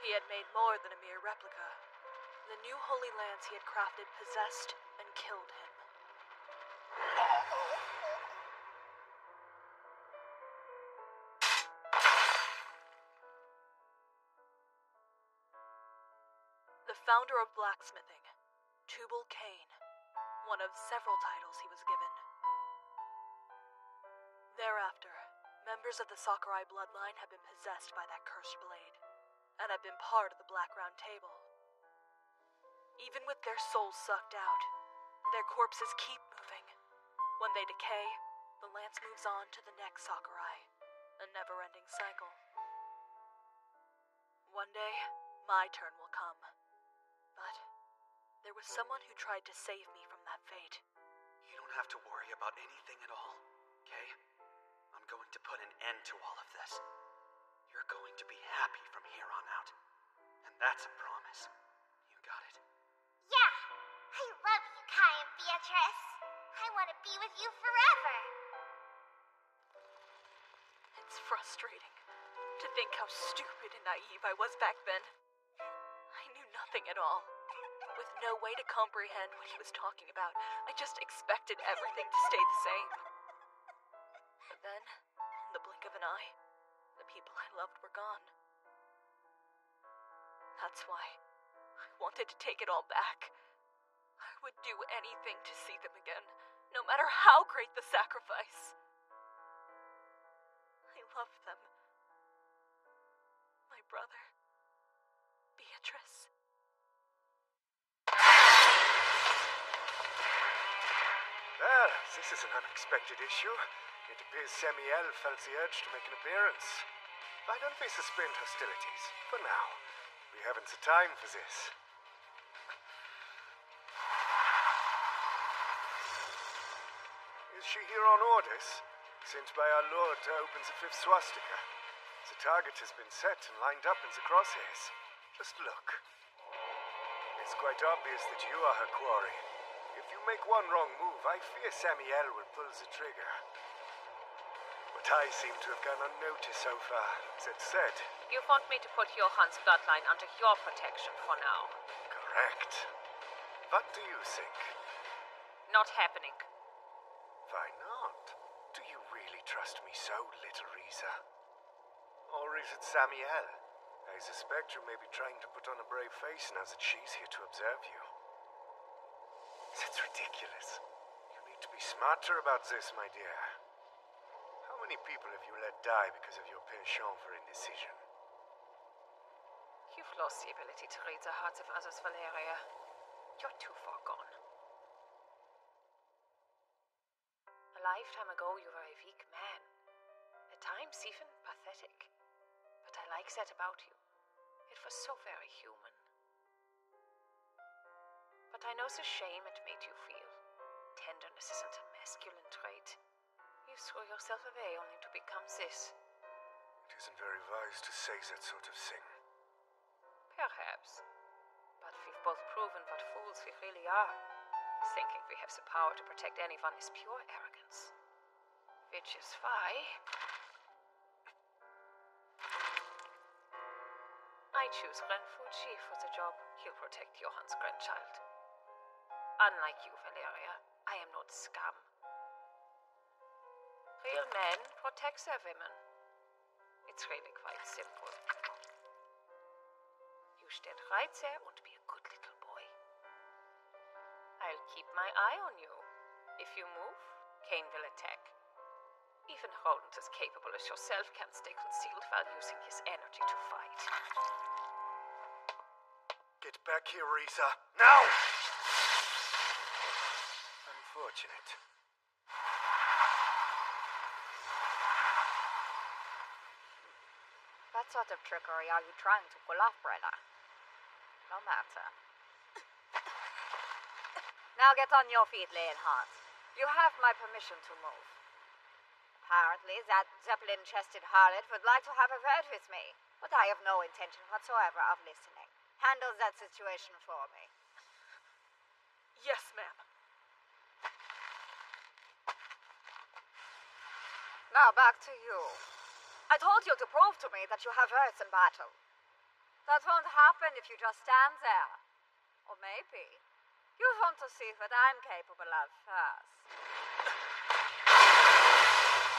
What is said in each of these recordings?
He had made more than a mere replica. The new Holy Lands he had crafted possessed and killed him. The founder of blacksmithing, Tubal Cain, one of several titles he was given. Thereafter, members of the Sakurai bloodline had been possessed by that cursed blade, and had been part of the Black Round Table. Even with their souls sucked out, their corpses keep moving. When they decay, the lance moves on to the next Sakurai, a never-ending cycle. One day, my turn will come. But there was someone who tried to save me from that fate. You don't have to worry about anything at all, okay? I'm going to put an end to all of this. You're going to be happy from here on out. And that's a promise. You got it? Yeah! I love you, Kai and Beatrice. I want to be with you forever. It's frustrating to think how stupid and naive I was back then. I knew nothing at all. With no way to comprehend what he was talking about, I just expected everything to stay the same. But then, in the blink of an eye, the people I loved were gone. That's why I wanted to take it all back. I would do anything to see them again, no matter how great the sacrifice. I loved them. My brother, Beatrice. Well, this is an unexpected issue. It appears Samuel felt the urge to make an appearance. Why don't we suspend hostilities? For now. We haven't the time for this. Is she here on orders? Sent by our Lord to open the fifth swastika. The target has been set and lined up in the crosshairs. Just look. It's quite obvious that you are her quarry. If you make one wrong move, I fear Samuel will pull the trigger. But I seem to have gone unnoticed so far. That said... You want me to put Johann's bloodline under your protection for now? Correct. What do you think? Not happening. Why not? Do you really trust me so, little Risa? Or is it Samuel? I suspect you may be trying to put on a brave face now that she's here to observe you. That's ridiculous. You need to be smarter about this, my dear. How many people have you let die because of your penchant for indecision? You've lost the ability to read the hearts of others, Valeria. You're too far gone. A lifetime ago, you were a weak man. At times, even pathetic. But I like that about you. It was so very human. But I know the shame it made you feel. Tenderness isn't a masculine trait. You threw yourself away only to become this. It isn't very wise to say that sort of thing. Perhaps. But we've both proven what fools we really are. Thinking we have the power to protect anyone is pure arrogance. Which is why... I choose Renfuji for the job. He'll protect Johann's grandchild. Unlike you, Valeria, I am not scum. Real men protect their women. It's really quite simple. You stand right there and be a good little boy. I'll keep my eye on you. If you move, Cain will attack. Even rodent as capable as yourself can stay concealed while using his energy to fight. Get back here, Risa. Now! Unfortunate. What sort of trickery are you trying to pull off, Brella? No matter. Now get on your feet, Leonhardt. You have my permission to move. Apparently, that Zeppelin-chested harlot would like to have a word with me, but I have no intention whatsoever of listening. Handle that situation for me. Yes, ma'am. Now back to you. I told you to prove to me that you have worth in battle. That won't happen if you just stand there. Or maybe you want to see what I'm capable of first.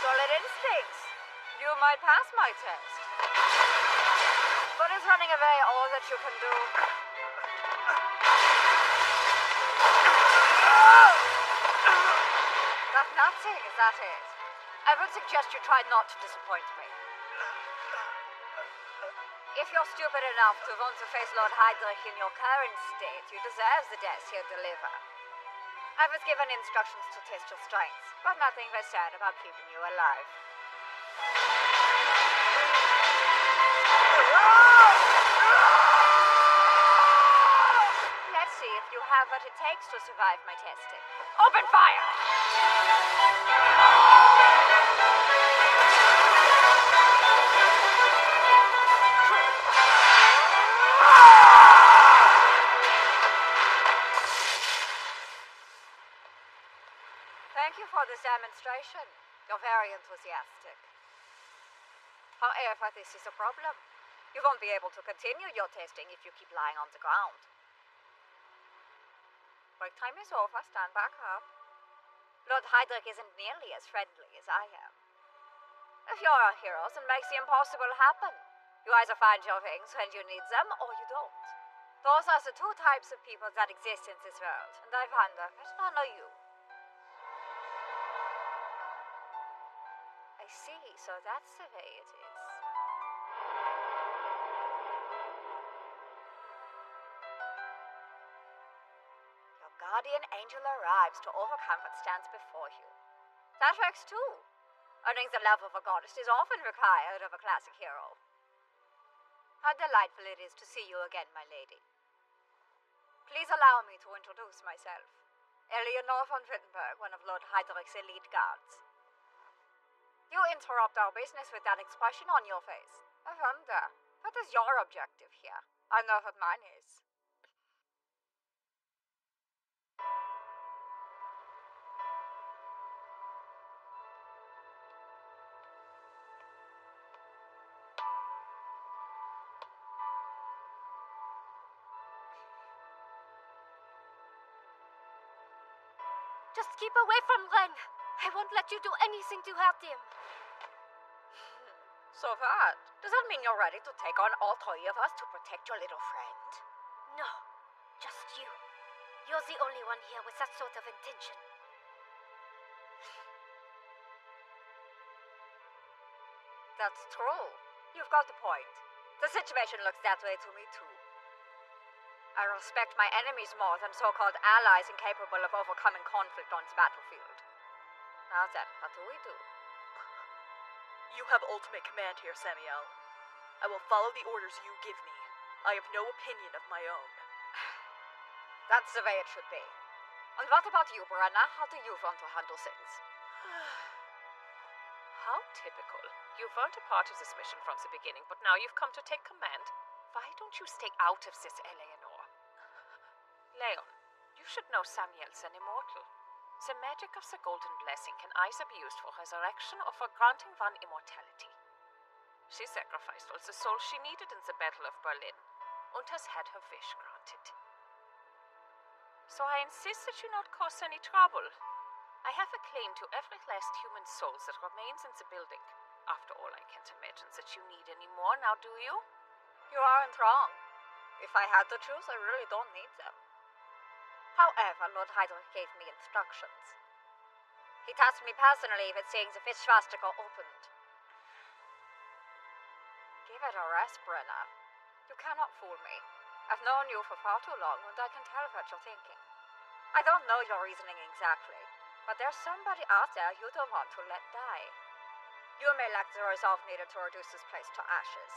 Solid instincts. You might pass my test. But is running away all that you can do? Got nothing, is that it? I would suggest you try not to disappoint me. If you're stupid enough to want to face Lord Heydrich in your current state, you deserve the death he'll deliver. I was given instructions to test your strength, but nothing was said about keeping you alive. Let's see if you have what it takes to survive my testing. Open fire! Thank you for this demonstration. You're very enthusiastic. However, this is a problem. You won't be able to continue your testing if you keep lying on the ground. Break time is over. Stand back up. Lord Heydrich isn't nearly as friendly as I am. If you're a hero, then makes the impossible happen. You either find your wings when you need them, or you don't. Those are the two types of people that exist in this world, and I wonder, which one are you? I see, so that's the way it is. Your guardian angel arrives to overcome what stands before you. That works too. Earning the love of a goddess is often required of a classic hero. How delightful it is to see you again, my lady. Please allow me to introduce myself. Eleanor von Wittenberg, one of Lord Heydrich's elite guards. You interrupt our business with that expression on your face. I wonder, what is your objective here? I know what mine is. Just keep away from Ren. I won't let you do anything to hurt him. So what? Does that mean you're ready to take on all three of us to protect your little friend? No, just you. You're the only one here with that sort of intention. That's true. You've got the point. The situation looks that way to me too. I respect my enemies more than so-called allies incapable of overcoming conflict on the battlefield. Now then, what do we do? You have ultimate command here, Samuel. I will follow the orders you give me. I have no opinion of my own. That's the way it should be. And what about you, Brenna? How do you want to handle things? How typical. You weren't a part of this mission from the beginning, but now you've come to take command. Why don't you stay out of this, Eleanor? Leon, you should know Samuel's an immortal. The magic of the Golden Blessing can either be used for resurrection or for granting one immortality. She sacrificed all the souls she needed in the Battle of Berlin, and has had her wish granted. So I insist that you not cause any trouble. I have a claim to every last human soul that remains in the building. After all, I can't imagine that you need any more, now do you? You aren't wrong. If I had to choose, I really don't need them. However, Lord Heydrich gave me instructions. He tasked me personally with seeing the fish swastika opened. Give it a rest, Brenna. You cannot fool me. I've known you for far too long, and I can tell what you're thinking. I don't know your reasoning exactly, but there's somebody out there you don't want to let die. You may lack the resolve needed to reduce this place to ashes.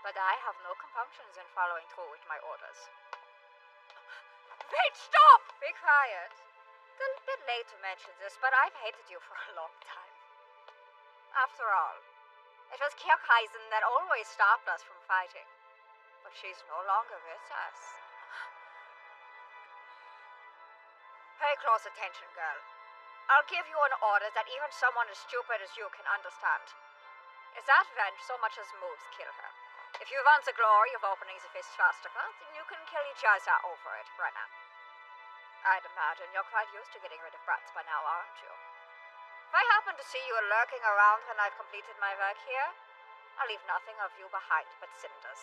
But I have no compunctions in following through with my orders. Wait, stop! Be quiet. It's a bit late to mention this, but I've hated you for a long time. After all, it was Kircheisen that always stopped us from fighting. But she's no longer with us. Pay close attention, girl. I'll give you an order that even someone as stupid as you can understand. If that wench so much as moves, kill her. If you want the glory of opening the fist swastika, then you can kill each other over it, Brenna. I'd imagine you're quite used to getting rid of brats by now, aren't you? If I happen to see you lurking around when I've completed my work here, I'll leave nothing of you behind but cinders.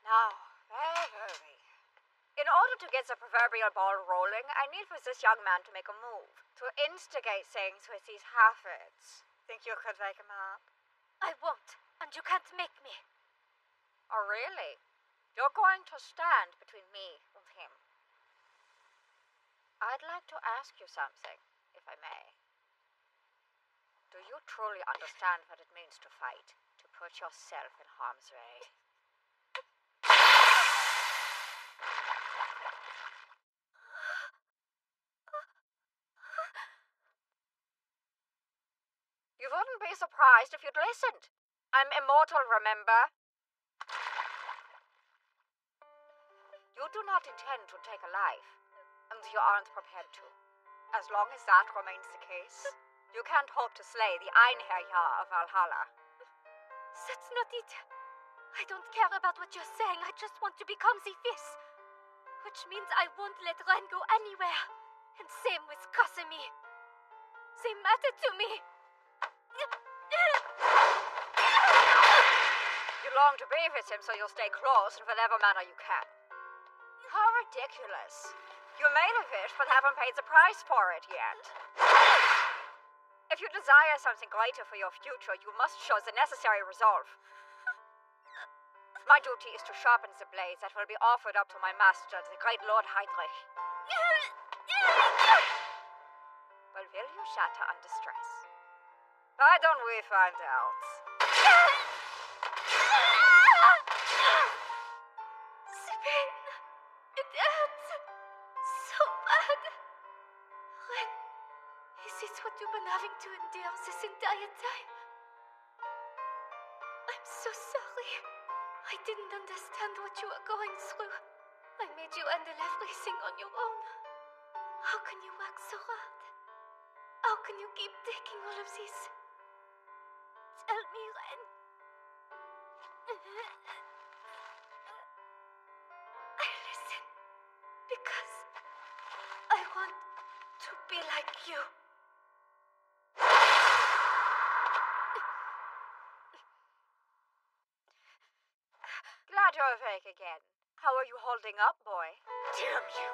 Now, where were we? In order to get the proverbial ball rolling, I need for this young man to make a move, to instigate things with these half-wits. Think you could wake him up? I won't, and you can't make me. Oh, really? You're going to stand between me and him. I'd like to ask you something, if I may. Do you truly understand what it means to fight, to put yourself in harm's way? You wouldn't be surprised if you'd listened. I'm immortal, remember? You do not intend to take a life, and you aren't prepared to. As long as that remains the case, you can't hope to slay the Einherjar of Valhalla. That's not it. I don't care about what you're saying. I just want to become the Fis. Which means I won't let Ren go anywhere. And same with Casimir. They matter to me. You long to be with him, so you'll stay close in whatever manner you can. How ridiculous. You made a wish, but haven't paid the price for it yet. If you desire something greater for your future, you must show the necessary resolve. My duty is to sharpen the blade that will be offered up to my master, the great Lord Heydrich. Well, will you shatter under stress? Why don't we find out? Sabine, it hurts so bad. Ren, is this what you've been having to endure this entire time? I'm so sorry. I didn't understand what you were going through. I made you handle everything on your own. How can you work so hard? How can you keep taking all of this? Tell me, Ren. I listen because I want to be like you. Glad you're awake again. How are you holding up, boy? Damn you!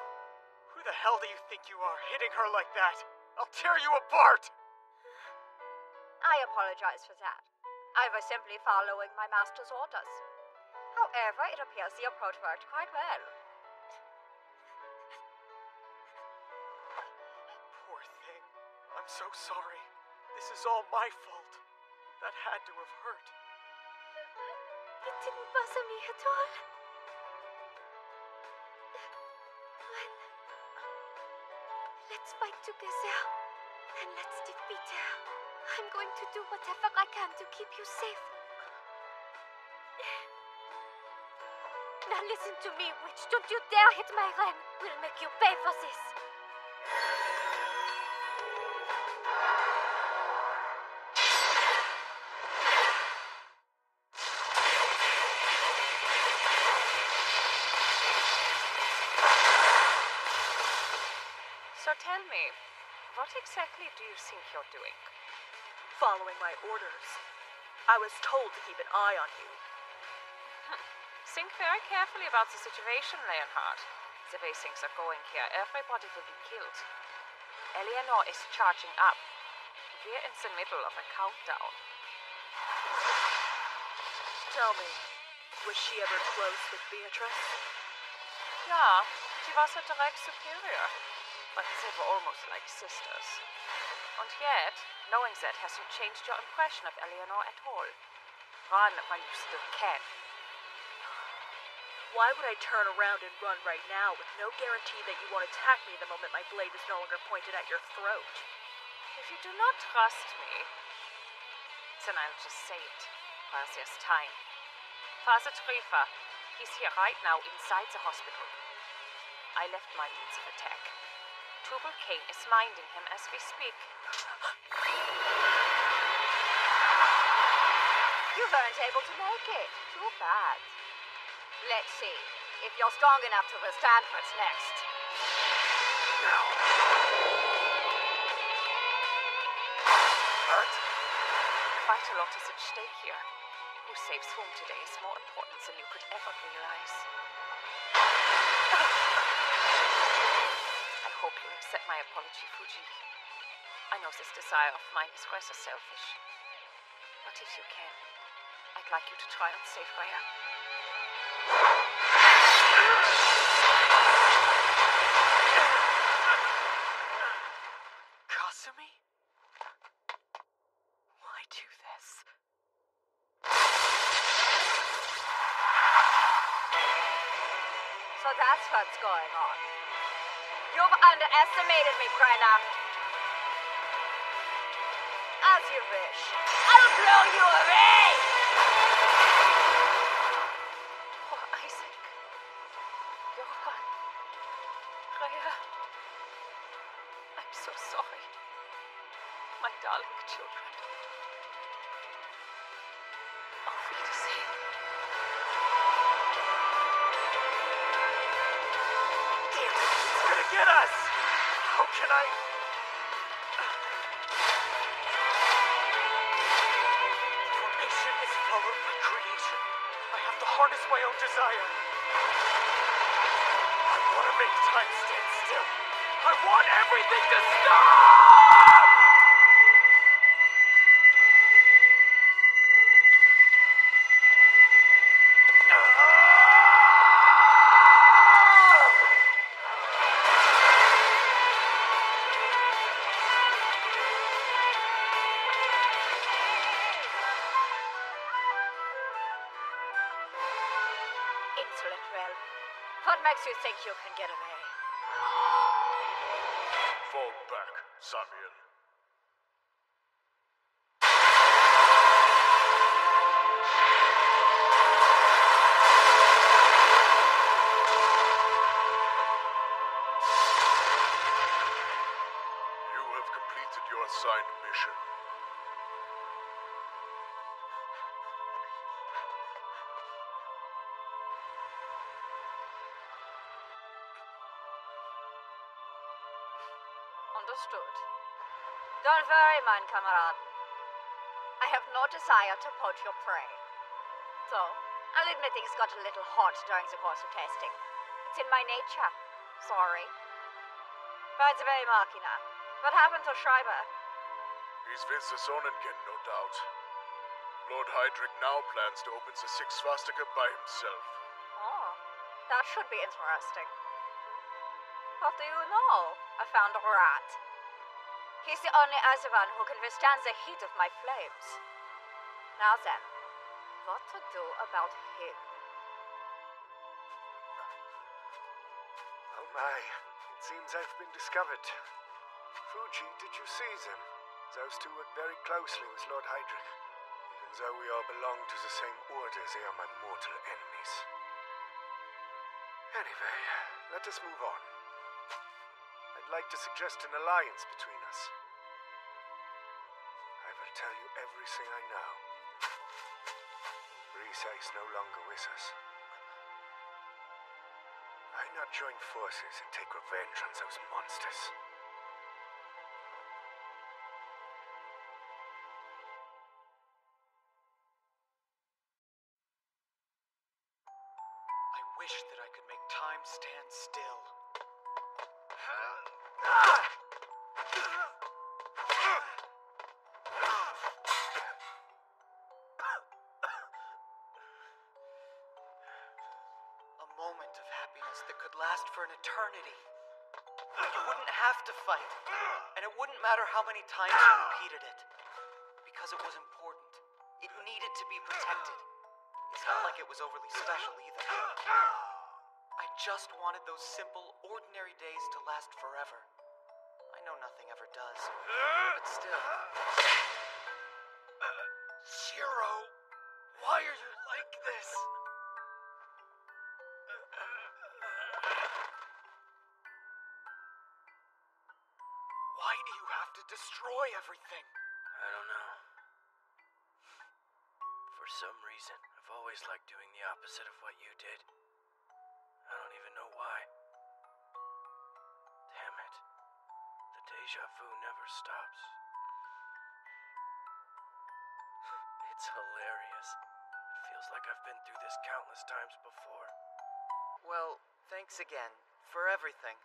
Who the hell do you think you are, hitting her like that? I'll tear you apart! I apologize for that. I was simply following my master's orders. However, it appears the approach worked quite well. Poor thing. I'm so sorry. This is all my fault. That had to have hurt. It didn't bother me at all. Ren, let's fight together, and let's defeat her. I'm going to do whatever I can to keep you safe. Now listen to me, witch. Don't you dare hit my Ren. We'll make you pay for this. So tell me, what exactly do you think you're doing? Following my orders. I was told to keep an eye on you. Think very carefully about the situation, Leonhard. The way things are going here, everybody will be killed. Eleanor is charging up. We're in the middle of a countdown. Tell me, was she ever close with Beatrice? Yeah, she was her direct superior. But they were almost like sisters. And yet, knowing that hasn't changed your impression of Eleanor at all. Run while you still can. Why would I turn around and run right now with no guarantee that you won't attack me the moment my blade is no longer pointed at your throat? If you do not trust me, then I'll just say it, while there's time. Father Treva, he's here right now inside the hospital. I left my means of attack. Tubal Cain is minding him as we speak. You You weren't able to make it. Too bad. Let's see if you're strong enough to withstand what's next. Now. What? Quite a lot is at stake here. Who saves whom today is more important than you could ever realize. I hope you accept my apology, Fuji. I know this desire of mine is rather selfish. But if you can, I'd like you to try and save Rhea. Kasumi? Why do this? So that's what's going on. You've underestimated me, Brenna. As you wish. I'll blow you away! Poor Isaac. Johan. Rhea. I'm so sorry. My darling children. Auf Wiedersehen. Damn it, it's gonna get us! How can I... Formation is followed by creation. I have to harness my own desire. I want to make time stand still. I want everything to stop! Insolent realm. What makes you think you can get away? Fall back, Samuel. You have completed your assigned mission. Understood. Don't worry, mein Kameraden. I have no desire to poach your prey. So, I'll admit things got a little hot during the course of testing. It's in my nature. Sorry. By the way, Machina, what happened to Schreiber? He's with the Sonnenkind, no doubt. Lord Heydrich now plans to open the Sixth Swastika by himself. Oh, that should be interesting. What do you know? I found a rat. He's the only Azavan who can withstand the heat of my flames. Now then, what to do about him? Oh my, it seems I've been discovered. Fuji, did you see them? Those two work very closely with Lord Heydrich. Even though we all belong to the same order, they are my mortal enemies. Anyway, let us move on. I'd like to suggest an alliance between us. I will tell you everything I know. Risa is no longer with us. Why not join forces and take revenge on those monsters? I wish that I could make time stand still. A moment of happiness that could last for an eternity. You wouldn't have to fight, and it wouldn't matter how many times you repeated it. Because it was important. It needed to be protected. It's not like it was overly special either. I just wanted those simple, ordinary days to last forever. I know nothing ever does, but still. Shiro, why are you like this? Why do you have to destroy everything? I don't know. For some reason, I've always liked doing the opposite of what you did. I don't even know why. Damn it. The deja vu never stops. It's hilarious. It feels like I've been through this countless times before. Well, thanks again for everything.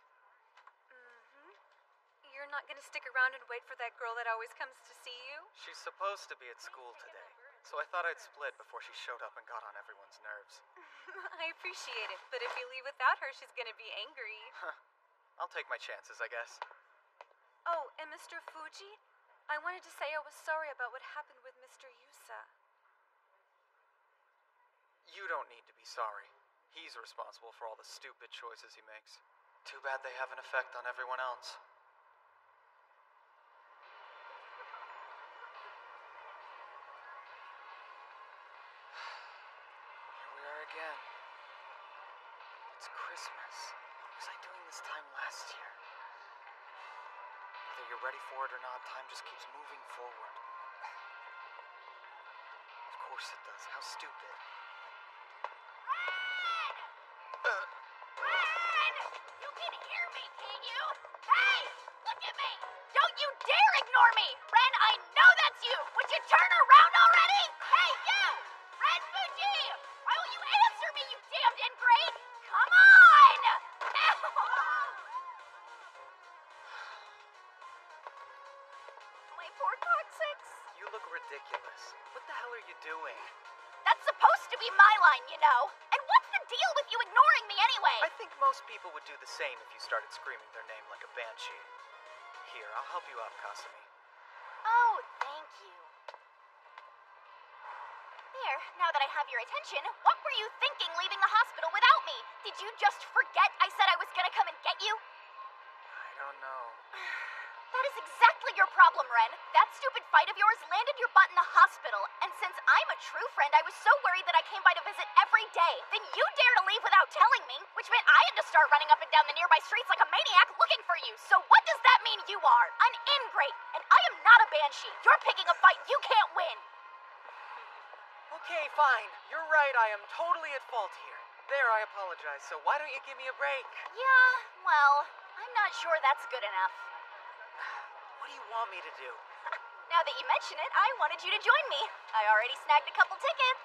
You're not gonna stick around and wait for that girl that always comes to see you? She's supposed to be at school today, so I thought I'd split before she showed up and got on everyone's nerves. I appreciate it, but if you leave without her, she's gonna be angry. I'll take my chances, I guess. Oh, and Mr. Fuji, I wanted to say I was sorry about what happened with Mr. Yusa. You don't need to be sorry. He's responsible for all the stupid choices he makes. Too bad they have an effect on everyone else. Here we are again. It's Christmas. What was I doing this time last year? Whether you're ready for it or not, time just keeps moving forward. Of course it does. How stupid. Ren! You can hear me, can't you? Hey! Look at me! Don't you dare ignore me! Ren, I know that's you! Would you turn around already? Hey, you! Ren Fuji! Why won't you answer me, you damned ingrate? Come on! My poor toxics. You look ridiculous. What the hell are you doing? That's supposed to be my line, you know. And what's the deal with you ignoring me anyway? I think most people would do the same if you started screaming their name like a banshee. Here, I'll help you out, Kasumi. Oh, thank you. There, now that I have your attention, what were you thinking leaving the hospital without me? Did you just forget I said I was gonna come and get you? I don't know. That is exactly your problem, Ren. That stupid fight of yours landed your butt in the hospital, and since I'm a true friend, I was so worried that I came by to visit every day. Then you dare to leave without telling me, which meant I had to start running up and down the nearby streets like a maniac looking for you. So what does that mean you are? An ingrate, and I am not a banshee. You're picking a fight you can't win. Okay, fine. You're right, I am totally at fault here. There, I apologize, so why don't you give me a break? Yeah, well, I'm not sure that's good enough. What do you want me to do? Now that you mention it, I wanted you to join me. I already snagged a couple tickets.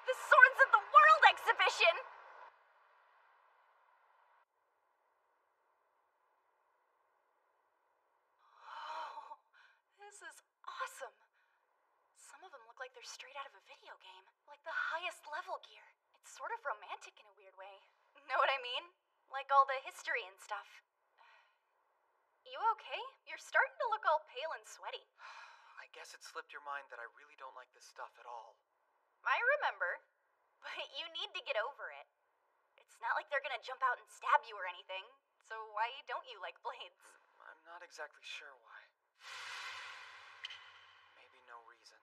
The Swords of the World exhibition! Oh, this is awesome. Some of them look like they're straight out of a video game. Like the highest level gear. It's sort of romantic in a weird way. Know what I mean? Like all the history and stuff. You okay? You're starting to look all pale and sweaty. I guess it slipped your mind that I really don't like this stuff at all. I remember. But you need to get over it. It's not like they're gonna jump out and stab you or anything. So why don't you like blades? I'm not exactly sure why. Maybe no reason.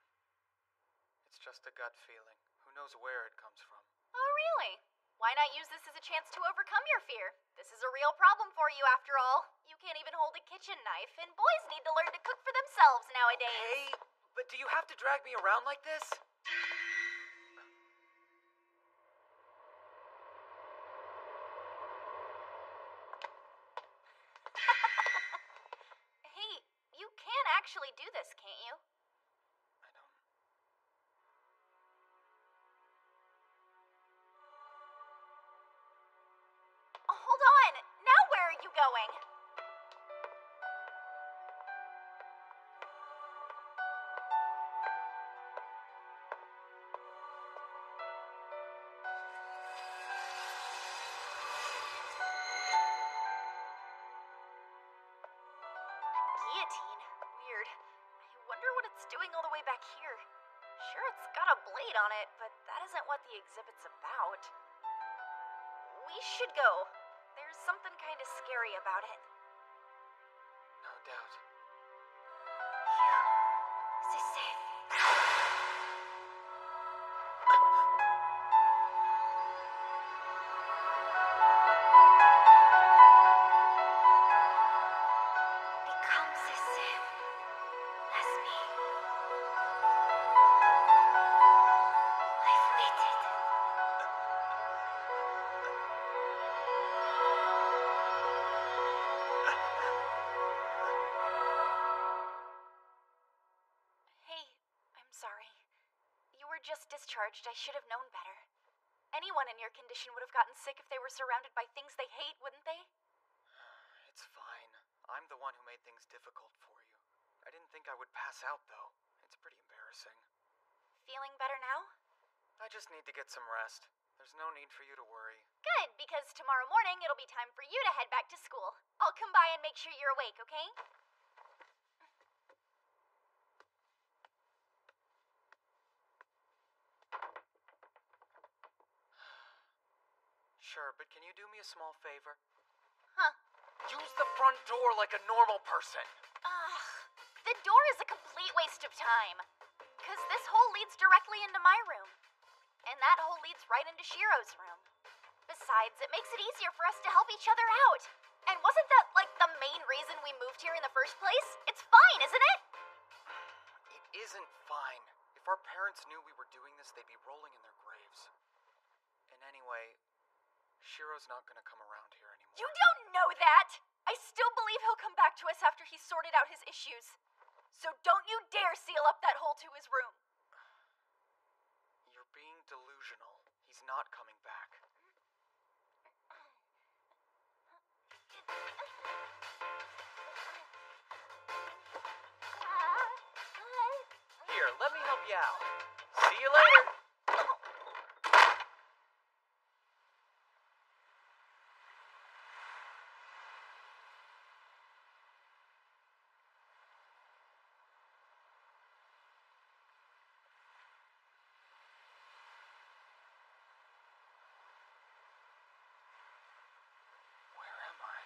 It's just a gut feeling. Who knows where it comes from? Oh, really? Why not use this as a chance to overcome your fear? This is a real problem for you after all. You can't even hold a kitchen knife, and boys need to learn to cook for themselves nowadays. Hey, but do you have to drag me around like this? Hey, you can actually do this, can't you? I don't... Hold on! Now where are you going? Guillotine? Weird. I wonder what it's doing all the way back here. Sure, it's got a blade on it, but that isn't what the exhibit's about. We should go. There's something kind of scary about it. No doubt. Here. This is safe. Become as if as me. were just discharged. I should have known better. Anyone in your condition would have gotten sick if they were surrounded by things they hate, wouldn't they? It's fine. I'm the one who made things difficult for you. I didn't think I would pass out, though. It's pretty embarrassing. Feeling better now? I just need to get some rest. There's no need for you to worry. Good, because tomorrow morning it'll be time for you to head back to school. I'll come by and make sure you're awake, okay? Sure, but can you do me a small favor? Huh. Use the front door like a normal person. Ugh. The door is a complete waste of time. Because this hole leads directly into my room. And that hole leads right into Shiro's room. Besides, it makes it easier for us to help each other out. And wasn't that, like, the main reason we moved here in the first place? It's fine, isn't it? It isn't fine. If our parents knew we were doing this, they'd be rolling in their graves. And anyway, Shiro's not gonna come around here anymore. You don't know that! I still believe he'll come back to us after he's sorted out his issues. So don't you dare seal up that hole to his room. You're being delusional. He's not coming back. Here, let me help you out. See you later. Where am I?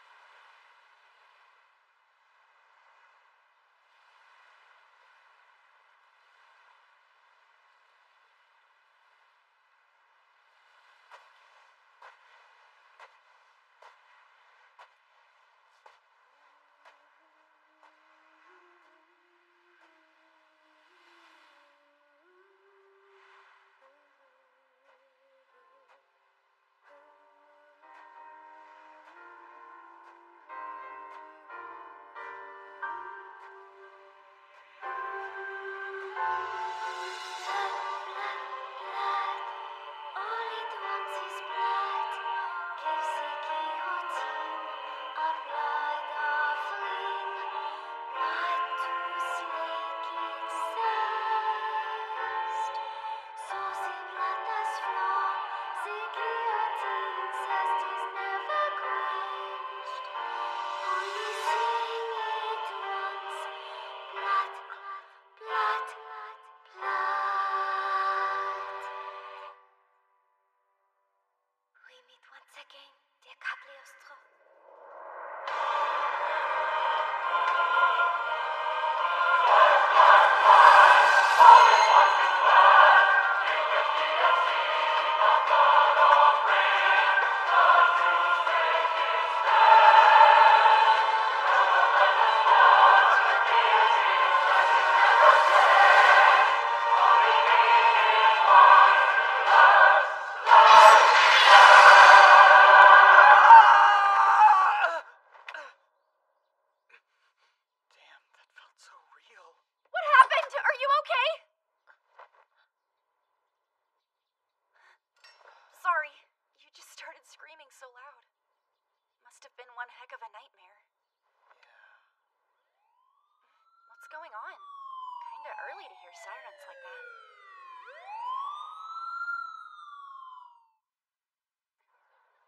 What's going on? Kinda early to hear sirens like that.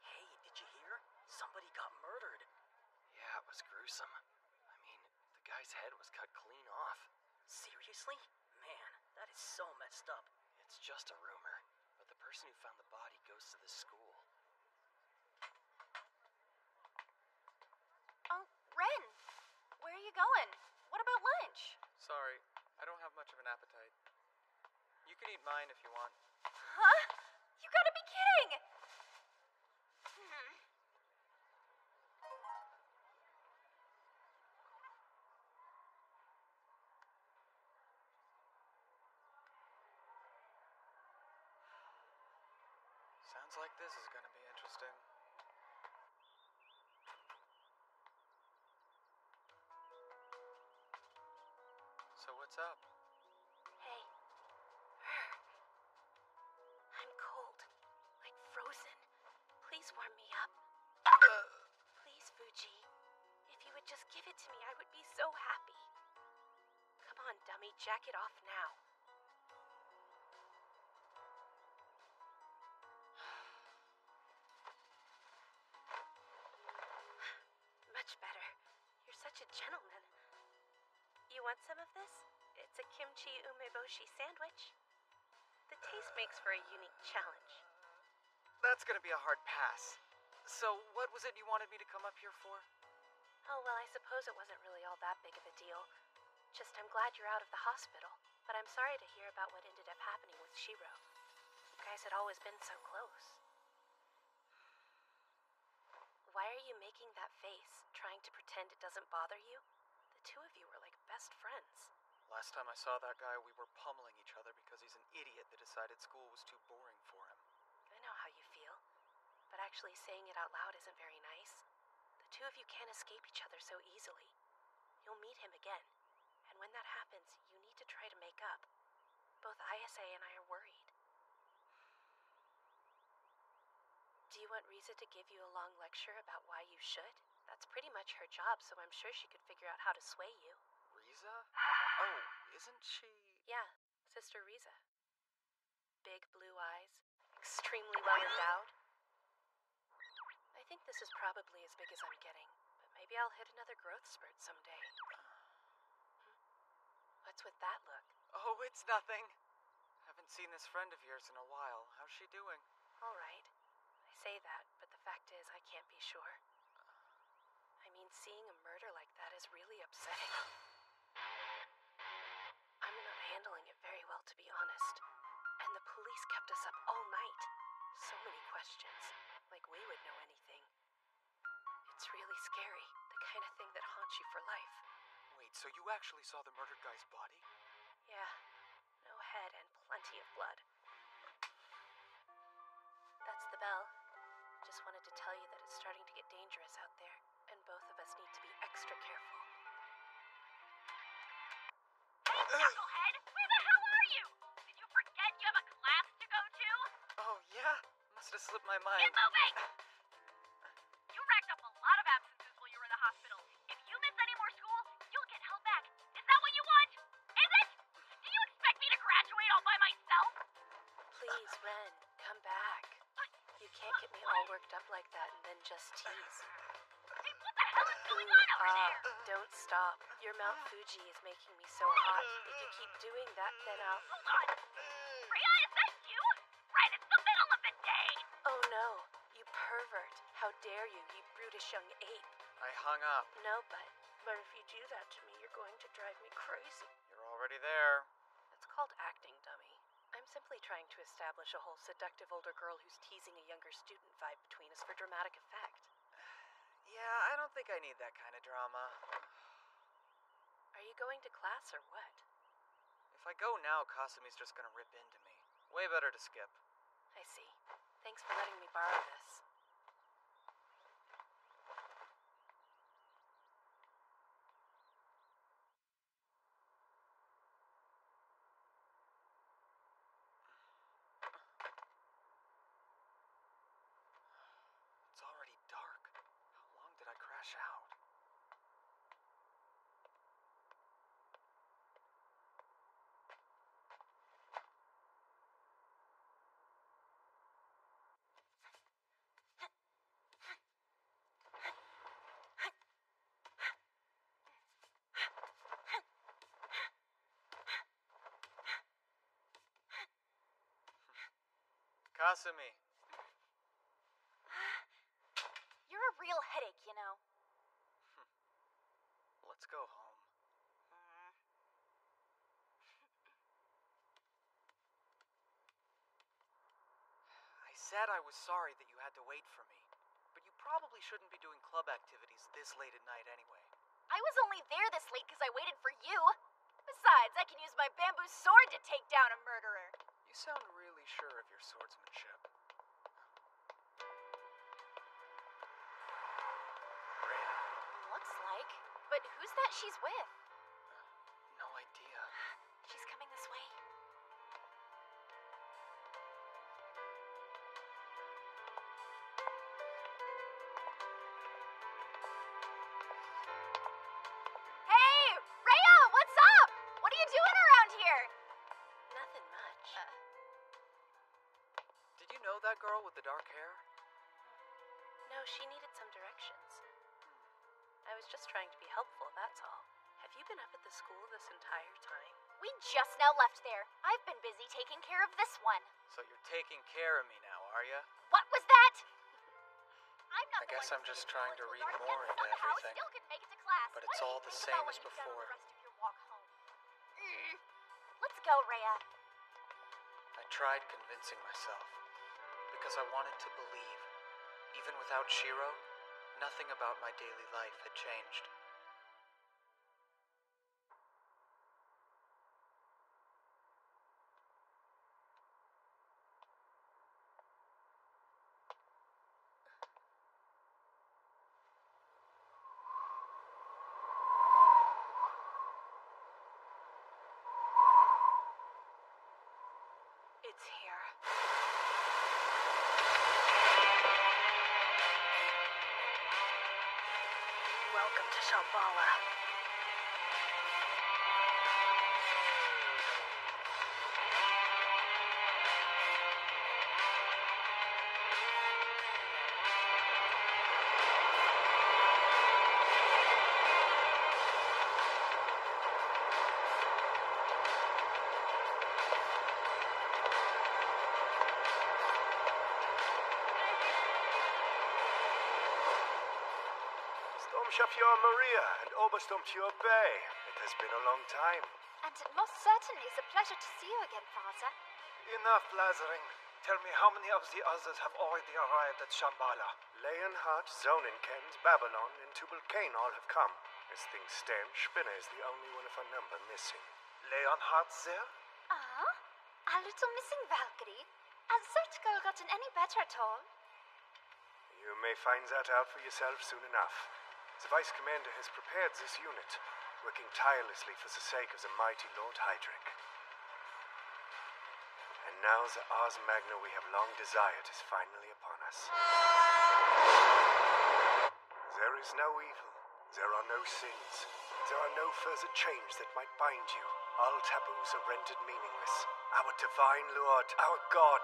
Hey, did you hear? Somebody got murdered. Yeah, it was gruesome. I mean, the guy's head was cut clean off. Seriously? Man, that is so messed up. It's just a rumor, but the person who found the body goes to this school. Oh, Ren! Where are you going? What about lunch? Sorry, I don't have much of an appetite. You can eat mine if you want. Huh? You gotta be kidding! Sounds like this is gonna be interesting. So what's up? Hey. jack it off now. Much better. You're such a gentleman. You want some of this? It's a kimchi umeboshi sandwich. The taste makes for a unique challenge. That's gonna be a hard pass. So, what was it you wanted me to come up here for? Oh, well, I suppose it wasn't really all that big of a deal. Just I'm glad you're out of the hospital, but I'm sorry to hear about what ended up happening with Shiro. You guys had always been so close. Why are you making that face, trying to pretend it doesn't bother you? The two of you were like best friends. Last time I saw that guy, we were pummeling each other because he's an idiot that decided school was too boring for him. I know how you feel, but actually saying it out loud isn't very nice. The two of you can't escape each other so easily. You'll meet him again, and when that happens, you need to try to make up. Both ISA and I are worried. Do you want Riza to give you a long lecture about why you should? That's pretty much her job, so I'm sure she could figure out how to sway you. Riza? Oh, isn't she... Yeah, Sister Riza. Big blue eyes, extremely well endowed. I think this is probably as big as I'm getting, but maybe I'll hit another growth spurt someday. What's with that look? Oh, it's nothing. Haven't seen this friend of yours in a while. How's she doing? All right. I say that, but the fact is I can't be sure. I mean, seeing a murder like that is really upsetting. I'm not handling it very well, to be honest. And the police kept us up all night. So many questions, like we would know anything. It's really scary, the kind of thing that haunts you for life. Wait, so you actually saw the murdered guy's body? Yeah, no head and plenty of blood. That's the bell. Just wanted to tell you that it's starting to get dangerous out there, and both of us need to be extra careful. Hey, knucklehead! Where the hell are you? Did you forget you have a class to go to? Oh, yeah? Must have slipped my mind. Get moving! You racked up a lot of absences while you were in the hospital. If you miss any more school, you'll get held back. Is that what you want? Is it? Do you expect me to graduate all by myself? Please, Ren, come back. You can't get me all worked up like that and then just tease. Hey, what the hell is going on over there? Don't stop. Your Mount Fuji is making me so hot. If you keep doing that, then I'll... Hold on. Rhea, is that you? Right, it's the middle of the day. Oh no, you pervert. How dare you, you brutish young ape. I hung up. No, but if you do that to me, you're going to drive me crazy. You're already there. It's called acting, dummy. I'm simply trying to establish a whole seductive older girl who's teasing a younger student vibe between us for dramatic effect. Yeah, I don't think I need that kind of drama. Are you going to class or what? If I go now, Kasumi's just gonna rip into me. Way better to skip. I see. Thanks for letting me borrow this. It's already dark. How long did I crash out? Kasumi. You're a real headache, you know. Let's go home. I said I was sorry that you had to wait for me, but you probably shouldn't be doing club activities this late at night anyway. I was only there this late because I waited for you. Besides, I can use my bamboo sword to take down a murderer. You sound really sure of your swordsmanship. Rhea? Looks like. But who's that she's with? No idea. She's coming this way. Hey! Rhea, what's up? What are you doing around here? Nothing much. Did you know that girl with the dark hair? No, she needed some directions. I was just trying to be helpful, that's all. Have you been up at the school this entire time? We just now left there. I've been busy taking care of this one. So you're taking care of me now, are you? What was that? I'm not I guess I'm just trying to read Dark more and into somehow everything. Still can make it to class. But What it's do you all the think same about as when you've done before. the rest of your walk home? Let's go, Rhea. I tried convincing myself. Because I wanted to believe. Even without Shiro, nothing about my daily life had changed. It's here. Welcome to Shambhala. Stomshafjor Maria and Oberstomtjor Bay. It has been a long time. And it most certainly is a pleasure to see you again, Father. Enough blathering. Tell me, how many of the others have already arrived at Shambhala? Leonhardt, Zonenkend, Babylon, and Tubal-Cain all have come. As things stand, Spinner is the only one of her number missing. Leonhardt's there? Ah, our little missing Valkyrie. Has that girl gotten any better at all? You may find that out for yourself soon enough. The Vice Commander has prepared this unit, working tirelessly for the sake of the mighty Lord Heydrich. And now the Ars Magna we have long desired is finally upon us. There is no evil. There are no sins. There are no further chains that might bind you. All taboos are rendered meaningless. Our divine Lord, our God,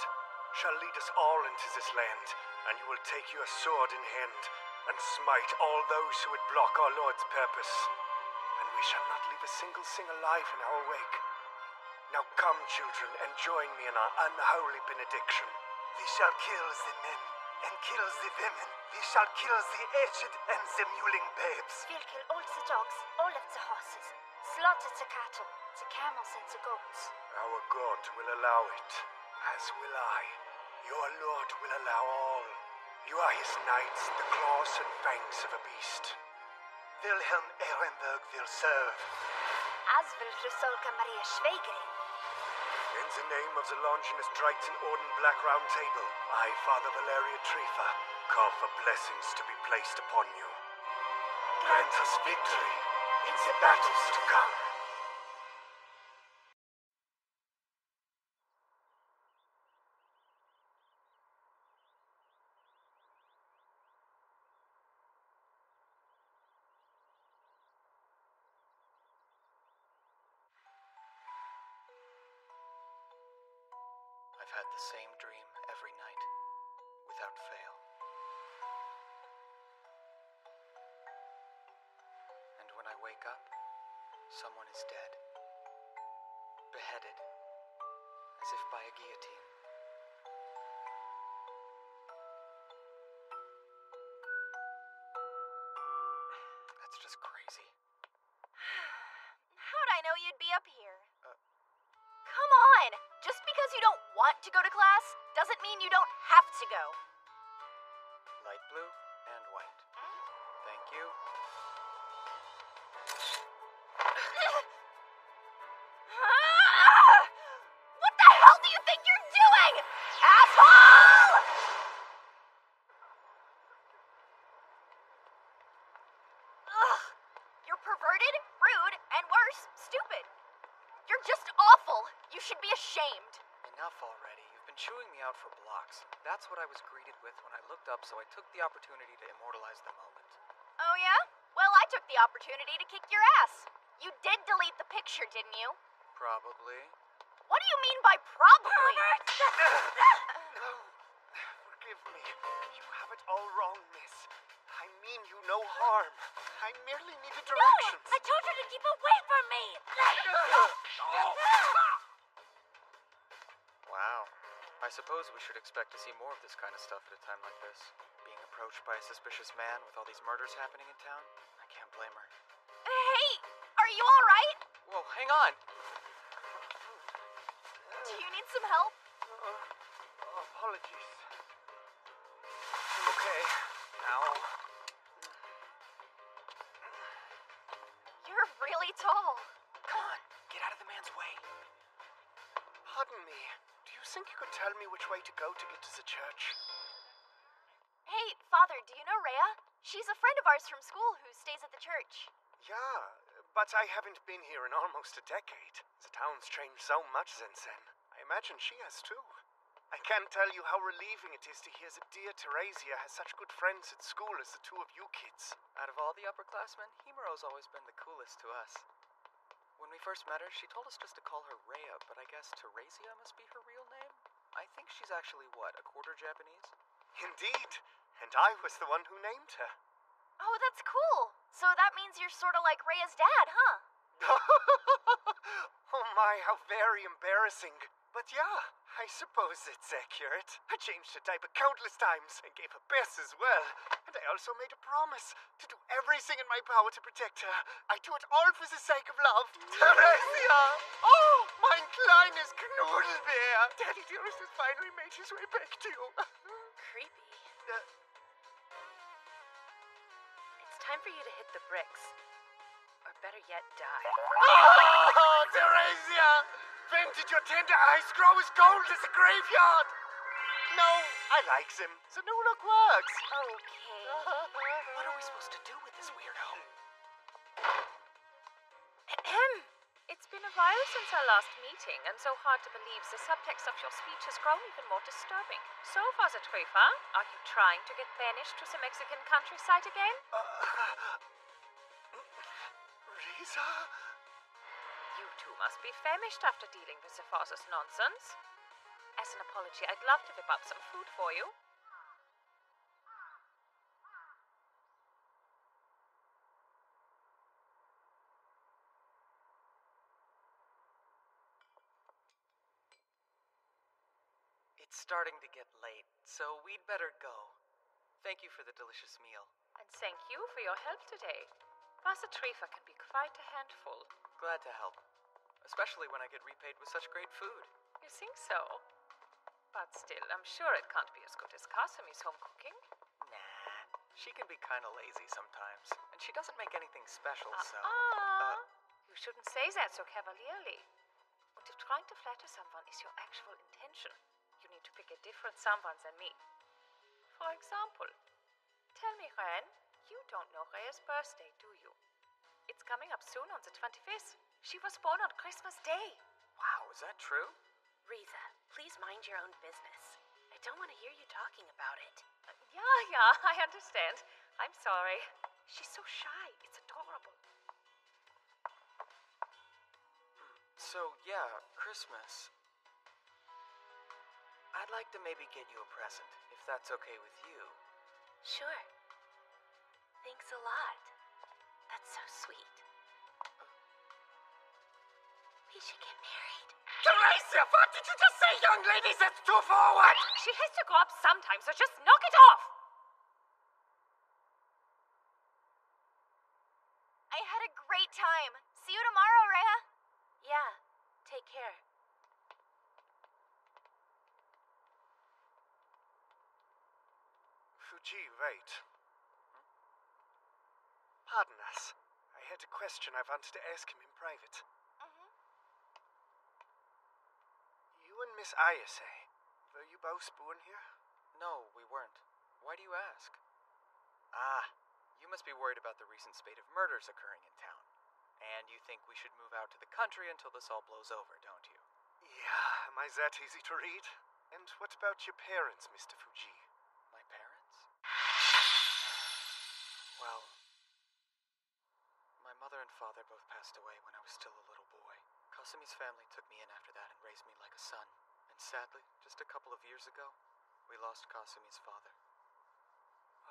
shall lead us all into this land, and you will take your sword in hand and smite all those who would block our Lord's purpose. And we shall not leave a single thing alive in our wake. Now come, children, and join me in our unholy benediction. We shall kill the men and kill the women. We shall kill the aged and the mewling babes. We'll kill all the dogs, all of the horses, slaughter the cattle, the camels and the goats. Our God will allow it, as will I. Your Lord will allow all. You are his knights, the claws and fangs of a beast. Wilhelm Ehrenberg will serve. As will Rusolka Maria Schweigerin. In the name of the Longinus Dreighton Orden Black Round Table, I, Father Valeria Trifa, call for blessings to be placed upon you. Grant us victory in the battles to come. I've had the same dream every night, without fail. And when I wake up, someone is dead. Beheaded, as if by a guillotine. That's just crazy. How'd I know you'd be up here? Come on! Just because you don't want to go to class doesn't mean you don't have to go. Light blue and white. Thank you. What the hell do you think you're doing? Asshole! Ugh. You're perverted, rude, and worse, stupid. You're just awful. You should be ashamed. Enough already. You've been chewing me out for blocks. That's what I was greeted with when I looked up, so I took the opportunity to immortalize the moment. Oh yeah? Well, I took the opportunity to kick your ass. You did delete the picture, didn't you? Probably. What do you mean by probably? No. Forgive me. You have it all wrong, miss. I mean you no harm. I merely needed directions. I told you to keep away from me! Wow. I suppose we should expect to see more of this kind of stuff at a time like this. Being approached by a suspicious man with all these murders happening in town? I can't blame her. Hey! Are you alright? Whoa, hang on! Do you need some help? Apologies. I'm okay. Now. You're really tall. Come on, get out of the man's way. Pardon me. Do you think you could tell me which way to go to get to the church? Hey, Father, do you know Rhea? She's a friend of ours from school who stays at the church. Yeah, but I haven't been here in almost a decade. The town's changed so much since then. I imagine she has too. I can't tell you how relieving it is to hear that dear Theresia has such good friends at school as the two of you kids. Out of all the upperclassmen, Himuro's always been the coolest to us. When we first met her, she told us just to call her Rhea, but I guess Theresia must be her real name? I think she's actually, what, a quarter Japanese? Indeed, and I was the one who named her. Oh, that's cool. So that means you're sort of like Rhea's dad, huh? Oh my, how very embarrassing. But yeah, I suppose it's accurate. I changed her diaper countless times and gave her best as well. And I also made a promise to do everything in my power to protect her. I do it all for the sake of love. Theresia! Oh, mein kleines Knuddelbär! Daddy dearest has finally made his way back to you. Creepy. It's time for you to hit the bricks. Or better yet, die. Oh, Theresia! When did your tender eyes grow as cold as a graveyard? No, I like them. The new look works. Okay. What are we supposed to do with this weirdo? It's been a while since our last meeting, and so hard to believe the subtext of your speech has grown even more disturbing. So, Father Trefa, are you trying to get banished to the Mexican countryside again? Risa? You two must be famished after dealing with the father's nonsense. As an apology, I'd love to whip up some food for you. It's starting to get late, so we'd better go. Thank you for the delicious meal. And thank you for your help today. Father Trefa can be quite a handful. Glad to help. Especially when I get repaid with such great food. You think so? But still, I'm sure it can't be as good as Kasumi's home cooking. Nah, she can be kinda lazy sometimes. And she doesn't make anything special, so... You shouldn't say that so cavalierly. And if trying to flatter someone is your actual intention, you need to pick a different someone than me. For example, tell me, Ren, you don't know Rhea's birthday, do you? It's coming up soon on the 25th. She was born on Christmas Day. Wow, is that true? Riza, please mind your own business. I don't want to hear you talking about it. Yeah, I understand. I'm sorry. She's so shy. It's adorable. So, yeah, Christmas. I'd like to maybe get you a present, if that's okay with you. Sure. Thanks a lot. That's so sweet. We should get married. Theresia, what did you just say, young lady? That's too forward! She has to grow up sometime, so just knock it off! I had a great time. See you tomorrow, Rhea. Yeah, take care. Fuji, wait. Pardon us. I had a question I wanted to ask him in private. You and Miss Ayase, were you both born here? No, we weren't. Why do you ask? Ah, you must be worried about the recent spate of murders occurring in town. And you think we should move out to the country until this all blows over, don't you? Yeah, am I that easy to read? And what about your parents, Mr. Fuji? My parents? Well, my mother and father both passed away when I was still a little boy. Kasumi's family took me in after that and raised me like a son. And sadly, just a couple of years ago, we lost Kasumi's father.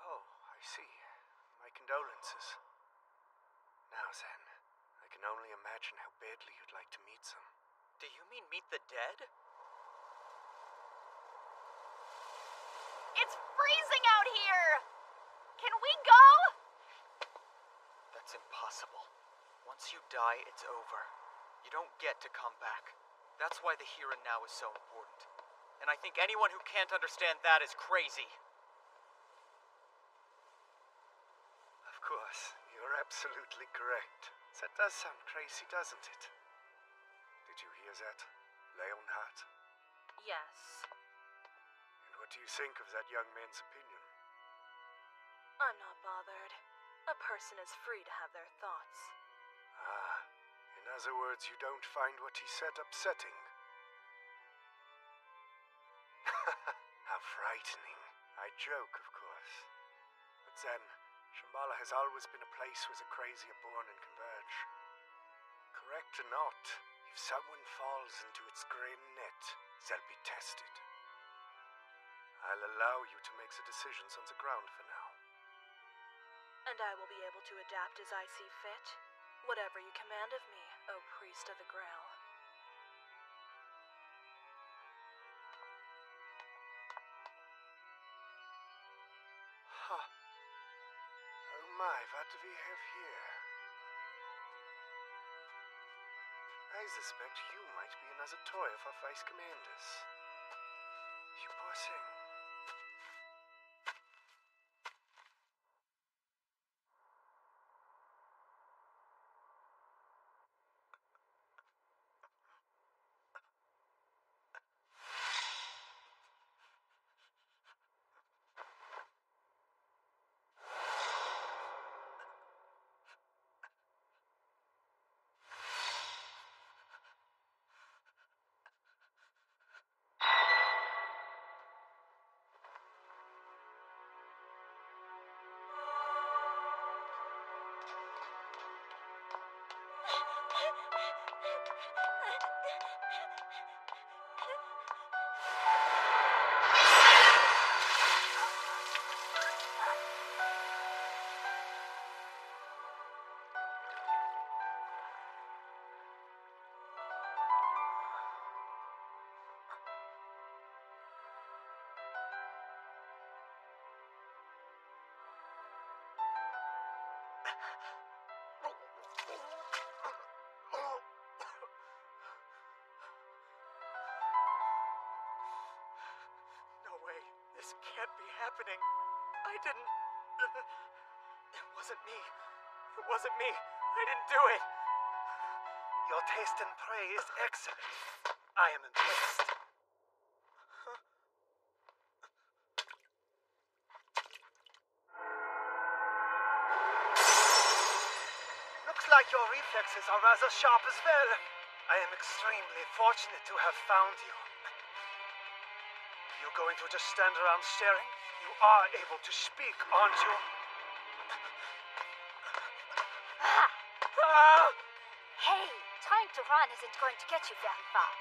Oh, I see. My condolences. Now then, I can only imagine how badly you'd like to meet some. Do you mean meet the dead? It's freezing out here! Can we go? That's impossible. Once you die, it's over. You don't get to come back. That's why the here and now is so important. And I think anyone who can't understand that is crazy. Of course, you're absolutely correct. That does sound crazy, doesn't it? Did you hear that, Leonhard? Yes. And what do you think of that young man's opinion? I'm not bothered. A person is free to have their thoughts. Ah, in other words, you don't find what he said upsetting. How frightening. I joke, of course. But then, Shambhala has always been a place where the crazy are born and converge. Correct or not, if someone falls into its grey net, they'll be tested. I'll allow you to make the decisions on the ground for now. And I will be able to adapt as I see fit. Whatever you command of me, O priest of the Grail. Huh. Oh my, what do we have here? I suspect you might be another toy of our vice commanders. You poor thing. No way. This can't be happening. I didn't... It wasn't me. It wasn't me. I didn't do it. Your taste in prey is excellent. I am impressed. Looks like your reflexes are rather sharp as well. I am extremely fortunate to have found you. You going to just stand around staring? You are able to speak, aren't you? Hey, trying to run isn't going to get you very far.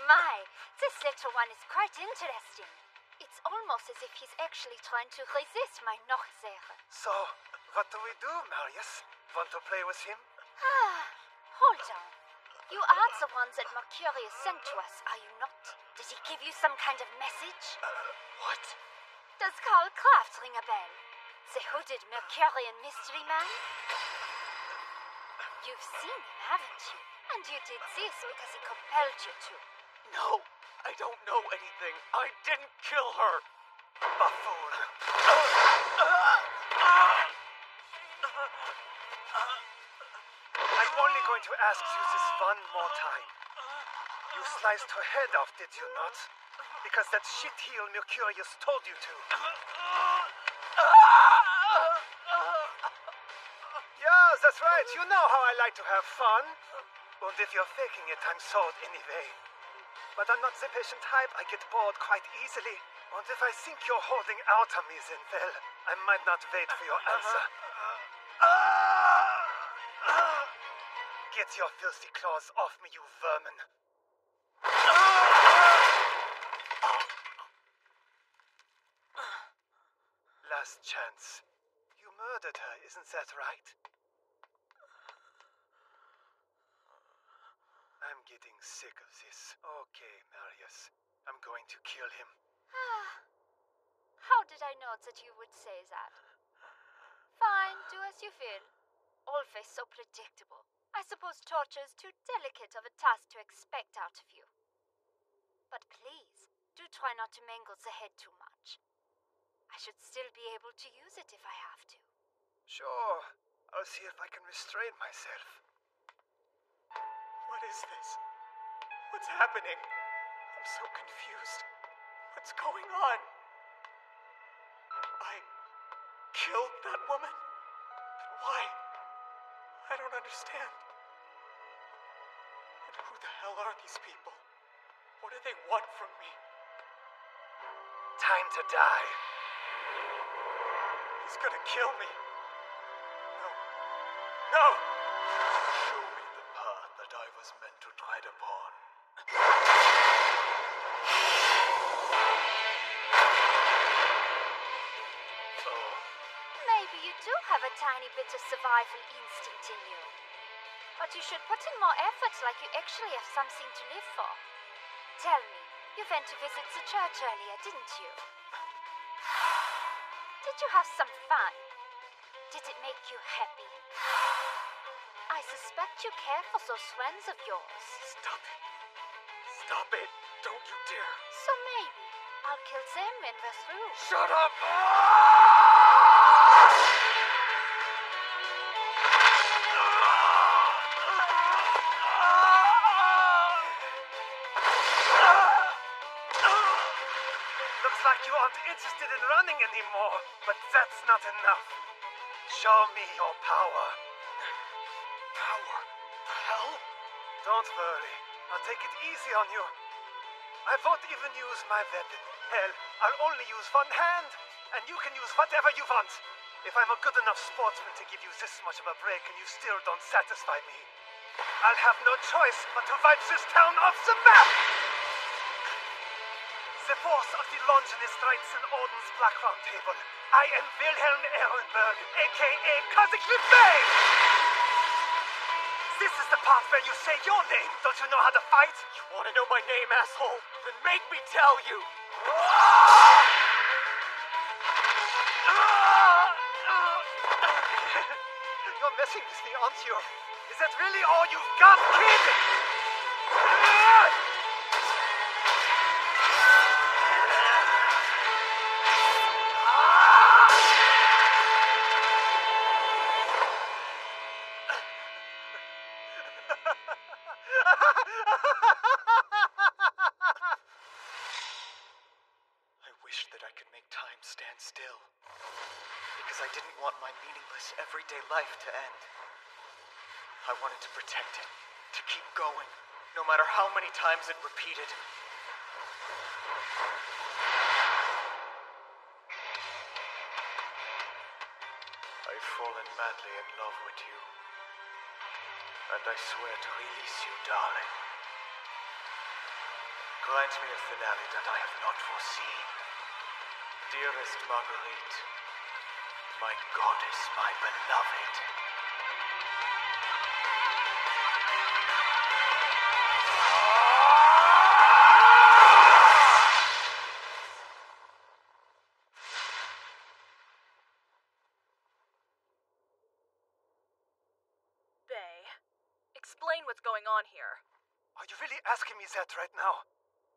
My, this little one is quite interesting. It's almost as if he's actually trying to resist my Nochzehre. So, what do we do, Marius? Want to play with him? Hold on. You are the ones that Mercurius sent to us, are you not? Did he give you some kind of message? What? Does Karl Kraft ring a bell? The hooded Mercurian mystery man? You've seen him, haven't you? And you did this because he compelled you to. No, I don't know anything. I didn't kill her. Buffoon. I'm only going to ask you this one more time. You sliced her head off, did you not? Because that shitheel Mercurius told you to. Yeah, that's right. You know how I like to have fun. And if you're faking it, I'm sold anyway. But I'm not the patient type. I get bored quite easily. And if I think you're holding out on me, then, well, I might not wait for your answer. Get your filthy claws off me, you vermin. Last chance. You murdered her, isn't that right? I'm getting sick of this. Okay, Marius. I'm going to kill him. How did I know that you would say that? Fine, do as you feel. Always so predictable. I suppose torture is too delicate of a task to expect out of you. But please, do try not to mangle the head too much. I should still be able to use it if I have to. Sure. I'll see if I can restrain myself. What is this? What's happening? I'm so confused. What's going on? I killed that woman? But why? I don't understand. And who the hell are these people? What do they want from me? Time to die. He's gonna kill me. No. No! Show me the path that I was meant to tread upon. Maybe you do have a tiny bit of survival instinct in you. But you should put in more effort like you actually have something to live for. Tell me, you went to visit the church earlier, didn't you? Did you have some fun? Did it make you happy? I suspect you care for those friends of yours. Stop it. Stop it. Don't you dare. So maybe I'll kill them when we're through. Shut up! Looks like you aren't interested in running anymore, but that's not enough. Show me your power. Power? The hell? Don't worry. I'll take it easy on you. I won't even use my weapon. Hell, I'll only use one hand, and you can use whatever you want. If I'm a good enough sportsman to give you this much of a break and you still don't satisfy me, I'll have no choice but to wipe this town off the map! The force of the Longinus strikes in Odin's Black Round Table. I am Wilhelm Ehrenberg, a.k.a. Cosically Bay! This is the part where you say your name. Don't you know how to fight? You want to know my name, asshole? Then make me tell you! You're messing with me, aren't you? Is that really all you've got, kid? I wish that I could make time stand still. Because I didn't want my meaningless everyday life to end. I wanted to protect it, to keep going, no matter how many times it repeated. I've fallen madly in love with you. And I swear to release you, darling. Grant me a finale that I have not foreseen. Dearest Marguerite, my goddess, my beloved. Bay, explain what's going on here. Are you really asking me that right now?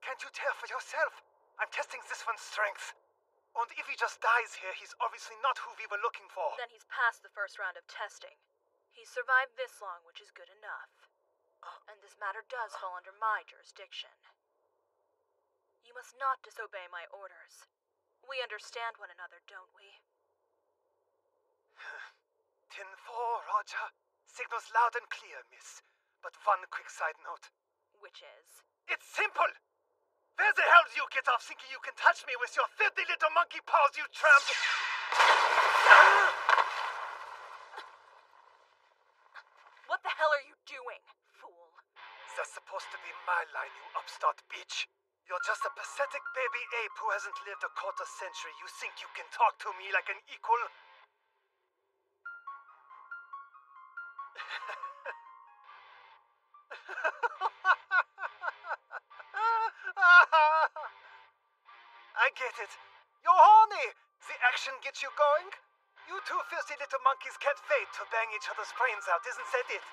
Can't you tell for yourself? I'm testing this one's strength. And if he just dies here, he's obviously not who we were looking for. Then he's passed the first round of testing. He's survived this long, which is good enough. And this matter does fall under my jurisdiction. You must not disobey my orders. We understand one another, don't we? 10-4, Roger. Signals loud and clear, miss. But one quick side note. Which is? It's simple! Where the hell do you get off thinking you can touch me with your filthy little monkey paws, you tramp? hell are you doing, fool? That's supposed to be my line, you upstart bitch. You're just a pathetic baby ape who hasn't lived a quarter century. You think you can talk to me like an equal? I get it. You're horny. The action gets you going. You two filthy little monkeys can't wait to bang each other's brains out, isn't that it?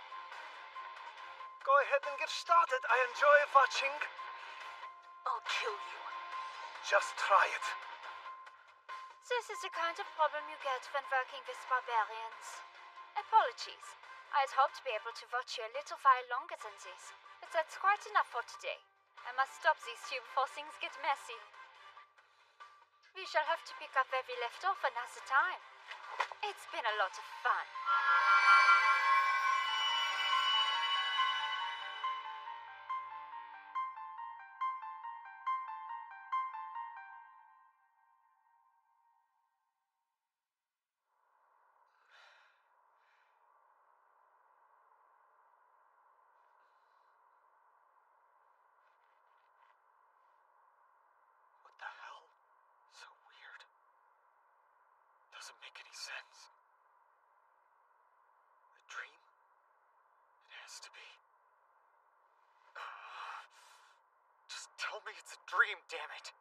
Go ahead and get started. I enjoy watching. I'll kill you. Just try it. This is the kind of problem you get when working with barbarians. Apologies. I had hoped to be able to watch you a little while longer than this, but that's quite enough for today. I must stop these two before things get messy. We shall have to pick up where we left off another time. It's been a lot of fun. What the hell? So weird. Doesn't make any sense. A dream? It has to be. Just tell me it's a dream, damn it!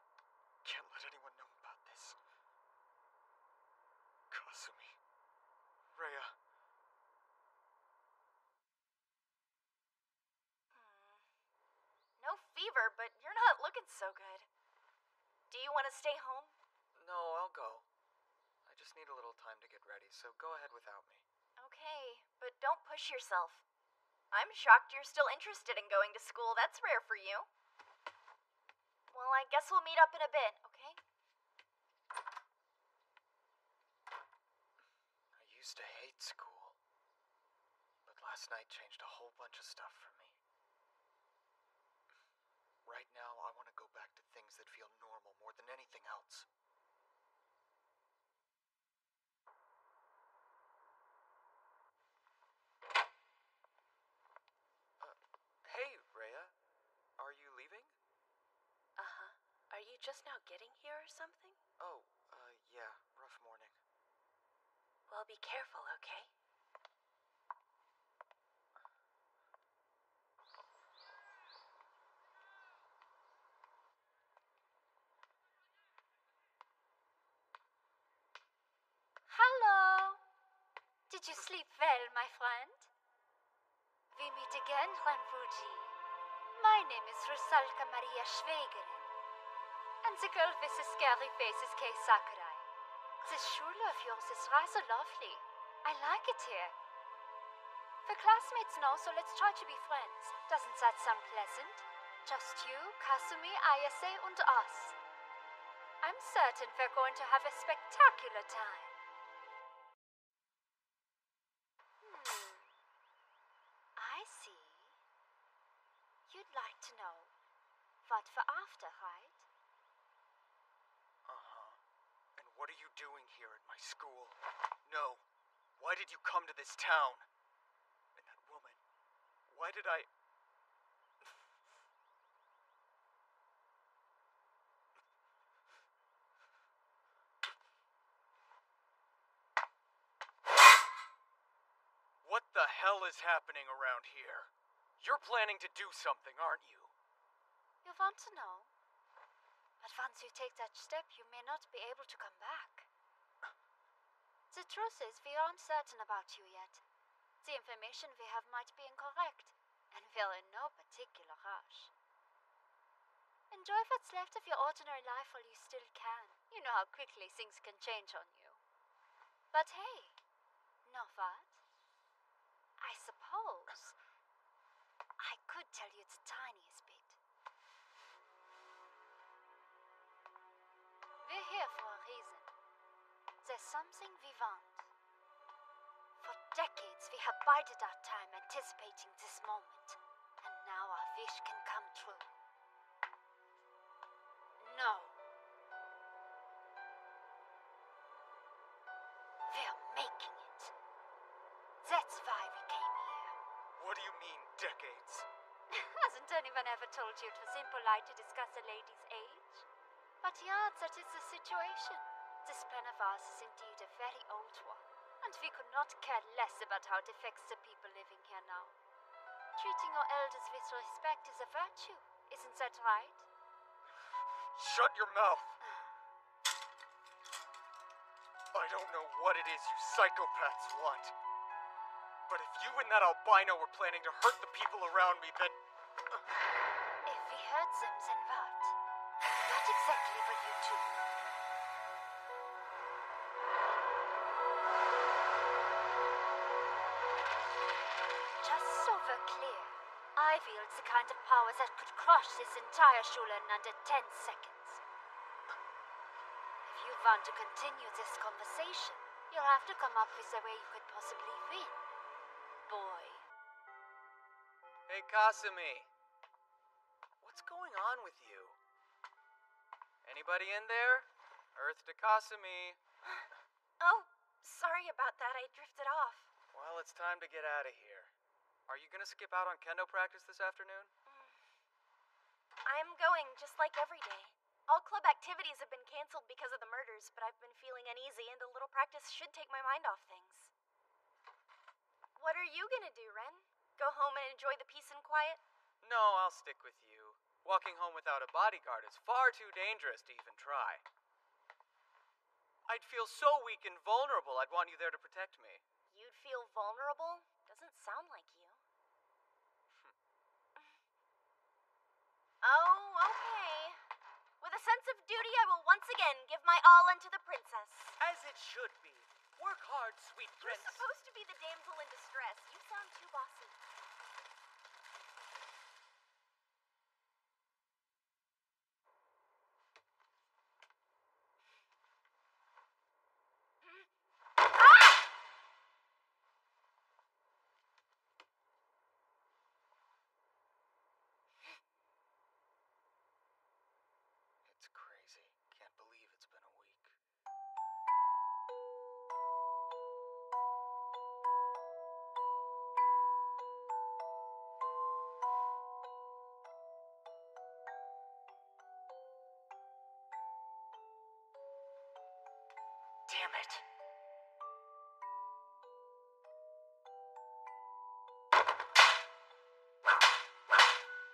Can't let anyone know about this. Kasumi. Rhea. No fever, but you're not looking so good. Do you want to stay home? No, I'll go. I just need a little time to get ready, so go ahead without me. Okay, but don't push yourself. I'm shocked you're still interested in going to school. That's rare for you. Well, I guess we'll meet up in a bit, okay? I used to hate school, but last night changed a whole bunch of stuff for me. Right now, I want to go back to things that feel normal more than anything else. Hey, Rhea. Are you leaving? Uh-huh. Are you just now getting here or something? Oh, yeah, rough morning. Well, be careful, okay? Hello! Did you sleep well, my friend? We meet again, Ranfuji. My name is Rusalka Maria Schwägerin. And the girl with the scary face is Kei Sakurai. This schule of yours is rather lovely. I like it here. The classmates know, so let's try to be friends. Doesn't that sound pleasant? Just you, Kasumi, Ayase, and us. I'm certain we're going to have a spectacular time. I see. You'd like to know what for after, right? Uh-huh. And what are you doing here at my school? No. Why did you come to this town? And that woman. Why did I... What the hell is happening around here? You're planning to do something, aren't you? You want to know? But once you take that step, you may not be able to come back. The truth is, we aren't certain about you yet. The information we have might be incorrect, and we're in no particular rush. Enjoy what's left of your ordinary life while you still can. You know how quickly things can change on you. But hey, know what? I suppose I could tell you the tiniest bit. We're here for a reason. There's something we want. For decades, we have bided our time anticipating this moment, and now our wish can come true. No. We're making it. That's why we came here. decades. Hasn't anyone ever told you it was impolite to discuss a lady's age? But yeah, such is the situation. This plan of ours is indeed a very old one, and we could not care less about how it affects the people living here now. Treating your elders with respect is a virtue, isn't that right? Shut your mouth! I don't know what it is you psychopaths want. But if you and that albino were planning to hurt the people around me, then... If we hurt them, then what? What exactly will you do? Just so we're clear, I wield the kind of power that could crush this entire Schule in under 10 seconds. If you want to continue this conversation, you'll have to come up with a way you could possibly win. Boy. Hey, Kasumi. What's going on with you? Anybody in there? Earth to Kasumi. Oh, sorry about that. I drifted off. Well, it's time to get out of here. Are you gonna skip out on kendo practice this afternoon? I'm going just like every day. All club activities have been canceled because of the murders, but I've been feeling uneasy and a little practice should take my mind off things. What are you gonna do, Ren? Go home and enjoy the peace and quiet? No, I'll stick with you. Walking home without a bodyguard is far too dangerous to even try. I'd feel so weak and vulnerable, I'd want you there to protect me. You'd feel vulnerable? Doesn't sound like you. Oh, okay. With a sense of duty, I will once again give my all unto the princess. As it should be. Work hard, sweet prince. You're supposed to be the damsel in distress. You sound too bossy. It's crazy. Can't believe it's been a week. Damn it.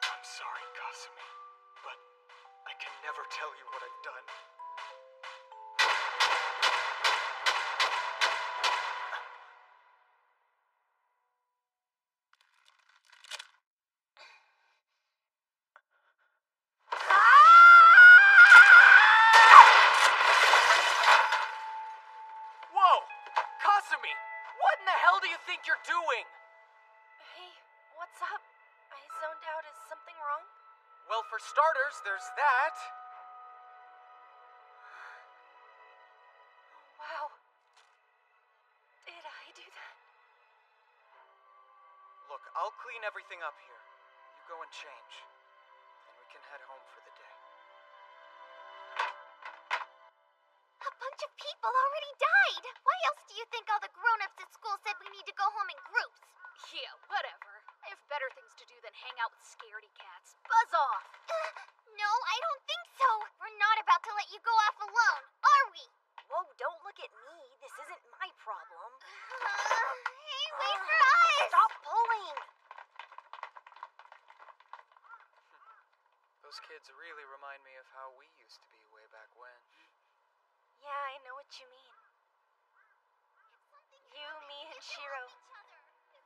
I'm sorry, Kasumi, but I can never tell you what I've done. Whoa! Kasumi! What in the hell do you think you're doing? Hey, what's up? I zoned out. Is something wrong? Well, for starters, there's that. Wow. Did I do that? Look, I'll clean everything up here. You go and change. Then we can head home for the day. A bunch of people already died. Why else do you think all the grown-ups at school said we need to go home in groups? Yeah, whatever. I have better things to do than hang out with scaredy cats. Buzz off! No, I don't think so. We're not about to let you go off alone, are we? Whoa, don't look at me. This isn't my problem. Hey, wait for us! Stop pulling! Those kids really remind me of how we used to be way back when. Yeah, I know what you mean. You, me, and Shiro.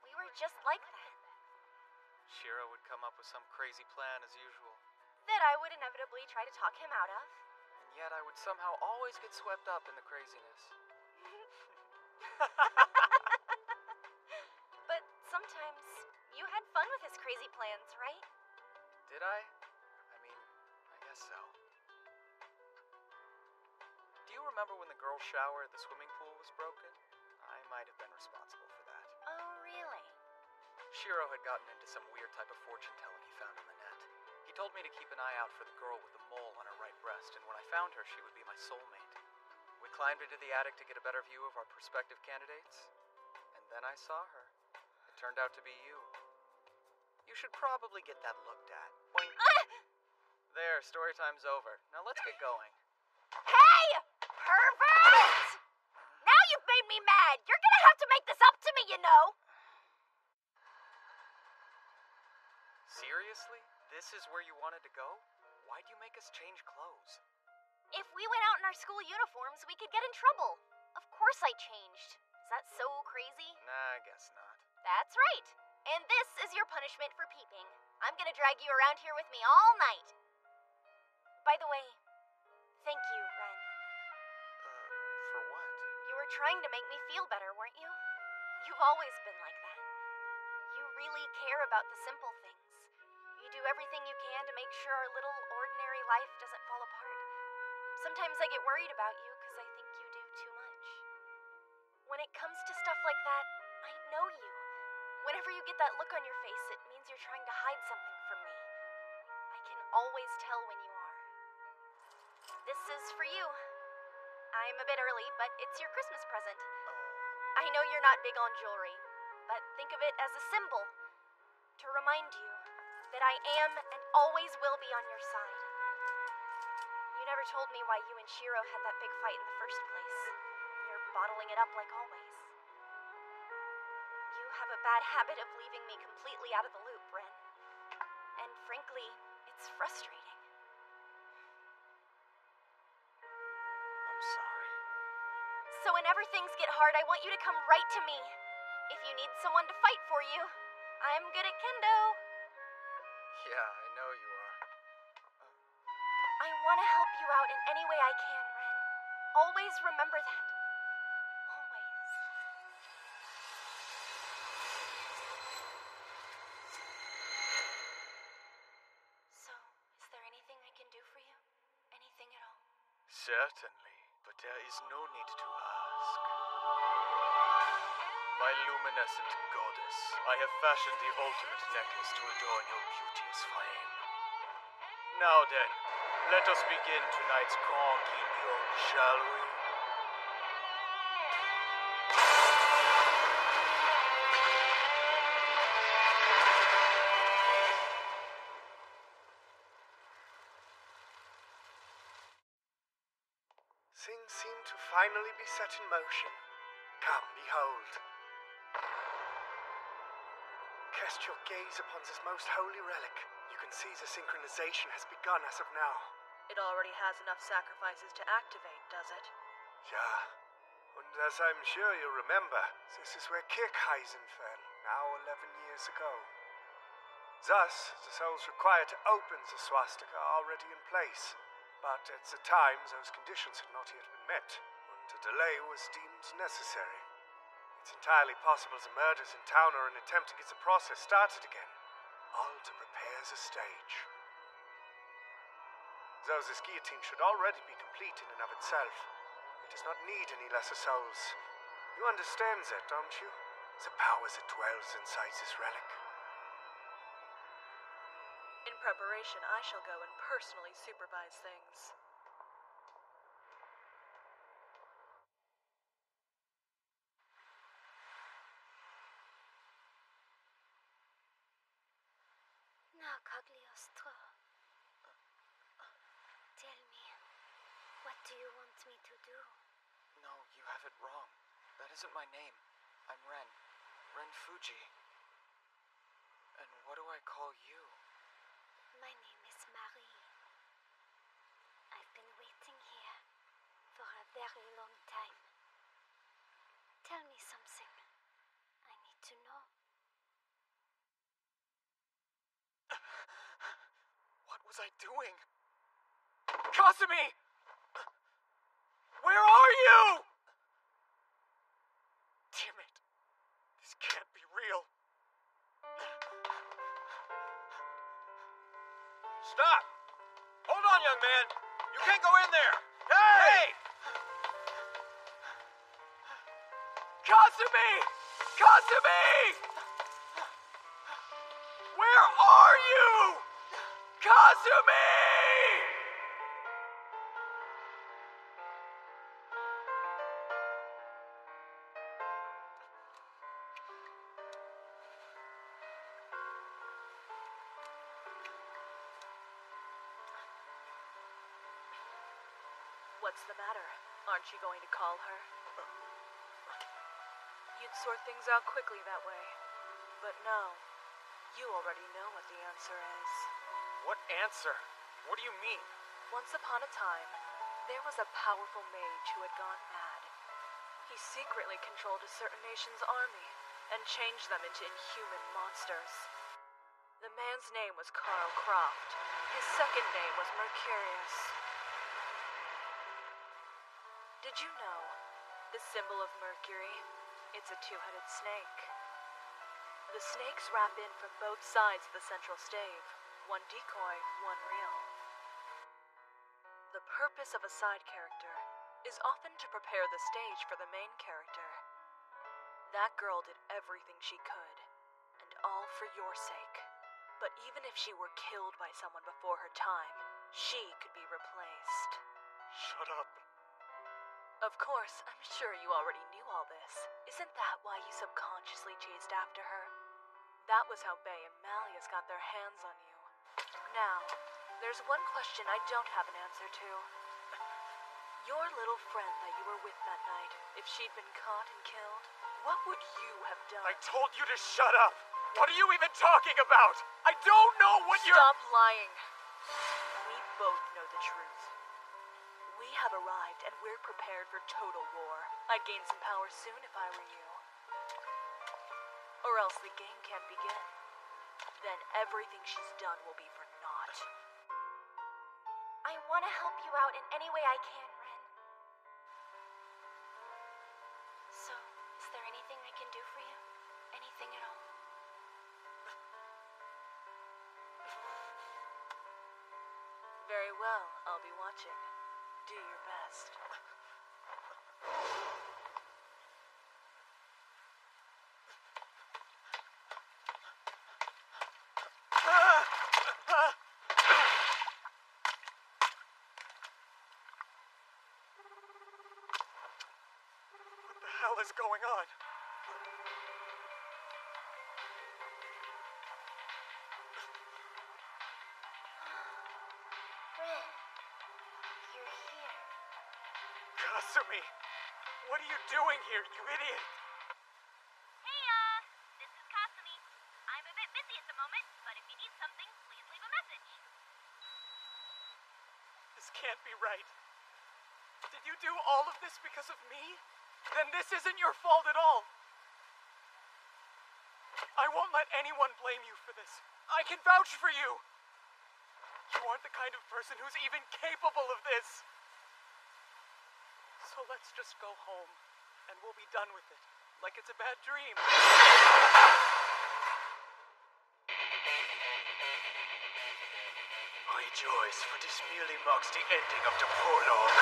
We were just like that. Shiro would come up with some crazy plan as usual. That I would inevitably try to talk him out of. And yet I would somehow always get swept up in the craziness. But sometimes you had fun with his crazy plans, right? Did I? I mean, I guess so. Do you remember when the girls' shower at the swimming pool was broken? I might have been responsible for that. Oh, really? Shiro had gotten into some weird type of fortune-telling he found on the net. He told me to keep an eye out for the girl with the mole on her right breast, and when I found her, she would be my soulmate. We climbed into the attic to get a better view of our prospective candidates, and then I saw her. It turned out to be you. You should probably get that looked at. Boing. There, story time's over. Now let's get going. Hey! Pervert! Now you've made me mad. You're gonna have to make this up to me, you know. Seriously? This is where you wanted to go? Why'd you make us change clothes? If we went out in our school uniforms, we could get in trouble. Of course I changed. Is that so crazy? Nah, I guess not. That's right. And this is your punishment for peeping. I'm gonna drag you around here with me all night. By the way, thank you, Ren. For what? You were trying to make me feel better, weren't you? You've always been like that. You really care about the simple things. You do everything you can to make sure our little ordinary life doesn't fall apart. Sometimes I get worried about you because I think you do too much. When it comes to stuff like that, I know you. Whenever you get that look on your face, it means you're trying to hide something from me. I can always tell when you are. This is for you. I'm a bit early, but it's your Christmas present. I know you're not big on jewelry, but think of it as a symbol to remind you that I am and always will be on your side. You never told me why you and Shiro had that big fight in the first place. You're bottling it up like always. You have a bad habit of leaving me completely out of the loop, Ren. And frankly, it's frustrating. I'm sorry. So whenever things get hard, I want you to come right to me. If you need someone to fight for you, I'm good at kendo. Yeah, I know you are. I want to help you out in any way I can, Ren. Always remember that. Always. So, is there anything I can do for you? Anything at all? Certainly, but there is no need to ask. My luminescent goddess, I have fashioned the ultimate necklace to adorn your beauteous flame. Now then, let us begin tonight's Grand Guignol, shall we? Things seem to finally be set in motion. Come, behold. Cast your gaze upon this most holy relic. You can see the synchronization has begun as of now. It already has enough sacrifices to activate, does it? Yeah. And as I'm sure you remember, this is where Kirkheisen fell, now 11 years ago. Thus, the souls required to open the swastika are already in place. But at the time, those conditions had not yet been met, and a delay was deemed necessary. It's entirely possible the murders in town are an attempt to get the process started again, all to prepare the stage. Though this guillotine should already be complete in and of itself, it does not need any lesser souls. You understand that, don't you? The power that dwells inside this relic. In preparation, I shall go and personally supervise things. Now, Cagliostro, tell me, what do you want me to do? No, you have it wrong. That isn't my name. I'm Ren. Ren Fuji. And what do I call you? My name is Marie. I've been waiting here for a very long time. Tell me something. I need to know. What was I doing? Kasumi! Where are you? Damn it. This can't be real. Stop! Hold on, young man! You can't go in there! Hey! Kasumi! Kasumi! Where are you? Kasumi! What's the matter? Aren't you going to call her? You'd sort things out quickly that way. But no, you already know what the answer is. What answer? What do you mean? Once upon a time, there was a powerful mage who had gone mad. He secretly controlled a certain nation's army and changed them into inhuman monsters. The man's name was Carl Croft. His second name was Mercurius. Did you know the symbol of Mercury? It's a two-headed snake. The snakes wrap in from both sides of the central stave. One decoy, one real. The purpose of a side character is often to prepare the stage for the main character. That girl did everything she could, and all for your sake. But even if she were killed by someone before her time, she could be replaced. Shut up. Of course, I'm sure you already knew all this. Isn't that why you subconsciously chased after her? That was how Bay and Malleus got their hands on you. Now, there's one question I don't have an answer to. Your little friend that you were with that night, if she'd been caught and killed, what would you have done? I told you to shut up! What are you even talking about? I don't know what you're— Stop lying. We both know the truth. We have arrived and we're prepared for total war. I'd gain some power soon if I were you. Or else the game can't begin. Then everything she's done will be for naught. I want to help you out in any way I can, Ren. So, is there anything I can do for you? Anything at all? Very well, I'll be watching. Do your best. What the hell is going on? Ren, you're here. Kasumi! What are you doing here, you idiot? Hey, this is Kasumi. I'm a bit busy at the moment, but if you need something, please leave a message. This can't be right. Did you do all of this because of me? Then this isn't your fault at all. I won't let anyone blame you for this. I can vouch for you. You aren't the kind of person who's even capable of this. So let's just go home, and we'll be done with it, like it's a bad dream. Rejoice, for this merely marks the ending of the prologue.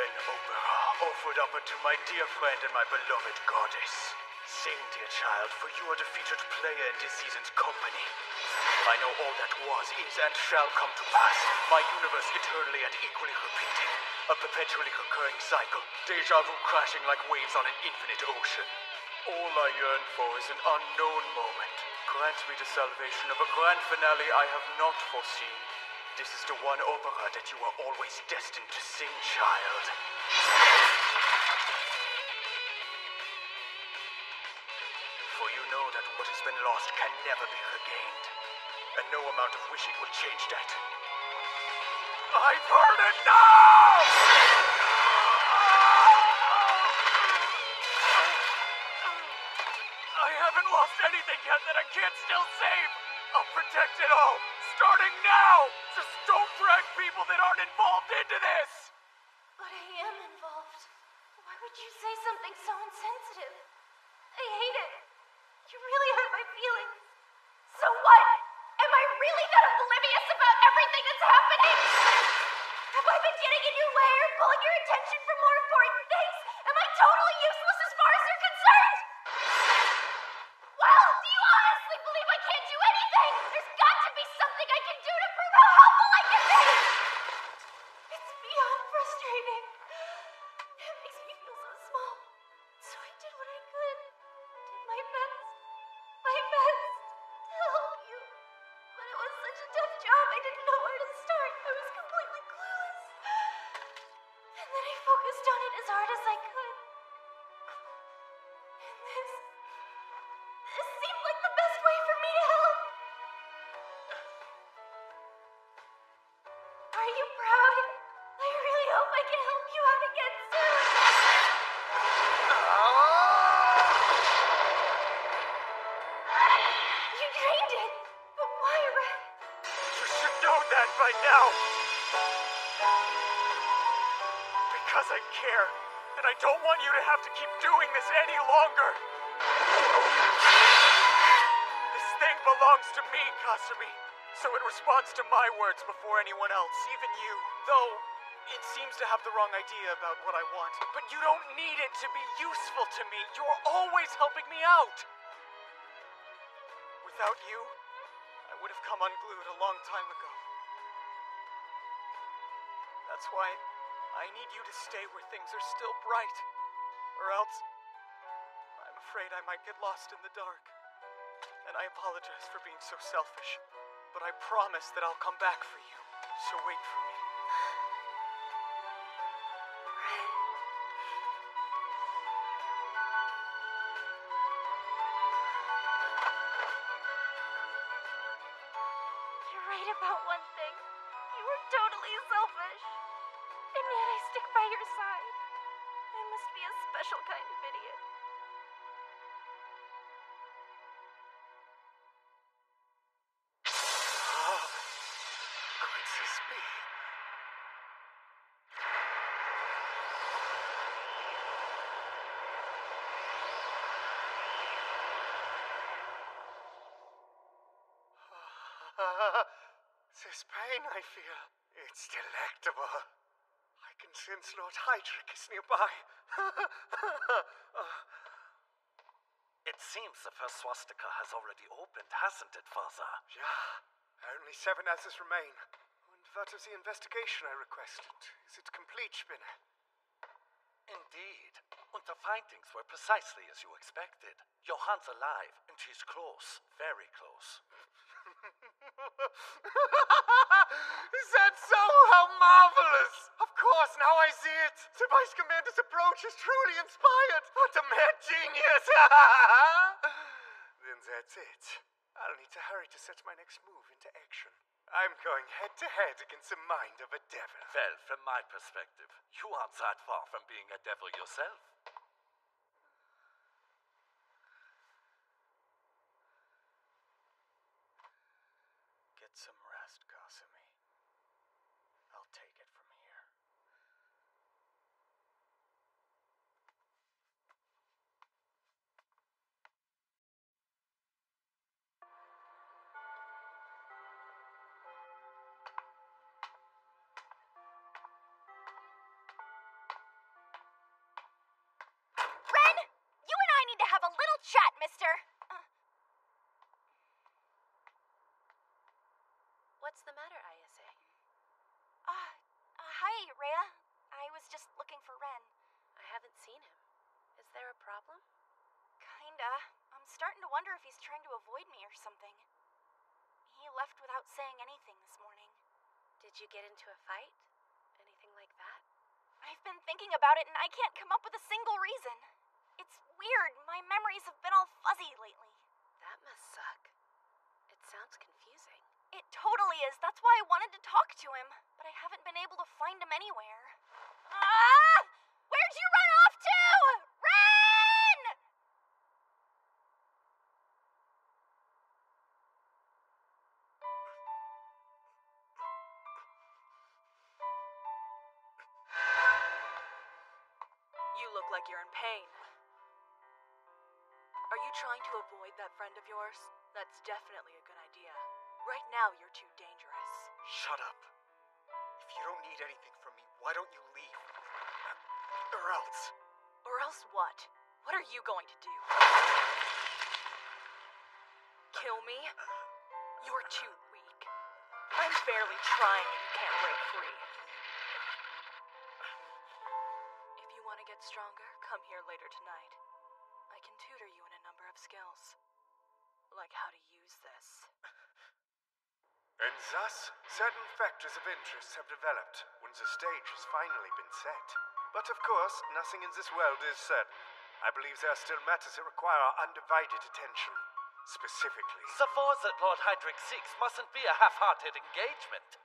An opera offered up unto my dear friend and my beloved goddess. Sing, dear child, for you are the featured player in this season's company. I know all that was, is, and shall come to pass. My universe eternally and equally repeating. A perpetually recurring cycle. Deja vu crashing like waves on an infinite ocean. All I yearn for is an unknown moment. Grant me the salvation of a grand finale I have not foreseen. This is the one opera that you are always destined to sing, child. For you know that what has been lost can never be regained. And no amount of wishing will change that. I've heard it now! I haven't lost anything yet that I can't still save! I'll protect it all, starting now! Just don't drag people that aren't involved into this! But I am involved. Why would you say something so insensitive? I hate it. You really hurt my feelings. So what? Am I really that oblivious about everything that's happening? Have I been getting in your way or pulling your attention from more important things? Am I totally useless as far as you're concerned? Well, do you honestly believe I can't do anything? There's got to be something I can do to prove how helpful I can be! It's beyond frustrating. It makes me feel so small. So I did what I could. Did my best. My best. tough job. I didn't know where to start. I was completely clueless. And then I focused on it as hard as I could. And this seemed like the best way for me to help. Are you proud? I really hope I can help you out again soon. You drained it. But why, Red? You should know that by now. Because I care, and I don't want you to have to keep doing this any longer. This thing belongs to me, Kasumi. So it responds to my words before anyone else, even you. Though, it seems to have the wrong idea about what I want. But you don't need it to be useful to me. You're always helping me out. Without you, I would have come unglued a long time ago. That's why I need you to stay where things are still bright. Or else, I'm afraid I might get lost in the dark. And I apologize for being so selfish. But I promise that I'll come back for you. So wait for me. You're right about one thing. You were totally selfish. And yet I stick by your side. I must be a special kind of idiot. Could this be? This pain I feel, it's delectable. I can sense Lord Hydric is nearby. It seems the first swastika has already opened, hasn't it, Father? Yeah, only 7 others remain. And what of the investigation I requested? Is it complete, Spinner? Indeed. And the findings were precisely as you expected. Johan's alive, and she's close, very close. Is that so? How marvelous! Of course, now I see it. The Vice Commander's approach is truly inspired. What a mad genius! Then that's it. I'll need to hurry to set my next move into action. I'm going head to head against the mind of a devil. Well, from my perspective, you aren't that far from being a devil yourself. Get some rest, Kasumi. I'll take it from here. Ren! You and I need to have a little chat, mister. What's the matter, Ayase? Hi, Rhea. I was just looking for Ren. I haven't seen him. Is there a problem? Kinda. I'm starting to wonder if he's trying to avoid me or something. He left without saying anything this morning. Did you get into a fight? Anything like that? I've been thinking about it and I can't come up with a single reason. It's weird. My memories have been all fuzzy lately. That must suck. It sounds confusing. It totally is. That's why I wanted to talk to him, but I haven't been able to find him anywhere. Ah! Where'd you run off to? Ren! You look like you're in pain. Are you trying to avoid that friend of yours? That's definitely a good idea. Right now, you're too dangerous. Shut up. If you don't need anything from me, why don't you leave? Or else. Or else what? What are you going to do? Kill me? You're too weak. I'm barely trying and you can't break free. If you want to get stronger, come here later tonight. I can tutor you in a number of skills. Like how to use this. And thus, certain factors of interest have developed when the stage has finally been set. But of course, nothing in this world is certain. I believe there are still matters that require our undivided attention. Specifically, The force that Lord Hydric seeks mustn't be a half-hearted engagement.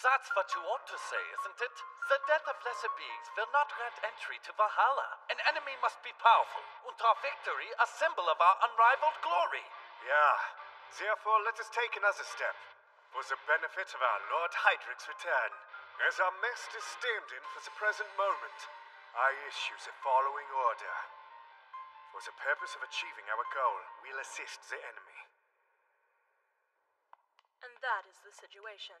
That's what you ought to say, isn't it? The death of lesser beings will not grant entry to Valhalla. An enemy must be powerful, and our victory a symbol of our unrivaled glory. yeah. Therefore, let us take another step. For the benefit of our Lord Hydric's return, as our master's stand-in for the present moment, I issue the following order. For the purpose of achieving our goal, we'll assist the enemy. And that is the situation.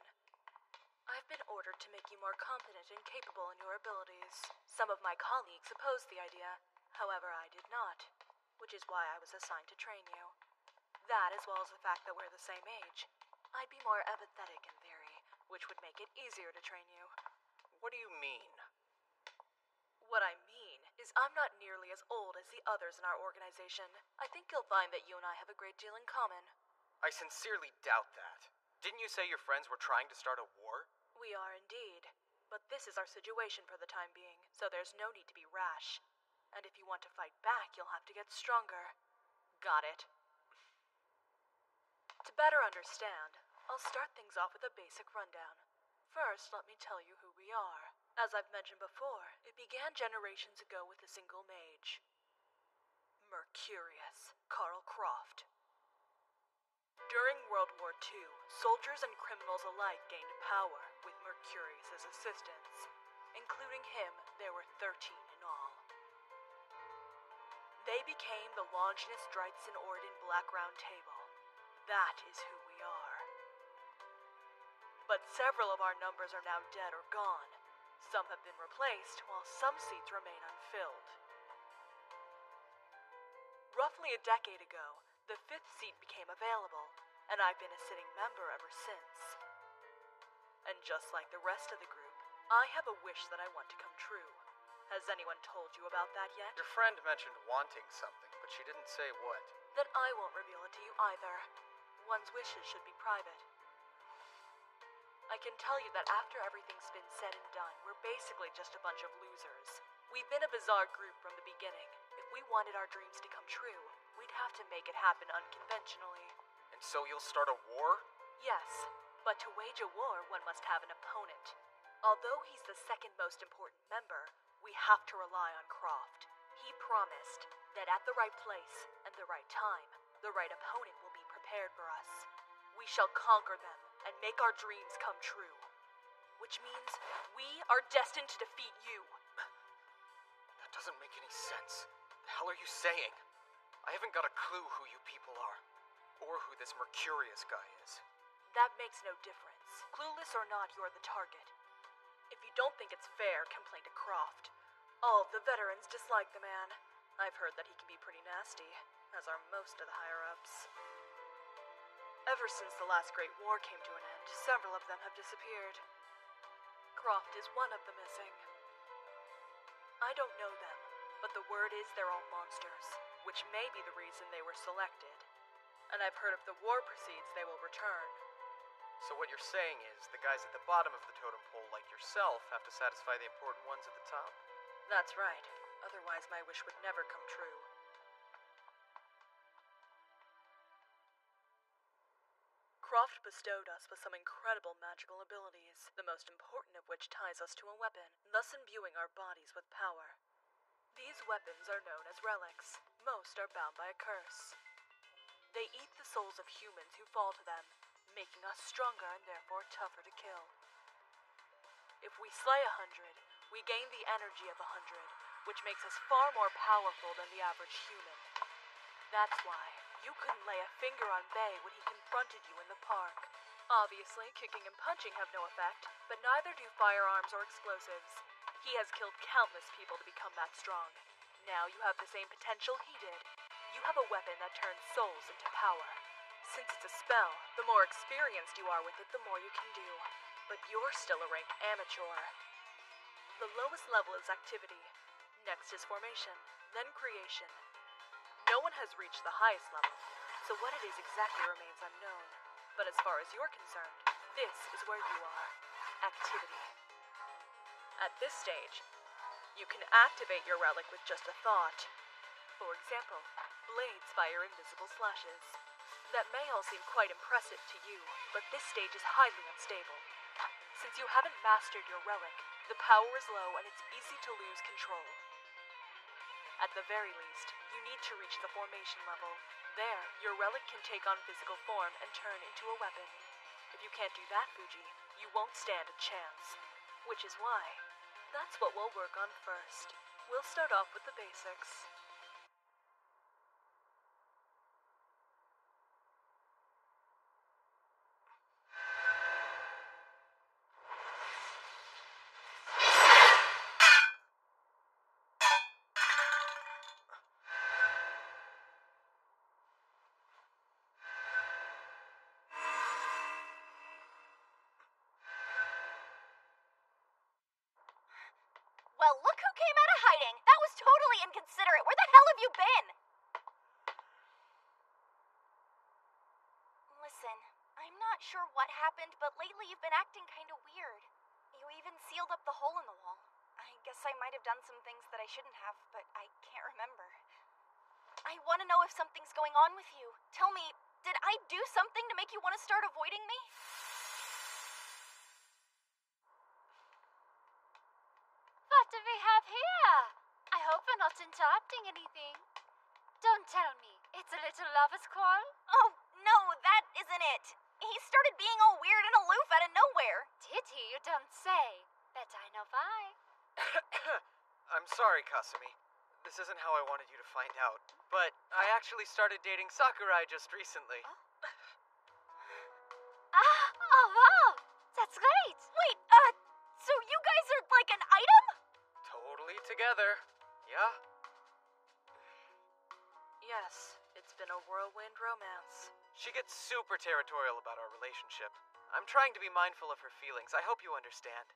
I've been ordered to make you more competent and capable in your abilities. Some of my colleagues opposed the idea. However, I did not, which is why I was assigned to train you. That, as well as the fact that we're the same age. I'd be more empathetic in theory, which would make it easier to train you. What do you mean? What I mean is I'm not nearly as old as the others in our organization. I think you'll find that you and I have a great deal in common. I sincerely doubt that. Didn't you say your friends were trying to start a war? We are indeed. But this is our situation for the time being, so there's no need to be rash. And if you want to fight back, you'll have to get stronger. Got it? To better understand, I'll start things off with a basic rundown. First, let me tell you who we are. As I've mentioned before, it began generations ago with a single mage. Mercurius, Karl Croft. During World War II, soldiers and criminals alike gained power with Mercurius's assistance. Including him, there were 13 in all. They became the Longinus Dreitzen Orden Black Round Table. That is who we are. But several of our numbers are now dead or gone. Some have been replaced, while some seats remain unfilled. Roughly a decade ago, the 5th seat became available, and I've been a sitting member ever since. And just like the rest of the group, I have a wish that I want to come true. Has anyone told you about that yet? Your friend mentioned wanting something, but she didn't say what. Then I won't reveal it to you either. One's wishes should be private. I can tell you that after everything's been said and done, we're basically just a bunch of losers. We've been a bizarre group from the beginning. If we wanted our dreams to come true, we'd have to make it happen unconventionally. And so you'll start a war? Yes, but to wage a war, one must have an opponent. Although he's the second most important member, we have to rely on Croft. He promised that at the right place and the right time, the right opponent will be prepared for us. We shall conquer them and make our dreams come true. Which means we are destined to defeat you. That doesn't make any sense. The hell are you saying? I haven't got a clue who you people are, or who this Mercurius guy is. That makes no difference. Clueless or not, you're the target. If you don't think it's fair, complain to Croft. All of the veterans dislike the man. I've heard that he can be pretty nasty, as are most of the higher-ups. Ever since the last Great War came to an end, several of them have disappeared. Croft is one of the missing. I don't know them, but the word is they're all monsters, which may be the reason they were selected. And I've heard if the war proceeds, they will return. So what you're saying is, the guys at the bottom of the totem pole, like yourself, have to satisfy the important ones at the top? That's right. Otherwise, my wish would never come true. Croft bestowed us with some incredible magical abilities, the most important of which ties us to a weapon, thus imbuing our bodies with power. These weapons are known as relics. Most are bound by a curse. They eat the souls of humans who fall to them, making us stronger and therefore tougher to kill. If we slay 100, we gain the energy of 100, which makes us far more powerful than the average human. That's why you couldn't lay a finger on Bay when he confronted you in the park. Obviously, kicking and punching have no effect, but neither do firearms or explosives. He has killed countless people to become that strong. Now you have the same potential he did. You have a weapon that turns souls into power. Since it's a spell, the more experienced you are with it, the more you can do. But you're still a rank amateur. The lowest level is activity. Next is formation, then creation. No one has reached the highest level, so what it is exactly remains unknown. But as far as you're concerned, This is where you are. Activity. At this stage, you can activate your relic with just a thought. For example, blades fire invisible slashes. That may all seem quite impressive to you, but this stage is highly unstable. Since you haven't mastered your relic, the power is low and it's easy to lose control. At the very least, you need to reach the formation level. There, your relic can take on physical form and turn into a weapon. If you can't do that, Fuji, you won't stand a chance. Which is why, that's what we'll work on first. We'll start off with the basics. Well, look who came out of hiding! That was totally inconsiderate! Where the hell have you been? Listen, I'm not sure what happened, but lately you've been acting kinda weird. You even sealed up the hole in the wall. I guess I might have done some things that I shouldn't have, but I can't remember. I want to know if something's going on with you. Tell me, did I do something to make you want to start avoiding me? What do we have here? I hope we're not interrupting anything. Don't tell me. It's a little lover's quarrel? Oh, no, that isn't it. He started being all weird and aloof out of nowhere. Did he? You don't say. Bet I know why. I'm sorry, Kasumi. This isn't how I wanted you to find out. But I actually started dating Sakurai just recently. Oh, wow. That's great. Wait, so you guys are like an item? Totally together. Yeah? Yes, it's been a whirlwind romance. She gets super territorial about our relationship. I'm trying to be mindful of her feelings. I hope you understand.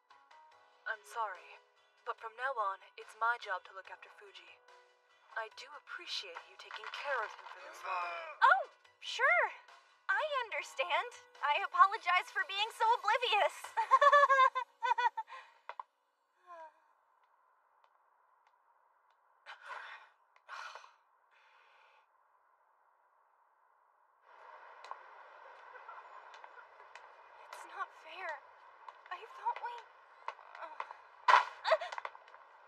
I'm sorry, but from now on, it's my job to look after Fuji. I do appreciate you taking care of him for this long. Oh, sure. I understand. I apologize for being so oblivious. It's not fair. I thought we...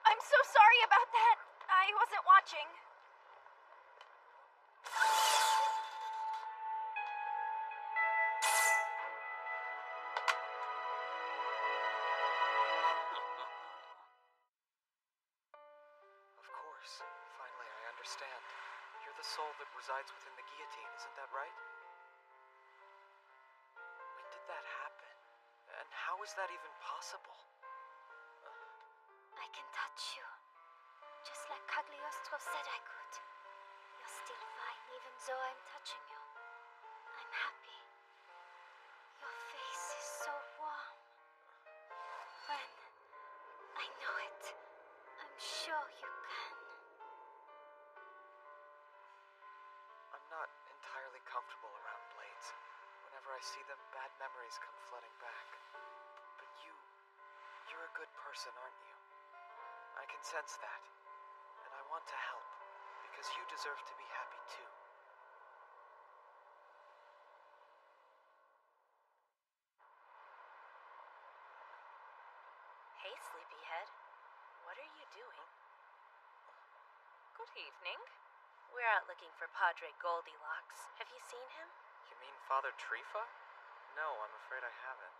I'm so sorry about that. I wasn't watching. Of course. Finally, I understand. You're the soul that resides within the guillotine, isn't that right? When did that happen? And how is that even possible? I can touch you. Just like Cagliostro said I could. You're still fine even though I'm touching you. I'm happy. Your face is so warm. When I know it, I'm sure you can. I'm not entirely comfortable around blades. Whenever I see them, bad memories come flooding back. But you're a good person, aren't you? I can sense that. And I want to help, because you deserve to be happy too. Hey, sleepyhead. What are you doing? Good evening. We're out looking for Padre Goldilocks. Have you seen him? You mean Father Trifa? No, I'm afraid I haven't.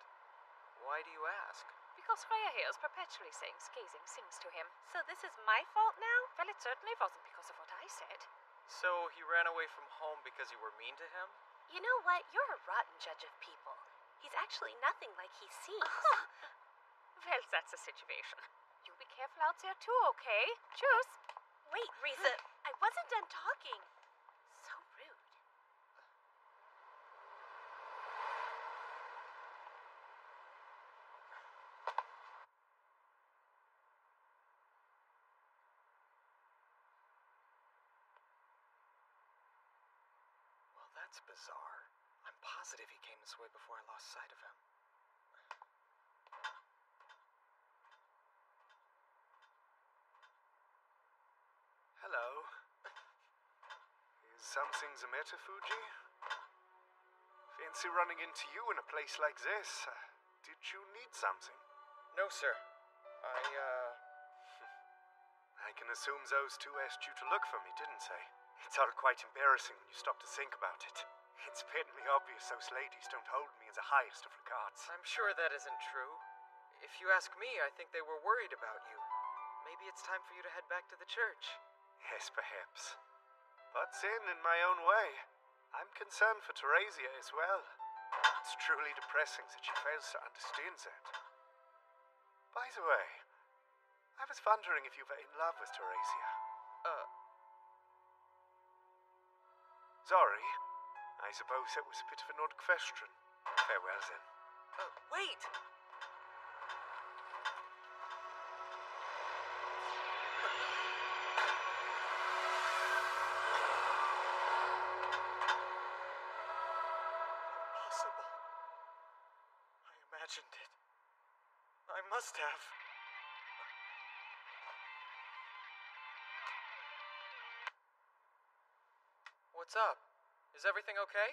Why do you ask? Because Freya here is perpetually saying scathing things to him. So this is my fault now? Well, it certainly wasn't because of what I said. So he ran away from home because you were mean to him? You know what? You're a rotten judge of people. He's actually nothing like he seems. Well, that's the situation. You be careful out there too, okay? Tschüss. Wait, Risa, I wasn't done talking. So rude. Well, that's bizarre. I'm positive he came this way before I lost sight of him. something's the matter, Fuji? Fancy running into you in a place like this. Did you need something? No, sir. I can assume those two asked you to look for me, didn't they? It's all quite embarrassing when you stop to think about it. It's patently obvious those ladies don't hold me in the highest of regards. I'm sure that isn't true. If you ask me, I think they were worried about you. Maybe it's time for you to head back to the church. Yes, perhaps. But then, in my own way, I'm concerned for Teresia as well. It's truly depressing that she fails to understand that. By the way, I was wondering if you were in love with Teresia. Sorry. I suppose that was a bit of an odd question. Farewell, then. Wait! Impossible. I imagined it. I must have. What's up? Is everything okay?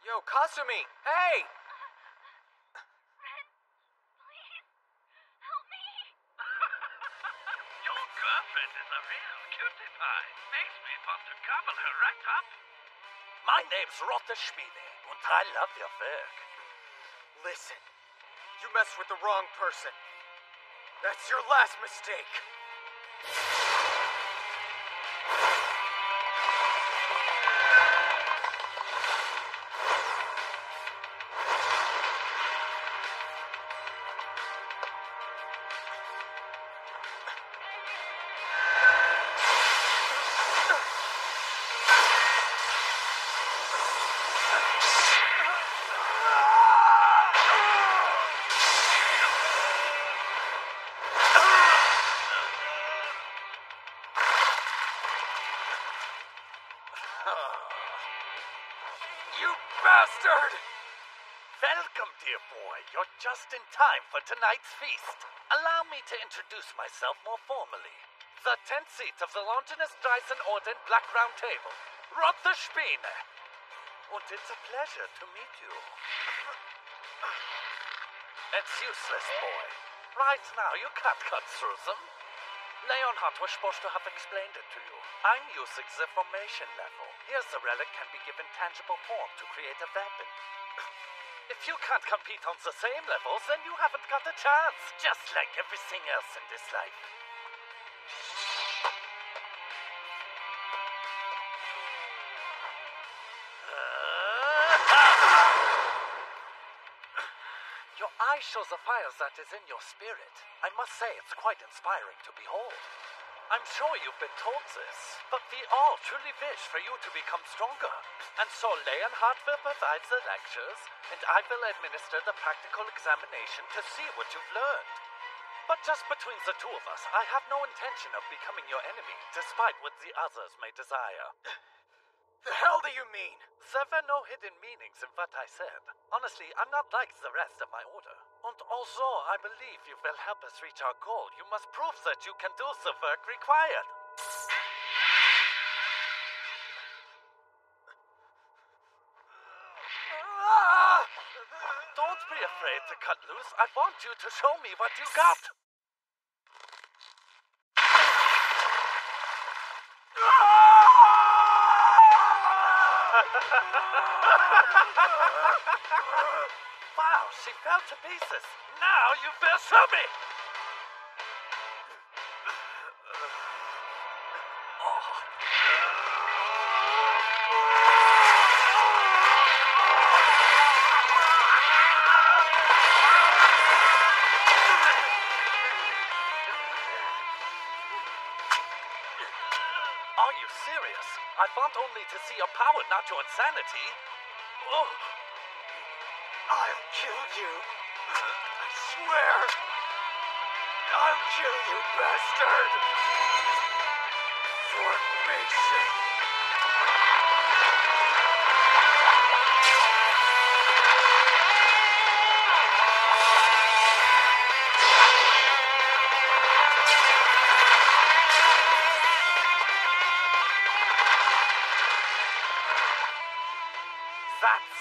Yo, Kasumi! Hey! Ren, please, help me. Your girlfriend is a real cutie pie. Makes me want to gobble her right up. My name's Rotte Schmiede, and I love your work. Listen, you messed with the wrong person. That's your last mistake. You bastard! Welcome, dear boy. You're just in time for tonight's feast. Allow me to introduce myself more formally. The 10th seat of the Longinus Dyson Orden Black Round Table, Rotte Spine. And it's a pleasure to meet you. It's useless, boy. Right now, you can't cut through them. Leonhardt was supposed to have explained it to you. I'm using the formation level. Here's the relic can be given tangible form to create a weapon. If you can't compete on the same levels, then you haven't got a chance. Just like everything else in this life. Your eye shows a fire that is in your spirit. I must say it's quite inspiring to behold. I'm sure you've been told this, but we all truly wish for you to become stronger. And so Leonhardt will provide the lectures, and I will administer the practical examination to see what you've learned. But just between the two of us, I have no intention of becoming your enemy, despite what the others may desire. The hell do you mean? There were no hidden meanings in what I said. Honestly, I'm not like the rest of my order. And although I believe you will help us reach our goal, you must prove that you can do the work required. Don't be afraid to cut loose. I want you to show me what you got. Wow, she fell to pieces. Now you will show me. Are you serious? I want only to see your power, not your insanity. Oh. I'll kill you. I swear. I'll kill you, bastard. Formation.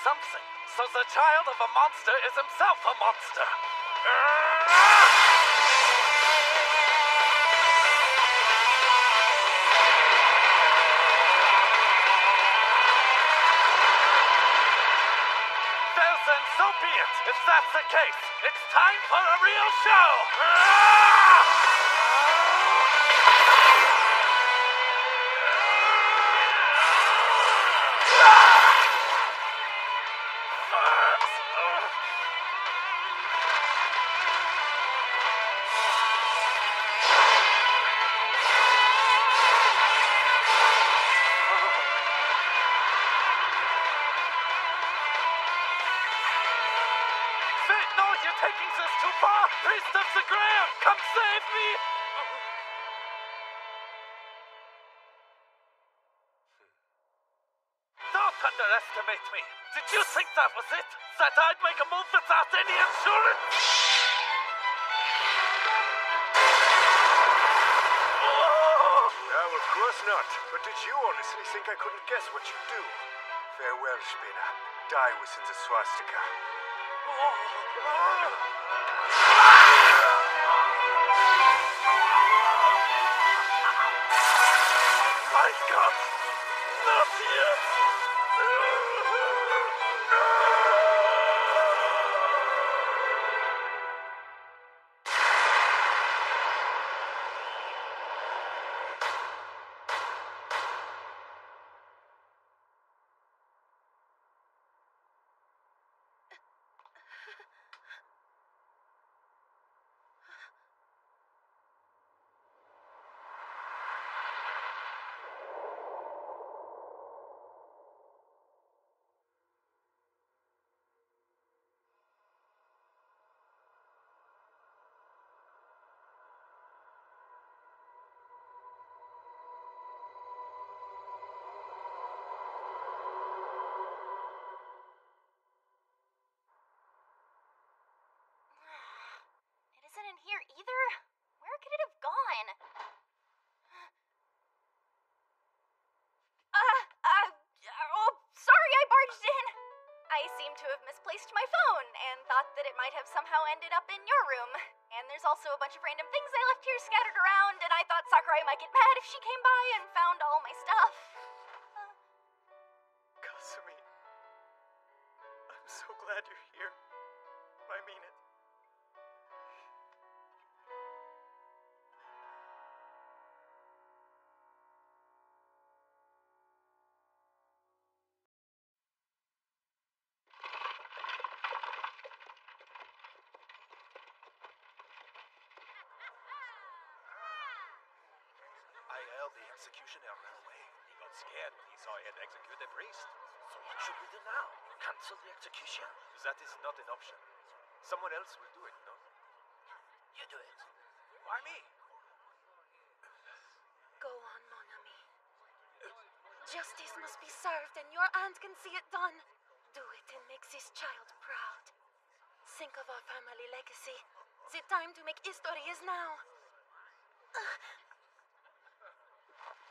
something. So the child of a monster is himself a monster. Well then, so be it. If that's the case, it's time for a real show. Wait, no, you're taking this too far! Priest of the Grail, come save me! Don't underestimate me! Did you think that was it? That I'd make a move without any insurance? No, of course not. But did you honestly think I couldn't guess what you'd do? Farewell, Spinner. Die within the swastika. My God! Not yet! It isn't in here either. Where could it have gone? Oh, sorry I barged in. I seem to have misplaced my phone and thought that it might have somehow ended up in your room. And there's also a bunch of random things I left here scattered around, and I thought Sakurai might get mad if she came by and found all my stuff. Kasumi, I'm so glad you're here. I mean it. I heard the executioner ran away. He got scared when he saw I had executed a priest. So what should we do now? Cancel the execution? That is not an option. Someone else will do it, no? You do it. Why me? Go on, mon ami. Justice must be served, and your aunt can see it done. Do it and make this child proud. Think of our family legacy. The time to make history is now.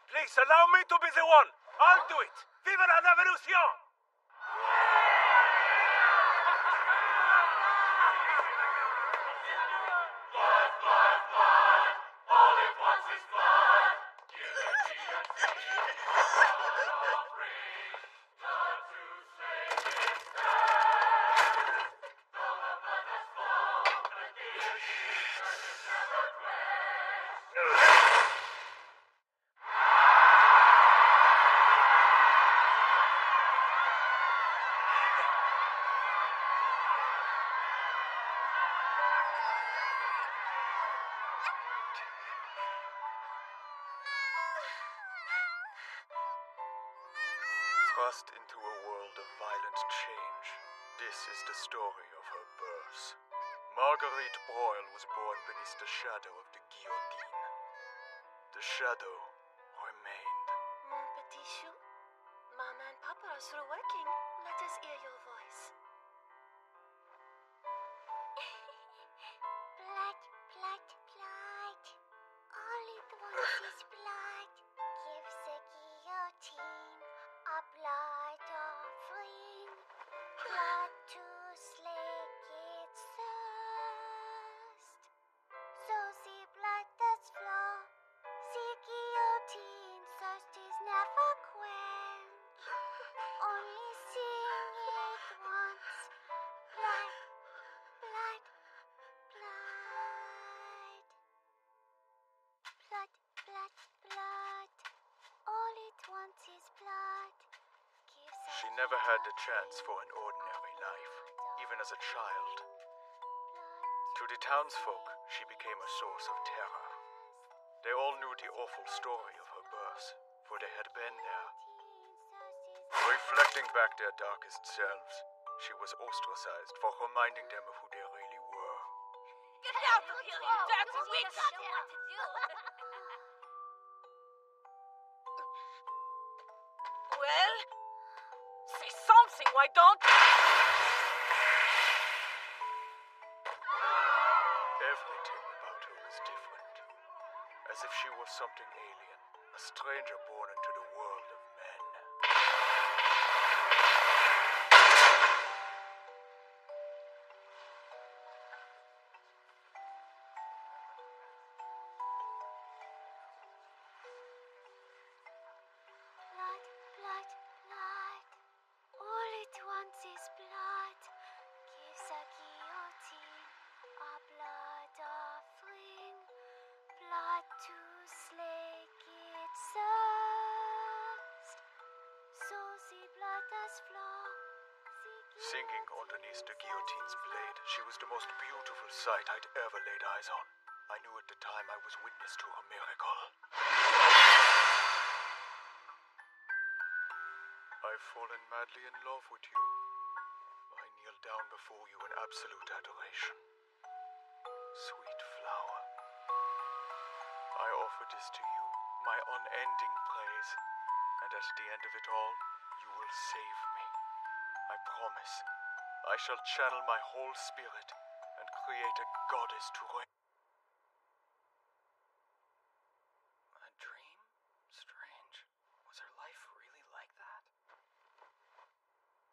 Please allow me to be the one. I'll do it. Vive la revolution! Thrust into a world of violent change, this is the story of her birth. Marguerite Broyle was born beneath the shadow of the guillotine. The shadow remained. Mon petit chou, Mama and Papa are through working. Let us hear your voice. Blood, blood, blood. All it wants is blood. Give the guillotine a blood offering. blood, blood. All it wants is blood. She never had the chance for an ordinary life, even as a child. To the townsfolk, she became a source of terror. They all knew the awful story of her birth, for they had been there. Reflecting back their darkest selves, she was ostracized for reminding them of who they really were. Get out of here, you dirty witch! Well, say something, why don't you? Everything about her was different. As if she was something alien, a stranger born into the world of men. Blood, blood, blood. All it wants is blood. Gives a guillotine a blood offering. Blood to slake its thirst. So the blood does flow. Sinking underneath the guillotine's blade, she was the most beautiful sight I'd ever laid eyes on. I knew at the time I was witness to a miracle. I've fallen madly in love with you. I kneel down before you in absolute adoration. Sweet flower, I offer this to you, my unending praise, and at the end of it all, you will save me. I promise. I shall channel my whole spirit and create a goddess to reign. A dream? Strange. Was her life really like that?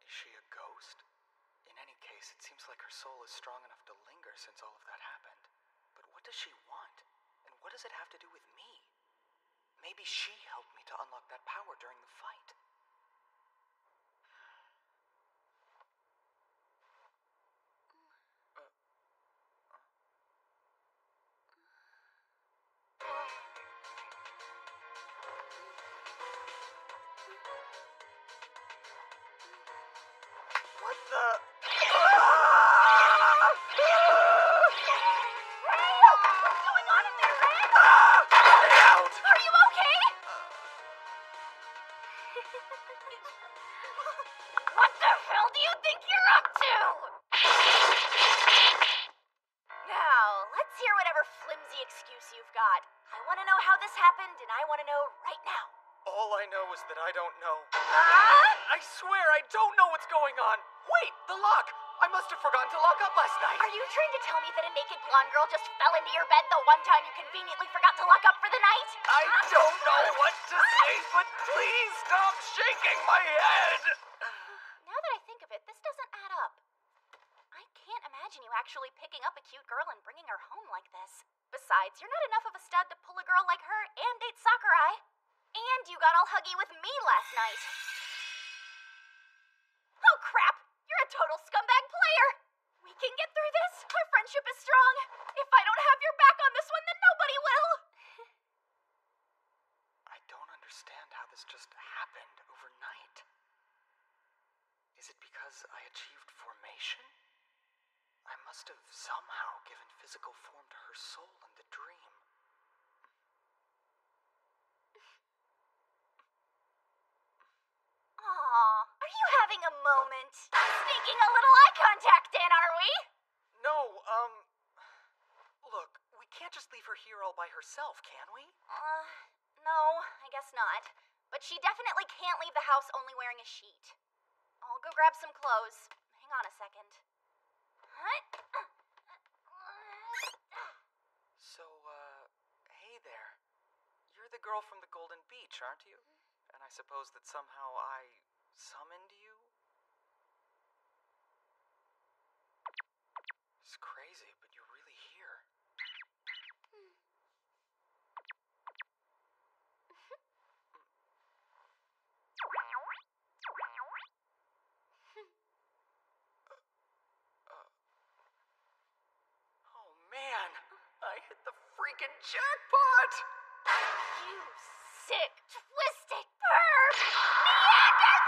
Is she a ghost? In any case, it seems like her soul is strong enough to linger since all of that happened. But what does she want? And what does it have to do with me? Maybe she helped me to unlock that power during the fight. What the? What's going on in there, Red? Get out! Are you okay? What the hell do you think you're up to? Now, let's hear whatever flimsy excuse you've got. I want to know how this happened, and I want to know right now. All I know is that I don't know. Ah! I swear I don't know what's going on. Wait, the lock! I must have forgotten to lock up last night. Are you trying to tell me that a naked blonde girl just fell into your bed the one time you conveniently forgot to lock up for the night? I don't know what to say, but please stop shaking my head. Now that I think of it, this doesn't add up. I can't imagine you actually picking up a cute girl and bringing her home like this. Besides, you're not enough of a stud to pull a girl like her and date Sakurai. And you got all huggy with me last night. Oh crap! You're a total scumbag player! We can get through this. Our friendship is strong. If I don't have your back on this one, then nobody will. I don't understand how this just happened overnight. Is it because I achieved formation? I must have somehow given physical form to her soul in the dream. Aw, are you having a moment? Sneaking a little eye contact in, are we? No, look, we can't just leave her here all by herself, can we? No, I guess not. But she definitely can't leave the house only wearing a sheet. I'll go grab some clothes. Hang on a second. So, hey there. You're the girl from the Golden Beach, aren't you? And I suppose that somehow I summoned you? It's crazy, but you're really here. Oh man, I hit the freaking jackpot! You sick, twisted perv! Neanderthal!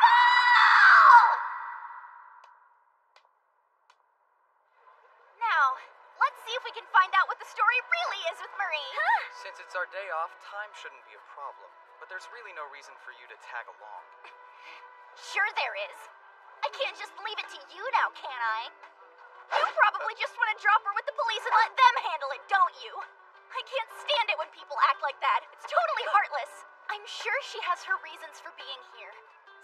Now, let's see if we can find out what the story really is with Marie. Since it's our day off, time shouldn't be a problem. But there's really no reason for you to tag along. Sure there is. I can't just leave it to you now, can I? You probably just want to drop her with the police and let them handle it, don't you? I can't stand it when people act like that. It's totally heartless. I'm sure she has her reasons for being here.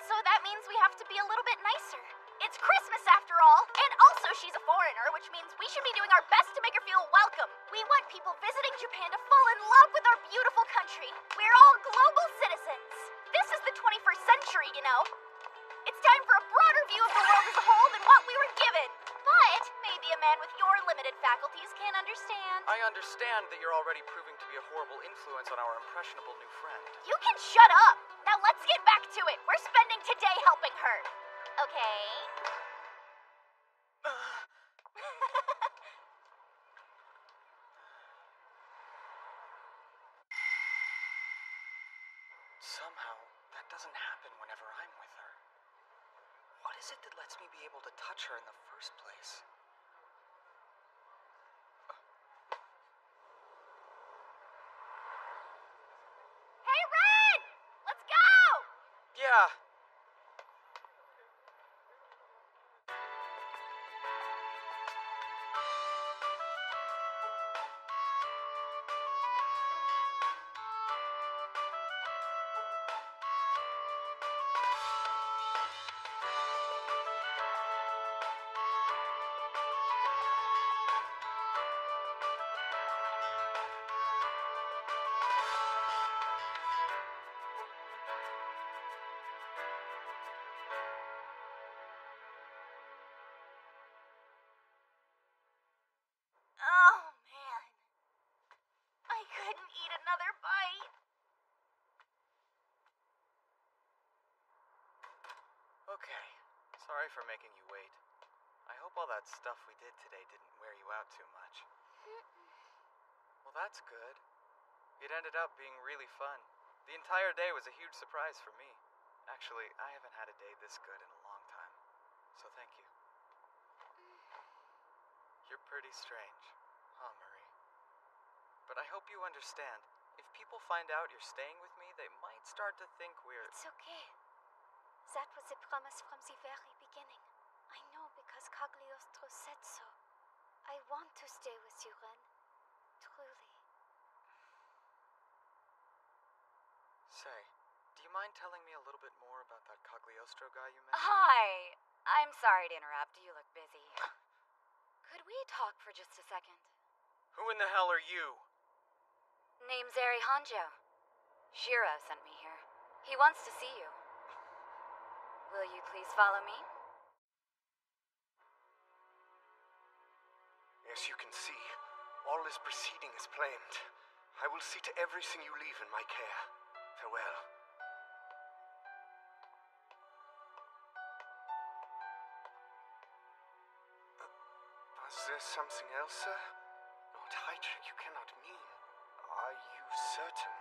So that means we have to be a little bit nicer. It's Christmas after all, and also she's a foreigner, which means we should be doing our best to make her feel welcome. We want people visiting Japan to fall in love with our beautiful country. We're all global citizens. This is the 21st century, you know. It's time for a broader view of the world as a whole than what we were given. But maybe a man with your limited faculties can understand. I understand that you're already proving to be a horrible influence on our impressionable new friend. You can shut up! Now let's get back to it. We're spending today helping her. Okay? Somehow, that doesn't happen whenever I'm with her. What is it that lets me be able to touch her in the first place? Hey, Red! Let's go! Yeah. Oh, man. I couldn't eat another bite. Okay. Sorry for making you wait. I hope all that stuff we did today didn't wear you out too much. Well, that's good. It ended up being really fun. The entire day was a huge surprise for me. Actually, I haven't had a day this good in a long time. So thank you. You're pretty strange, huh, Marie? But I hope you understand. If people find out you're staying with me, they might start to think we're... It's okay. That was a promise from the very beginning. I know because Cagliostro said so. I want to stay with you, Ren. Truly. Say, do you mind telling me a little bit more about that Cagliostro guy you mentioned? Hi. I'm sorry to interrupt. You look busy. Could we talk for just a second? Who in the hell are you? Name's Eri Hanjo. Shiro sent me here. He wants to see you. Will you please follow me? As you can see, all is proceeding as planned. I will see to everything you leave in my care. Farewell. Was there something else, sir? Lord Heydrich, you cannot mean. Are you certain?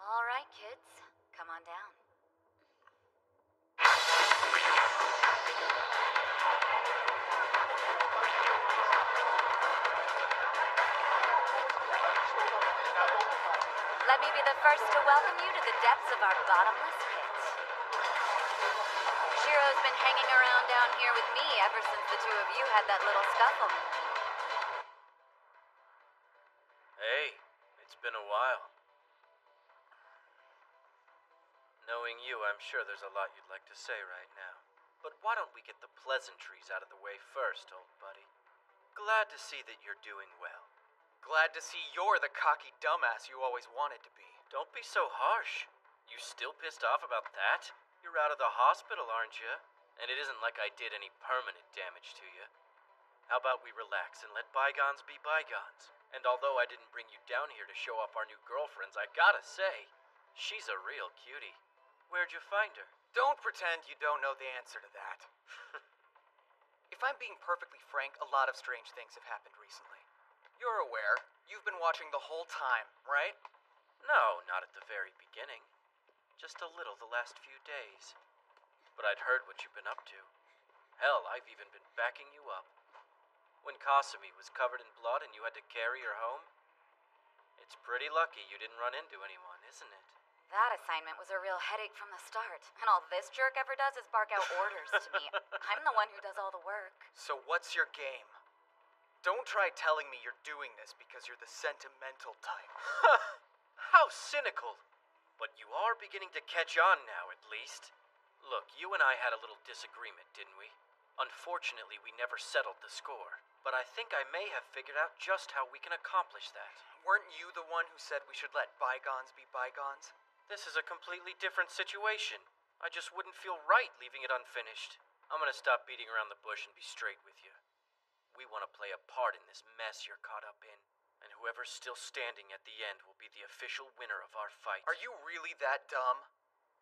All right, kids. Come on down. Let me be the first to welcome you to the depths of our bottomless pit. Shiro's been hanging around down here with me ever since the two of you had that little scuffle. Hey, it's been a while. Knowing you, I'm sure there's a lot you'd like to say right now. But why don't we get the pleasantries out of the way first, old buddy? Glad to see that you're doing well. Glad to see you're the cocky dumbass you always wanted to be. Don't be so harsh. You still pissed off about that? You're out of the hospital, aren't you? And it isn't like I did any permanent damage to you. How about we relax and let bygones be bygones? And although I didn't bring you down here to show off our new girlfriends, I gotta say, she's a real cutie. Where'd you find her? Don't pretend you don't know the answer to that. If I'm being perfectly frank, a lot of strange things have happened recently. You're aware. You've been watching the whole time, right? No, not at the very beginning. Just a little the last few days. But I'd heard what you've been up to. Hell, I've even been backing you up. When Kasumi was covered in blood and you had to carry her home? It's pretty lucky you didn't run into anyone, isn't it? That assignment was a real headache from the start. And all this jerk ever does is bark out orders to me. I'm the one who does all the work. So what's your game? Don't try telling me you're doing this because you're the sentimental type. How cynical. But you are beginning to catch on now, at least. Look, you and I had a little disagreement, didn't we? Unfortunately, we never settled the score. But I think I may have figured out just how we can accomplish that. Weren't you the one who said we should let bygones be bygones? This is a completely different situation. I just wouldn't feel right leaving it unfinished. I'm gonna stop beating around the bush and be straight with you. We want to play a part in this mess you're caught up in. And whoever's still standing at the end will be the official winner of our fight. Are you really that dumb?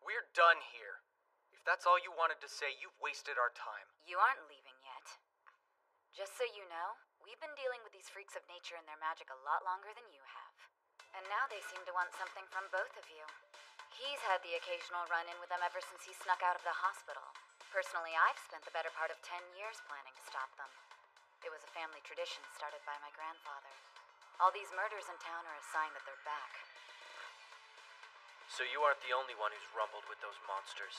We're done here. If that's all you wanted to say, you've wasted our time. You aren't leaving yet. Just so you know, we've been dealing with these freaks of nature and their magic a lot longer than you have. And now they seem to want something from both of you. He's had the occasional run-in with them ever since he snuck out of the hospital. Personally, I've spent the better part of 10 years planning to stop them. It was a family tradition started by my grandfather. All these murders in town are a sign that they're back. So you aren't the only one who's rumbled with those monsters.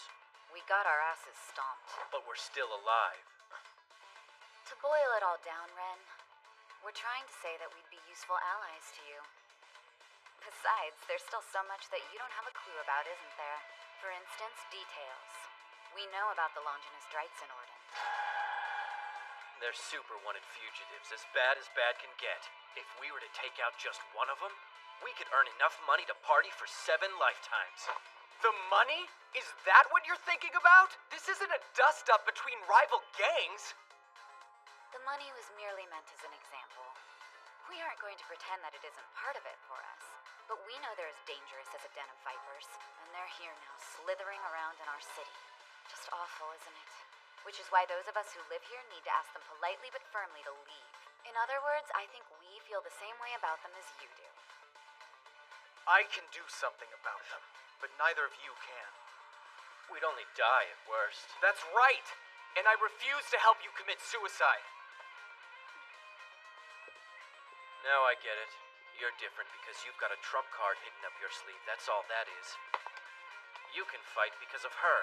We got our asses stomped. But we're still alive. To boil it all down, Ren, we're trying to say that we'd be useful allies to you. Besides, there's still so much that you don't have a clue about, isn't there? For instance, details. We know about the Longinus Dreitzen Orden. They're super wanted fugitives, as bad can get. If we were to take out just one of them, we could earn enough money to party for 7 lifetimes. The money? Is that what you're thinking about? This isn't a dust-up between rival gangs. The money was merely meant as an example. We aren't going to pretend that it isn't part of it for us. But we know they're as dangerous as a den of vipers. And they're here now, slithering around in our city. Just awful, isn't it? Which is why those of us who live here need to ask them politely but firmly to leave. In other words, I think we feel the same way about them as you do. I can do something about them, but neither of you can. We'd only die at worst. That's right! And I refuse to help you commit suicide. Now I get it. You're different because you've got a trump card hidden up your sleeve. That's all that is. You can fight because of her.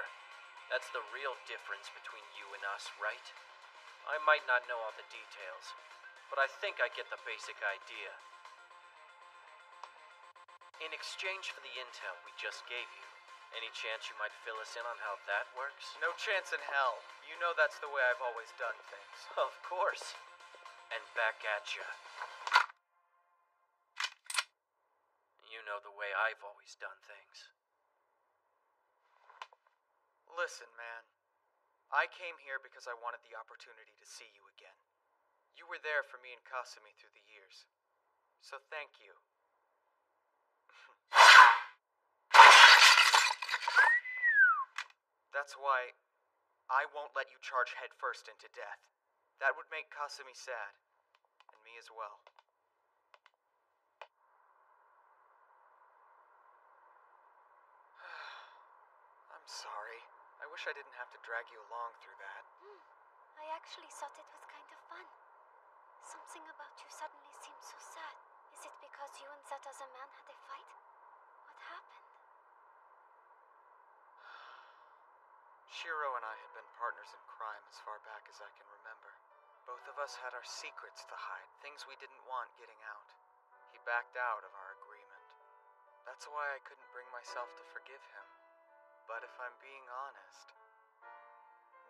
That's the real difference between you and us, right? I might not know all the details, but I think I get the basic idea. In exchange for the intel we just gave you, any chance you might fill us in on how that works? No chance in hell. You know that's the way I've always done things. Of course. And back at ya. You know the way I've always done things. Listen, man. I came here because I wanted the opportunity to see you again. You were there for me and Kasumi through the years. So thank you. That's why I won't let you charge headfirst into death. That would make Kasumi sad. And me as well. I'm sorry. I wish I didn't have to drag you along through that. I actually thought it was kind of fun. Something about you suddenly seems so sad. Is it because you and that other man had a fight? What happened? Shiro and I had been partners in crime as far back as I can remember. Both of us had our secrets to hide, things we didn't want getting out. He backed out of our agreement. That's why I couldn't bring myself to forgive him. But if I'm being honest,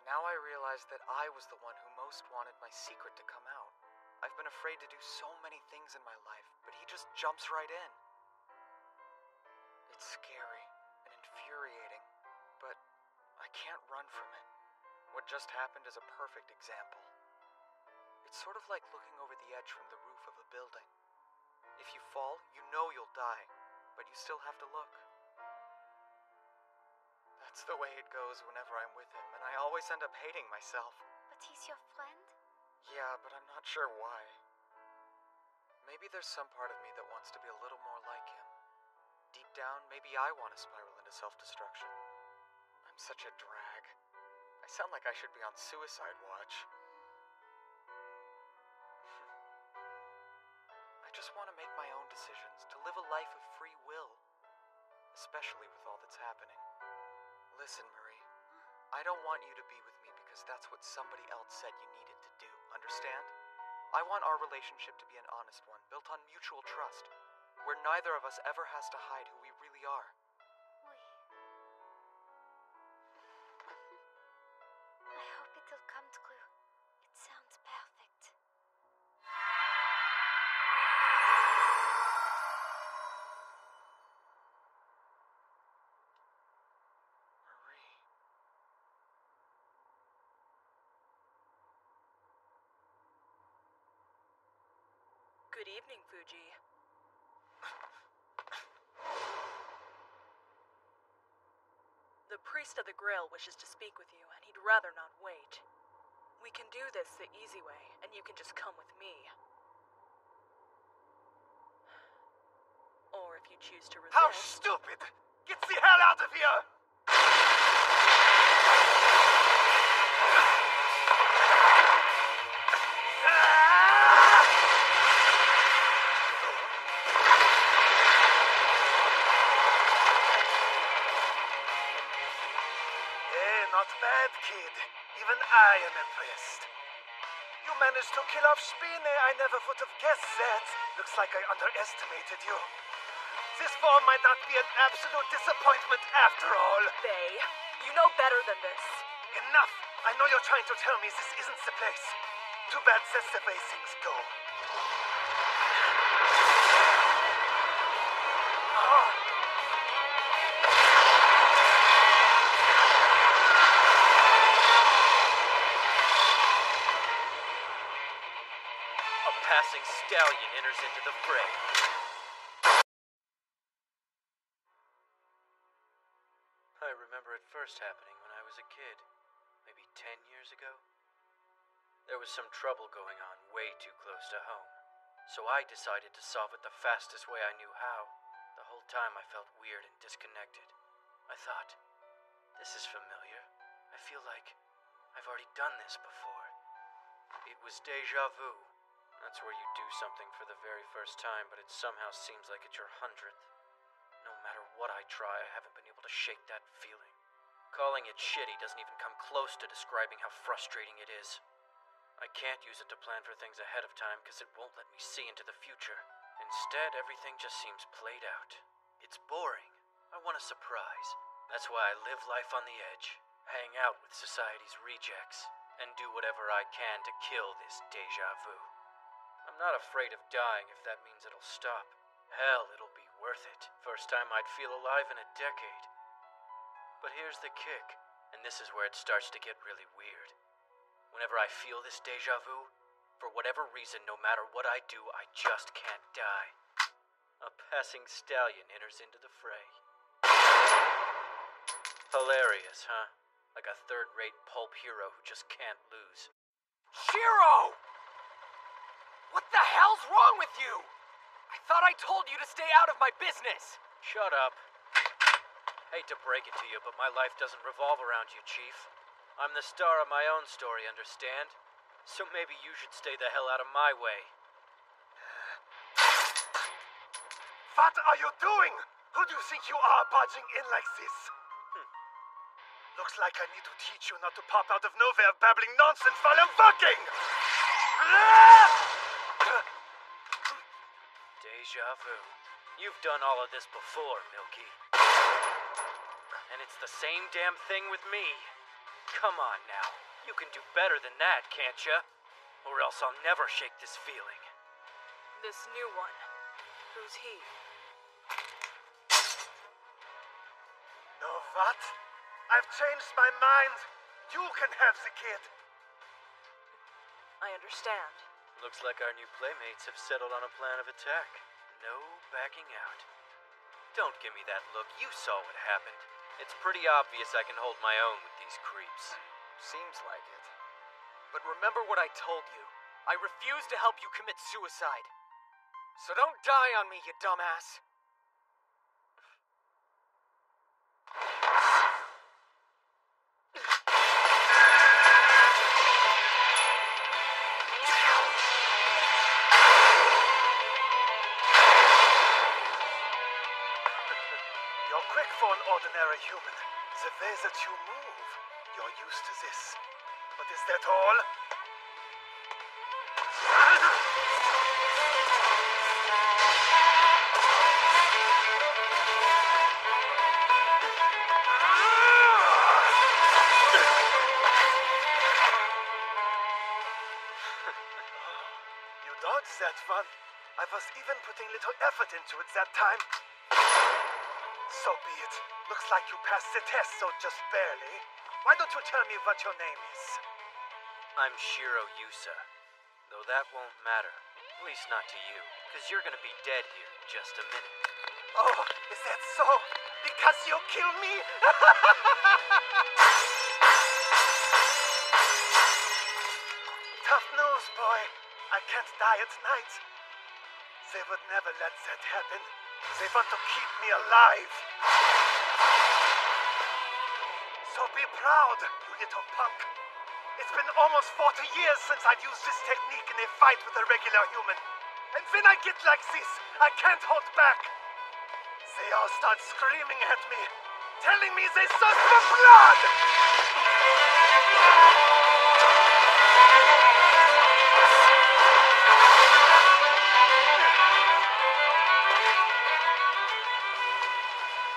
now I realize that I was the one who most wanted my secret to come out. I've been afraid to do so many things in my life, but he just jumps right in. It's scary and infuriating, but I can't run from it. What just happened is a perfect example. It's sort of like looking over the edge from the roof of a building. If you fall, you know you'll die, but you still have to look. That's the way it goes whenever I'm with him, and I always end up hating myself. But he's your friend? Yeah, but I'm not sure why. Maybe there's some part of me that wants to be a little more like him. Deep down, maybe I want to spiral into self-destruction. I'm such a drag. I sound like I should be on suicide watch. I just want to make my own decisions, to live a life of free will. Especially with all that's happening. Listen, Marie. I don't want you to be with me because that's what somebody else said you needed to do, understand? I want our relationship to be an honest one, built on mutual trust, where neither of us ever has to hide who we really are. I hope it'll come true. It sounds perfect. Marie. Good evening, Fuji. The priest of the Grail wishes to speak with you, and he'd rather not wait. We can do this the easy way, and you can just come with me. Or if you choose to resist... How stupid! Get the hell out of here! Not bad, kid. Even I am impressed. You managed to kill off Spine. I never would have guessed that. Looks like I underestimated you. This form might not be an absolute disappointment after all. Bay, you know better than this. Enough! I know you're trying to tell me this isn't the place. Too bad that's the way things go. Passing stallion enters into the fray. I remember it first happening when I was a kid, maybe 10 years ago. There was some trouble going on way too close to home, so I decided to solve it the fastest way I knew how. The whole time I felt weird and disconnected. I thought, this is familiar. I feel like I've already done this before. It was déjà vu. That's where you do something for the very first time, but it somehow seems like it's your 100th. No matter what I try, I haven't been able to shake that feeling. Calling it shitty doesn't even come close to describing how frustrating it is. I can't use it to plan for things ahead of time because it won't let me see into the future. Instead, everything just seems played out. It's boring. I want a surprise. That's why I live life on the edge, hang out with society's rejects, and do whatever I can to kill this déjà vu. I'm not afraid of dying if that means it'll stop. Hell, it'll be worth it. First time I'd feel alive in a decade. But here's the kick, and this is where it starts to get really weird. Whenever I feel this déjà vu, for whatever reason, no matter what I do, I just can't die. A passing stallion enters into the fray. Hilarious, huh? Like a third-rate pulp hero who just can't lose. Shiro! What the hell's wrong with you? I thought I told you to stay out of my business. Shut up. Hate to break it to you, but my life doesn't revolve around you, Chief. I'm the star of my own story, understand? So maybe you should stay the hell out of my way. What are you doing? Who do you think you are, barging in like this? Looks like I need to teach you not to pop out of nowhere babbling nonsense while I'm working! Déjà vu. You've done all of this before, Milky. And it's the same damn thing with me. Come on now. You can do better than that, can't ya? Or else I'll never shake this feeling. This new one. Who's he? Know what? I've changed my mind. You can have the kid. I understand. Looks like our new playmates have settled on a plan of attack. No backing out. Don't give me that look. You saw what happened. It's pretty obvious I can hold my own with these creeps. Seems like it. But remember what I told you. I refuse to help you commit suicide. So don't die on me, you dumbass. You're quick for an ordinary human. The way that you move, you're used to this. But is that all? You dodged that one. I was even putting little effort into it that time. So be it. Looks like you passed the test, so just barely. Why don't you tell me what your name is? I'm Shiro Yusa. Though that won't matter. At least not to you. Because you're gonna be dead here in just a minute. Oh, is that so? Because you killed me? Tough news, boy. I can't die at night. They would never let that happen. They want to keep me alive. So be proud, you little punk. It's been almost 40 years since I've used this technique in a fight with a regular human. And when I get like this, I can't hold back. They all start screaming at me, telling me they thirst for blood!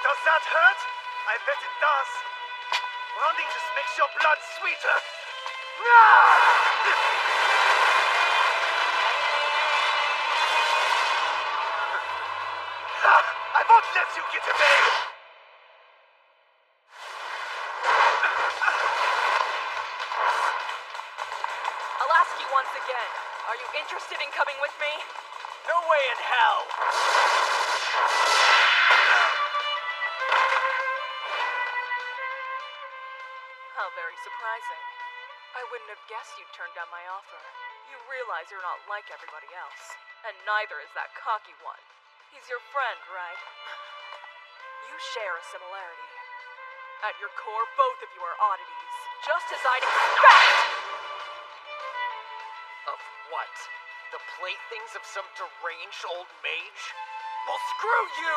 Does that hurt? I bet it does. Rounding just makes your blood sweeter. I won't let you get away! I'll ask you once again. Are you interested in coming with me? No way in hell! How very surprising. I wouldn't have guessed you'd turn down my offer. You realize you're not like everybody else. And neither is that cocky one. He's your friend, right? You share a similarity. At your core, both of you are oddities. Just as I'd expect! Of what? The playthings of some deranged old mage? Well, screw you!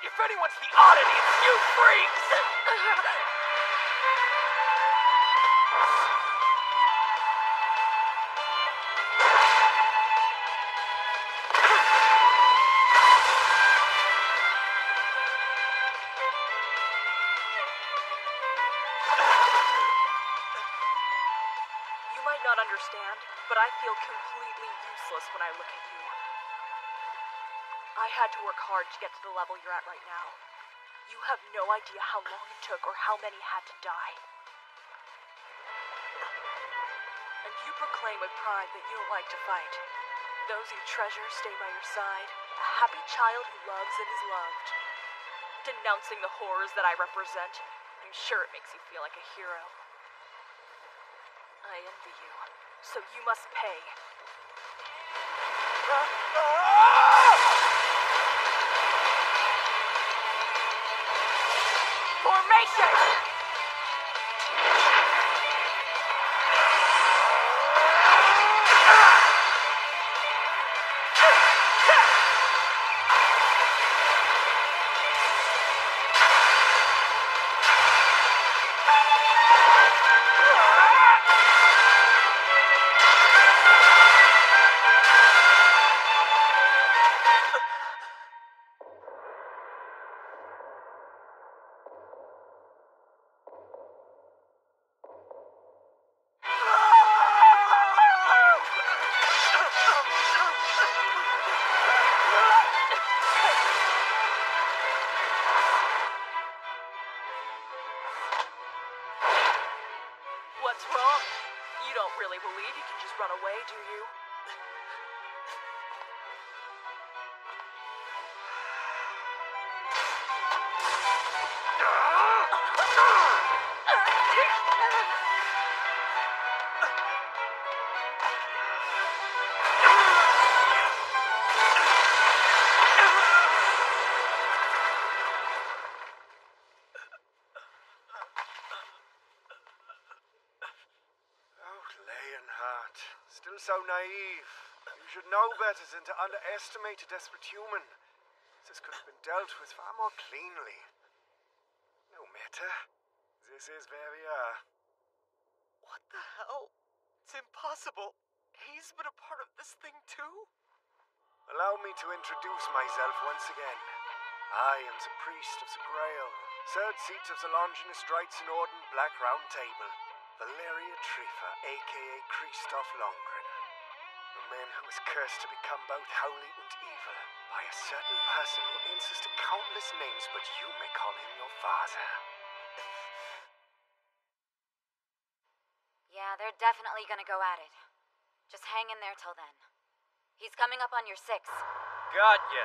If anyone's the oddity, it's you freaks! You might not understand, but I feel completely useless when I look at you. I had to work hard to get to the level you're at right now. You have no idea how long it took or how many had to die. And you proclaim with pride that you don't like to fight. Those you treasure stay by your side, a happy child who loves and is loved. Denouncing the horrors that I represent, I'm sure it makes you feel like a hero. I envy you, so you must pay. Formation! believe you can just run away, do you? Leonhardt, still so naive. You should know better than to underestimate a desperate human. This could have been dealt with far more cleanly. No matter. This is where we are. What the hell? It's impossible. He's been a part of this thing too? Allow me to introduce myself once again. I am the priest of the Grail, third seat of the Longinus Rites and Orden Black Round Table, Valeria Trifa, a.k.a. Christoph Longren. A man who is cursed to become both holy and evil by a certain person who answers to countless names, but you may call him your father. Yeah, they're definitely gonna go at it. Just hang in there till then. He's coming up on your 6. Got ya.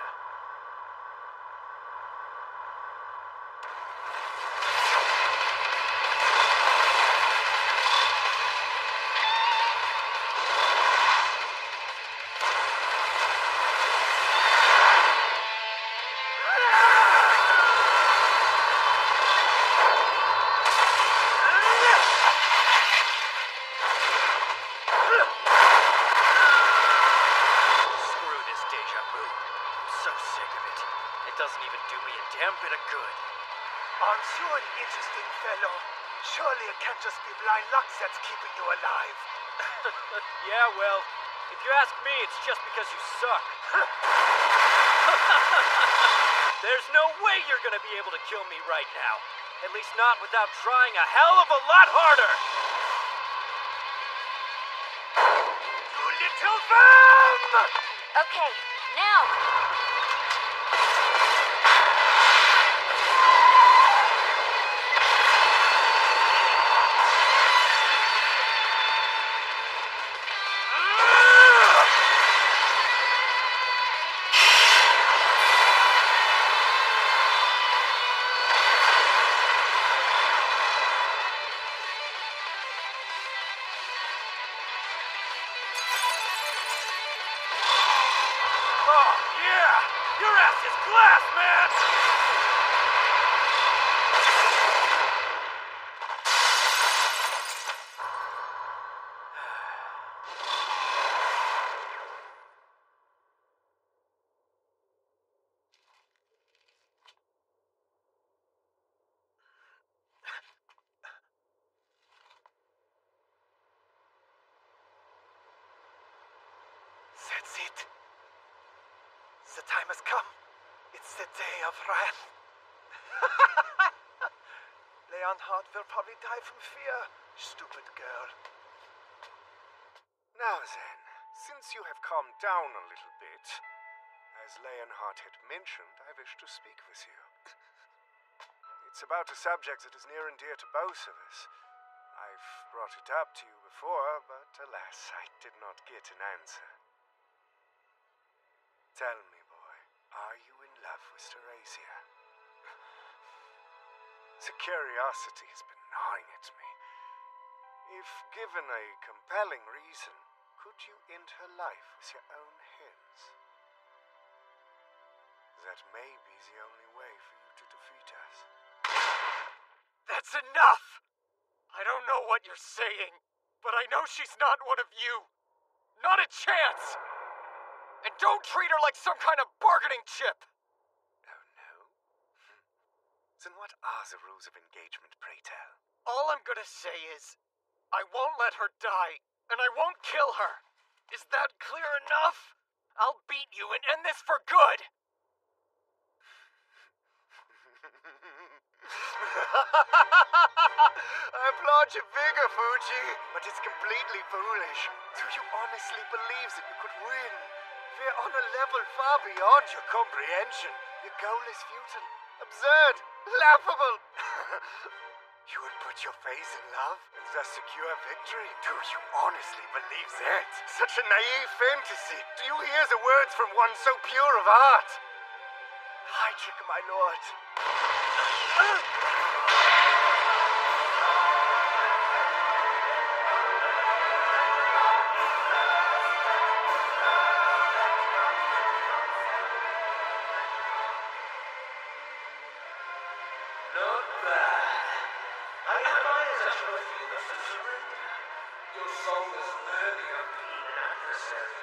Aren't you an interesting fellow? Surely it can't just be blind luck that's keeping you alive. Yeah, well, if you ask me, it's just because you suck. There's no way you're gonna be able to kill me right now. At least not without trying a hell of a lot harder. You little worm! Okay, now! That's it. The time has come. It's the day of wrath. Leonhardt will probably die from fear. Stupid girl. Now then, since you have calmed down a little bit, as Leonhardt had mentioned, I wish to speak with you. It's about a subject that is near and dear to both of us. I've brought it up to you before, but alas, I did not get an answer. Tell me, boy, are you in love with Theresia? The curiosity has been gnawing at me. If given a compelling reason, could you end her life with your own hands? That may be the only way for you to defeat us. That's enough! I don't know what you're saying, but I know she's not one of you. Not a chance! And don't treat her like some kind of bargaining chip! Oh, no? Then what are the rules of engagement, pray tell? All I'm gonna say is, I won't let her die, and I won't kill her. Is that clear enough? I'll beat you and end this for good! I applaud your vigor, Fuji, but it's completely foolish. Do you honestly believe that you could win? We're on a level far beyond your comprehension. Your goal is futile, absurd, laughable. You would put your faith in love and thus secure victory? Do you honestly believe that? Such a naive fantasy. Do you hear the words from one so pure of heart? Heydrich, my lord. Not bad. I admire that you refuse to surrender. Your soul is worthy of being an adversary.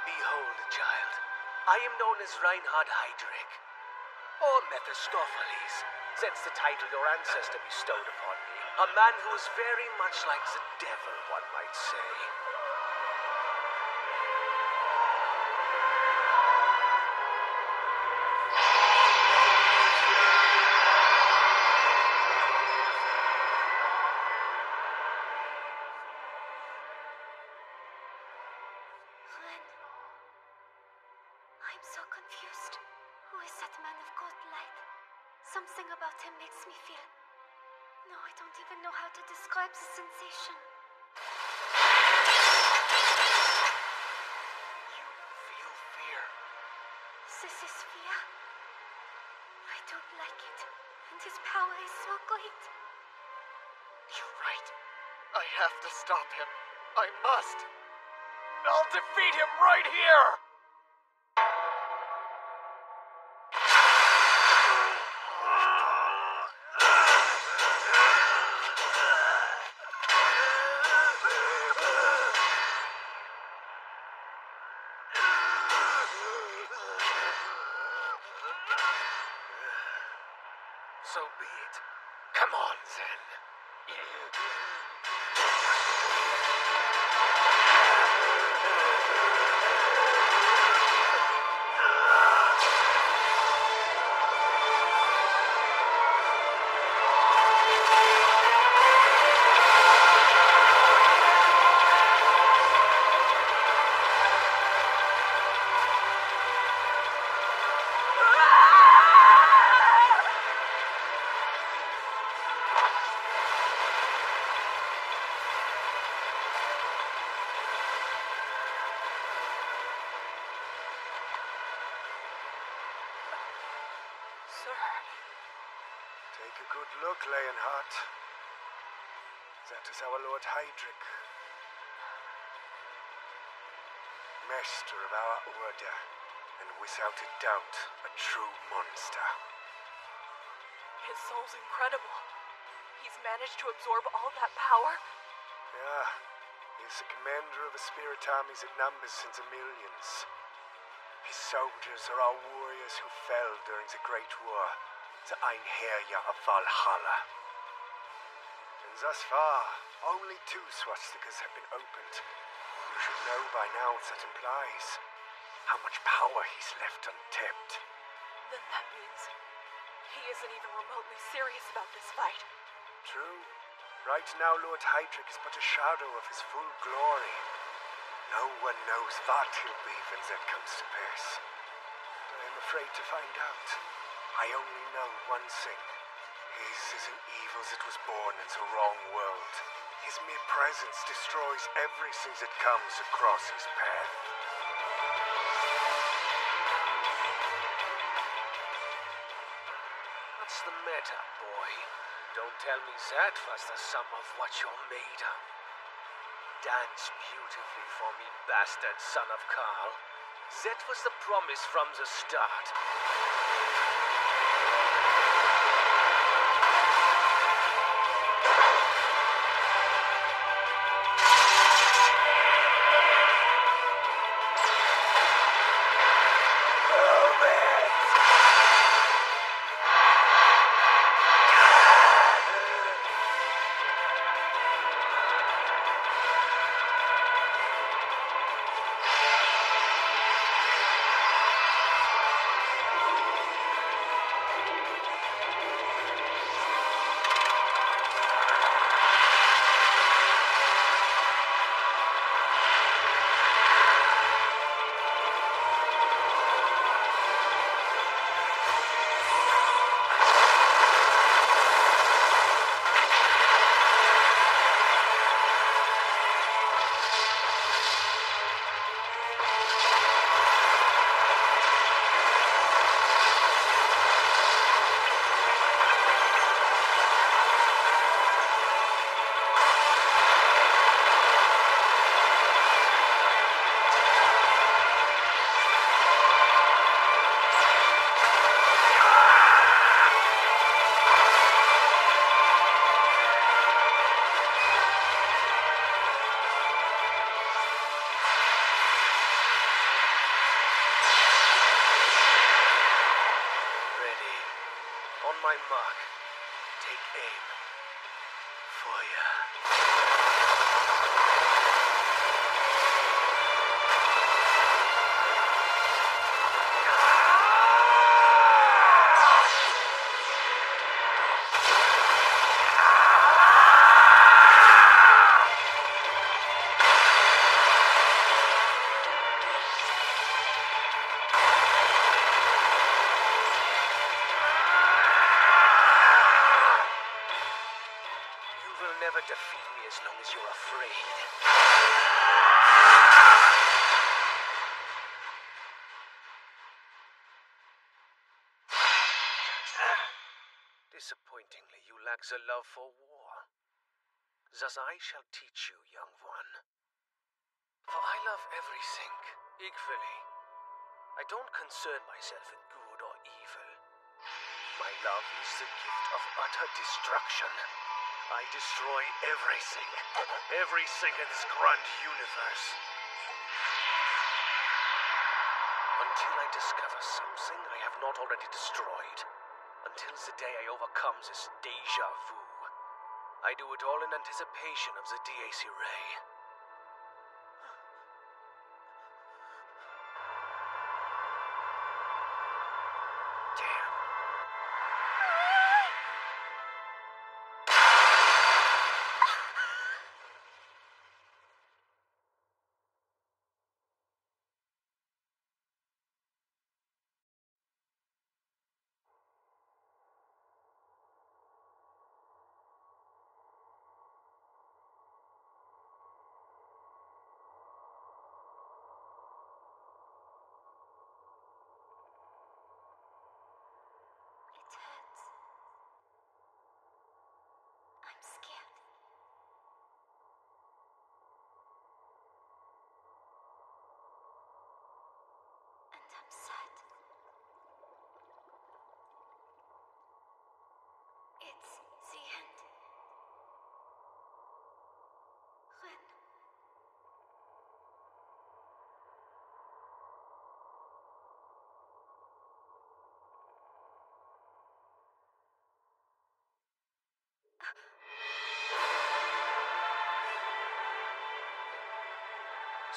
Behold, child. I am known as Reinhard Heydrich, or Mephistopheles. That's the title your ancestor bestowed upon me. A man who is very much like the devil, one might say. Ren. I'm so confused. Who is that man of cold light? Something about him makes me feel... No, I don't even know how to describe the sensation. You feel fear. This is fear. I don't like it. And his power is so great. You're right. I have to stop him. I must. I'll defeat him right here! So be it. Come on, then. Take a good look, Leonhardt. That is our Lord Heydrich. Master of our order, and without a doubt, a true monster. His soul's incredible. He's managed to absorb all that power. Yeah, he's the commander of a spirit army that numbers in the millions. His soldiers are our warriors who fell during the Great War, the Einherjar of Valhalla. And thus far, only 2 swastikas have been opened. You should know by now what that implies. How much power he's left untapped. Then that means he isn't even remotely serious about this fight. True. Right now, Lord Heydrich is but a shadow of his full glory. No one knows what he'll be when that comes to pass. I am afraid to find out. I only know one thing. His is an evil that was born in the wrong world. His mere presence destroys everything that comes across his path. What's the matter, boy? Don't tell me that was the sum of what you're made of. Dance beautifully for me, bastard son of Karl. That was the promise from the start. for you. You will never defeat me as long as you're afraid. Disappointingly, you lack the love for war. Thus I shall teach you, young one. For I love everything equally. I don't concern myself with good or evil. My love is the gift of utter destruction. I destroy everything in this grand universe. Until I discover something I have not already destroyed. Until the day I overcome this deja vu. I do it all in anticipation of the DAC ray. Damn. It hurts. I'm scared. And I'm sad. It's the end. Ren.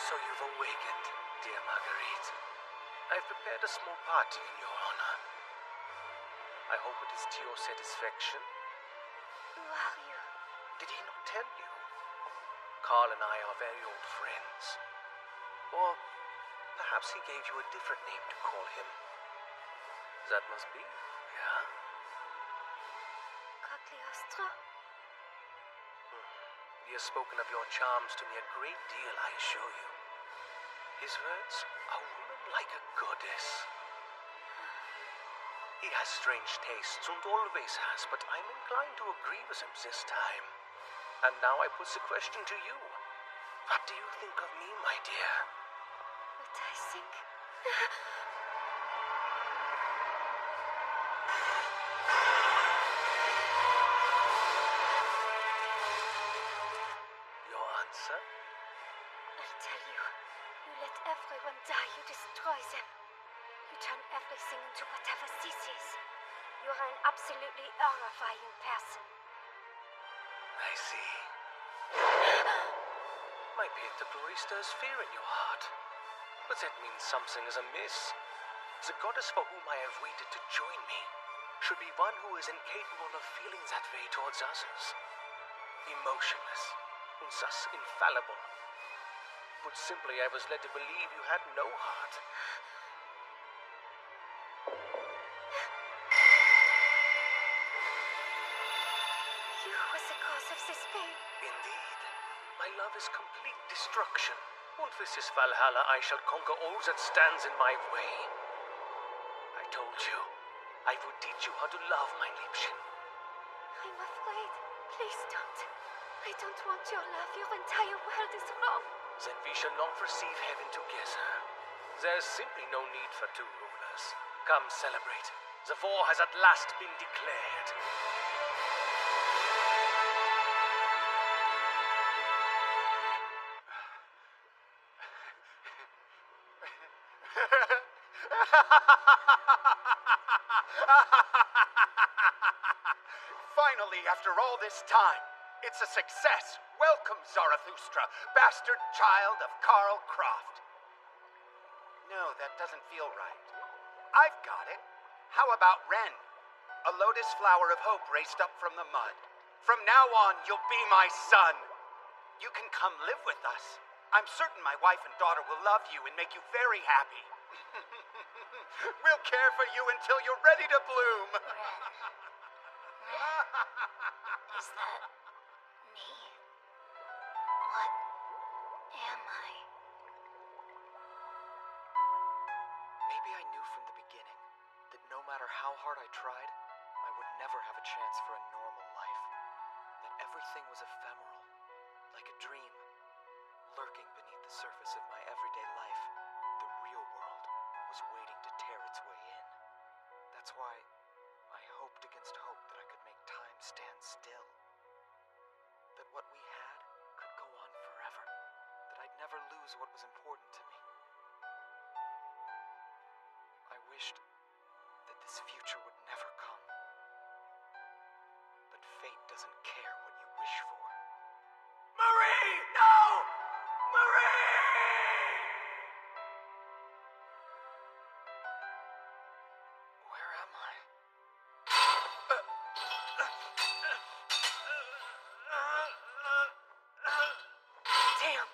So you've awakened, dear Marguerite. I've prepared a small party in your honor. I hope it is to your satisfaction. Who are you? Did he not tell you? Carl and I are very old friends. Or perhaps he gave you a different name to call him. That must be, yeah? Cagliostro? He has spoken of your charms to me a great deal, I assure you. His words, a woman like a goddess. He has strange tastes and always has, but I'm inclined to agree with him this time. And now I put the question to you. What do you think of me, my dear? What I think? Your answer? I'll tell you. You let everyone die, you destroy them. You turn everything into whatever this is. You are an absolutely horrifying person. I see. My Peter glory stirs fear in your heart. But that means something is amiss. The goddess for whom I have waited to join me should be one who is incapable of feeling that way towards others. Emotionless, and thus infallible. Put simply, I was led to believe you had no heart. You was the cause of this pain. Indeed. My love is complete destruction. And with this Valhalla, I shall conquer all that stands in my way. I told you, I would teach you how to love, my Liebchen. I'm afraid. Please don't. I don't want your love. Your entire world is wrong. Then we shall not receive heaven together. There's simply no need for two rulers. Come celebrate. The war has at last been declared. Finally, after all this time, It's a success. Welcome, Zarathustra, bastard child of Karl Croft. No, that doesn't feel right. I've got it. How about Ren? A lotus flower of hope raised up from the mud. From now on, you'll be my son. You can come live with us. I'm certain my wife and daughter will love you and make you very happy. We'll care for you until you're ready to bloom. Is that me? What am I? Maybe I knew from the beginning that no matter how hard I tried, I would never have a chance for a normal life. That everything was ephemeral, like a dream, lurking beneath the surface of my everyday life. The real world was waiting to tear its way in. That's why I hoped against hope that I could make time stand still. That what we had could go on forever. That I'd never lose what was important to me. I wished that this future would never come. But fate doesn't care what you wish for. Marie! No! Marie! Where am I? Damn!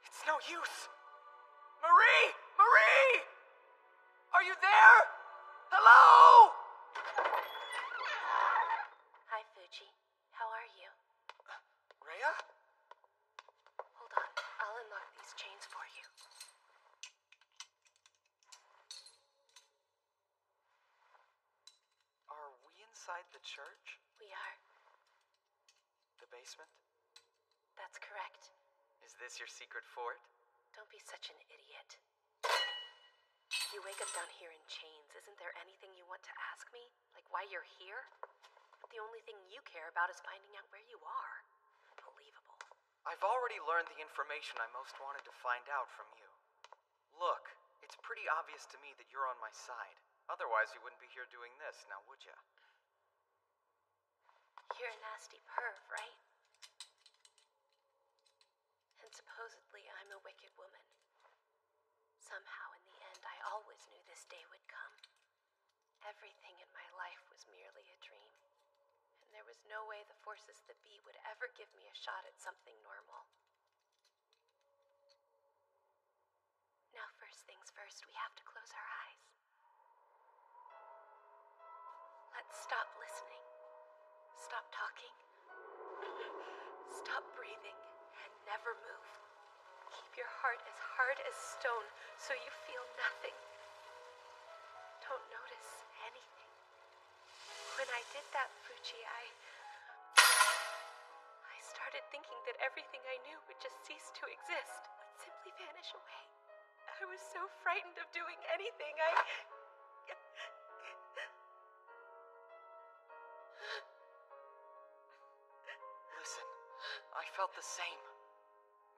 It's no use! Marie! Marie! Are you there? Hello? Hi, Fuji. How are you? Rhea? Hold on. I'll unlock these chains for you. Are we inside the church? We are. The basement? That's correct. Is this your secret fort? Don't be such an idiot. You wake up down here in chains. Isn't there anything you want to ask me? Like why you're here? But the only thing you care about is finding out where you are. Unbelievable. I've already learned the information I most wanted to find out from you. Look, it's pretty obvious to me that you're on my side. Otherwise, you wouldn't be here doing this, now would ya? You're a nasty perv, right? And supposedly I'm a wicked woman. Somehow, in the end, I always knew this day would come. Everything in my life was merely a dream. And there was no way the forces that be would ever give me a shot at something normal. Now, first things first, we have to close our eyes. Let's stop listening. Stop talking. Stop breathing and never move. Keep your heart as hard as stone so you feel nothing. Don't notice anything. When I did that, Fuji, I started thinking that everything I knew would just cease to exist, would simply vanish away. I was so frightened of doing anything. Listen, I felt the same.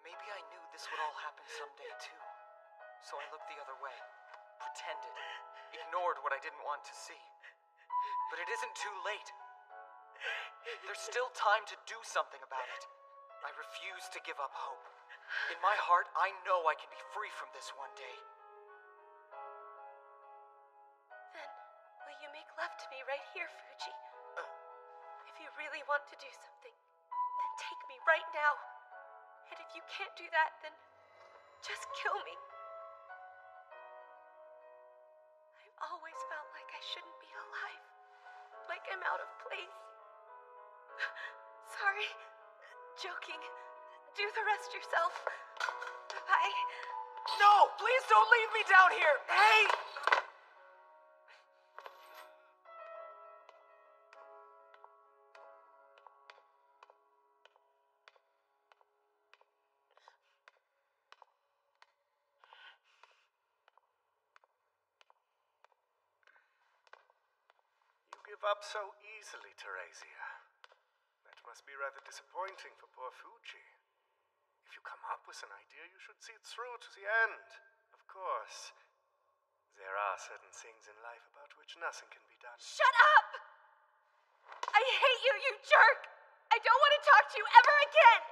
Maybe I knew this would all happen someday too. So I looked the other way, pretended, ignored what I didn't want to see. But it isn't too late. There's still time to do something about it. I refuse to give up hope. In my heart, I know I can be free from this one day. Then, will you make love to me right here, Fuji? If you really want to do something, then take me right now. And if you can't do that, then just kill me. I've always felt like I shouldn't be alive. Like I'm out of place. Sorry. Joking. Do the rest yourself. Bye. No! Please don't leave me down here! Hey! You give up so easily, Teresia. That must be rather disappointing for poor Fuji. If you come up with an idea, you should see it through to the end. Of course, there are certain things in life about which nothing can be done. Shut up! I hate you, you jerk! I don't want to talk to to you ever again!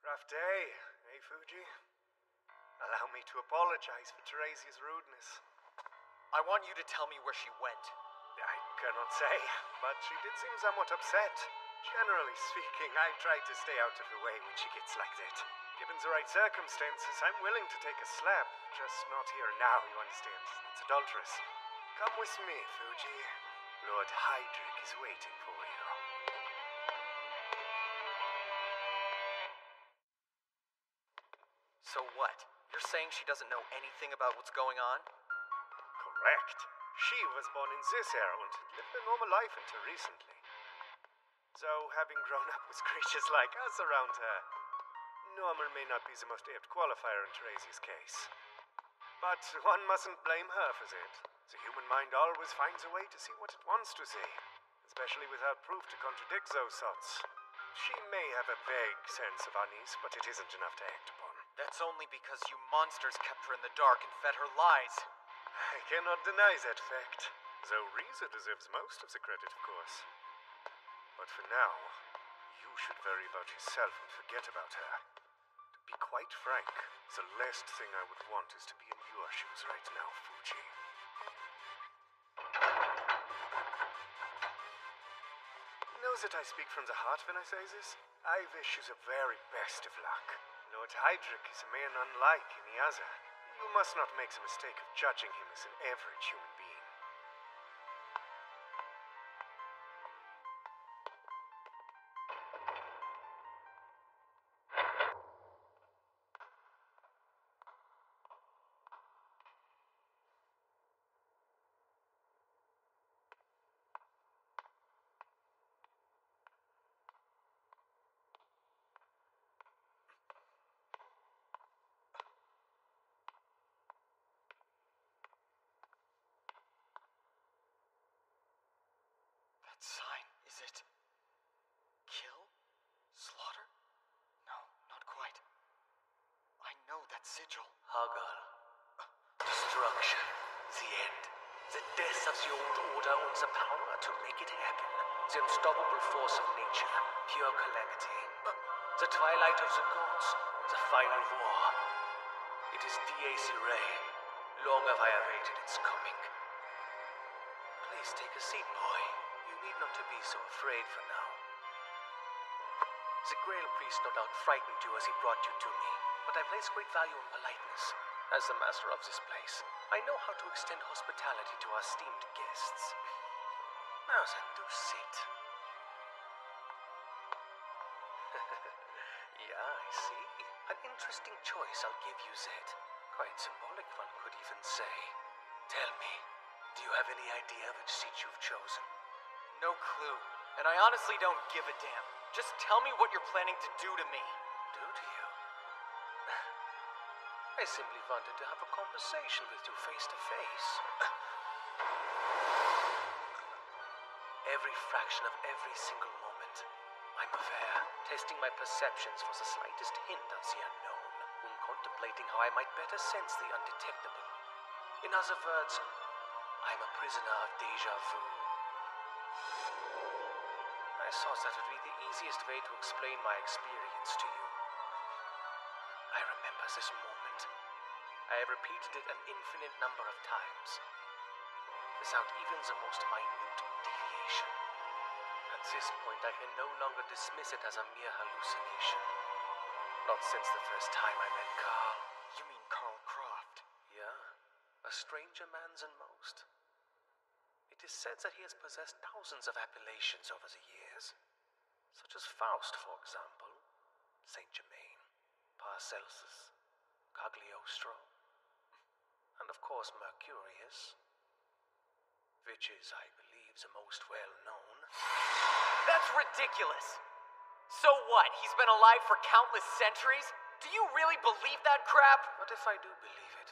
Rough day, eh, Fuji? Allow me to apologize for Teresia's rudeness. I want you to tell me where she went. I cannot say, but she did seem somewhat upset. Generally speaking, I try to stay out of her way when she gets like that. Given the right circumstances, I'm willing to take a slap. Just not here and now, you understand? It's adulterous. Come with me, Fuji. Lord Hydrick is waiting for you. So what? You're saying she doesn't know anything about what's going on? Correct. She was born in this era and had lived a normal life until recently. So, having grown up with creatures like us around her, normal may not be the most apt qualifier in Teresia's case. But one mustn't blame her for that. The human mind always finds a way to see what it wants to see, especially without proof to contradict those thoughts. She may have a vague sense of unease, but it isn't enough to act upon. That's only because you monsters kept her in the dark and fed her lies. I cannot deny that fact, though Riza deserves most of the credit, of course. But for now, you should worry about yourself and forget about her. To be quite frank, the last thing I would want is to be in your shoes right now, Fuji. Know that I speak from the heart when I say this? I wish you the very best of luck. Lord Hydrick is a man unlike any other. You must not make the mistake of judging him as an average human being. That sign, is it? Kill? Slaughter? No, not quite. I know that sigil. Hagar. Destruction. The end. The death of the old order owns the power to make it happen. The unstoppable force of nature. Pure calamity. The twilight of the gods. The final war. It is DAC Ray. Long have I awaited its coming. Please take a seat, boy. You need not to be so afraid for now. The Grail Priest no doubt frightened you as he brought you to me, but I place great value on politeness. As the master of this place, I know how to extend hospitality to our esteemed guests. Now then, do sit. Yeah, I see. An interesting choice, I'll give you that. Quite symbolic, one could even say. Tell me, do you have any idea which seat you've chosen? No clue. And I honestly don't give a damn. Just tell me what you're planning to do to me. Do to you? I simply wanted to have a conversation with you face to face. Every fraction of every single moment, I'm aware, testing my perceptions for the slightest hint of the unknown, when contemplating how I might better sense the undetectable. In other words, I'm a prisoner of déjà vu. I thought that would be the easiest way to explain my experience to you. I remember this moment. I have repeated it an infinite number of times, without even the most minute deviation. At this point, I can no longer dismiss it as a mere hallucination. Not since the first time I met Carl. You mean Carl Croft? Yeah, a stranger man than most. It is said that he has possessed thousands of appellations over the years, such as Faust, for example, Saint Germain, Paracelsus, Cagliostro, and of course Mercurius, which is, I believe, the most well-known. That's ridiculous! So what, he's been alive for countless centuries? Do you really believe that crap? What if I do believe it?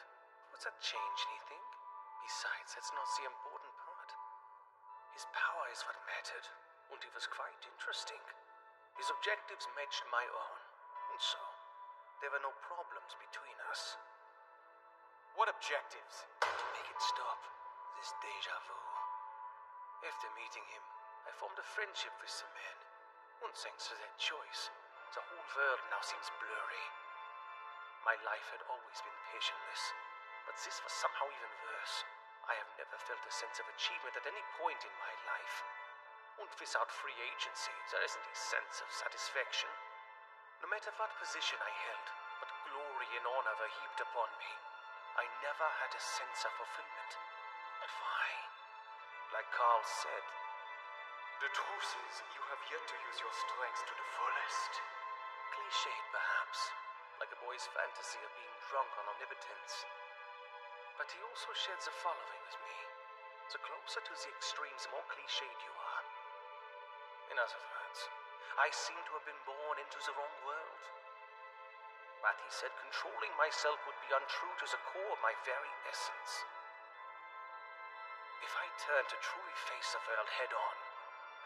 Would that change anything? Besides, that's not the important part. His power is what mattered, and he was quite interesting. His objectives matched my own, and so there were no problems between us. What objectives? To make it stop, this deja vu. After meeting him, I formed a friendship with the man. And thanks to that choice, the whole world now seems blurry. My life had always been passionless, but this was somehow even worse. I have never felt a sense of achievement at any point in my life. And without free agency, there isn't a sense of satisfaction. No matter what position I held, what glory and honor were heaped upon me, I never had a sense of fulfillment. But why? Like Carl said, the truth is, you have yet to use your strengths to the fullest. Cliched, perhaps, like a boy's fantasy of being drunk on omnipotence. But he also shares the following with me. The closer to the extremes, the more cliched you are. In other words, I seem to have been born into the wrong world. But he said controlling myself would be untrue to the core of my very essence. If I turn to truly face the world head on,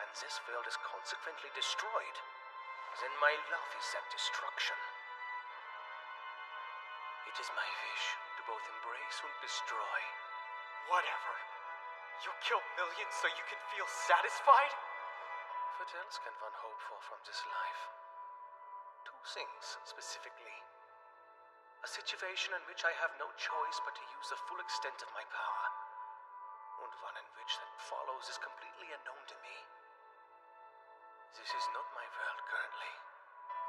and this world is consequently destroyed, then my love is that destruction. It is my wish to both embrace and destroy. Whatever. You killed millions so you can feel satisfied? What else can one hope for from this life? Two things, specifically. A situation in which I have no choice but to use the full extent of my power. And one in which that follows is completely unknown to me. This is not my world currently.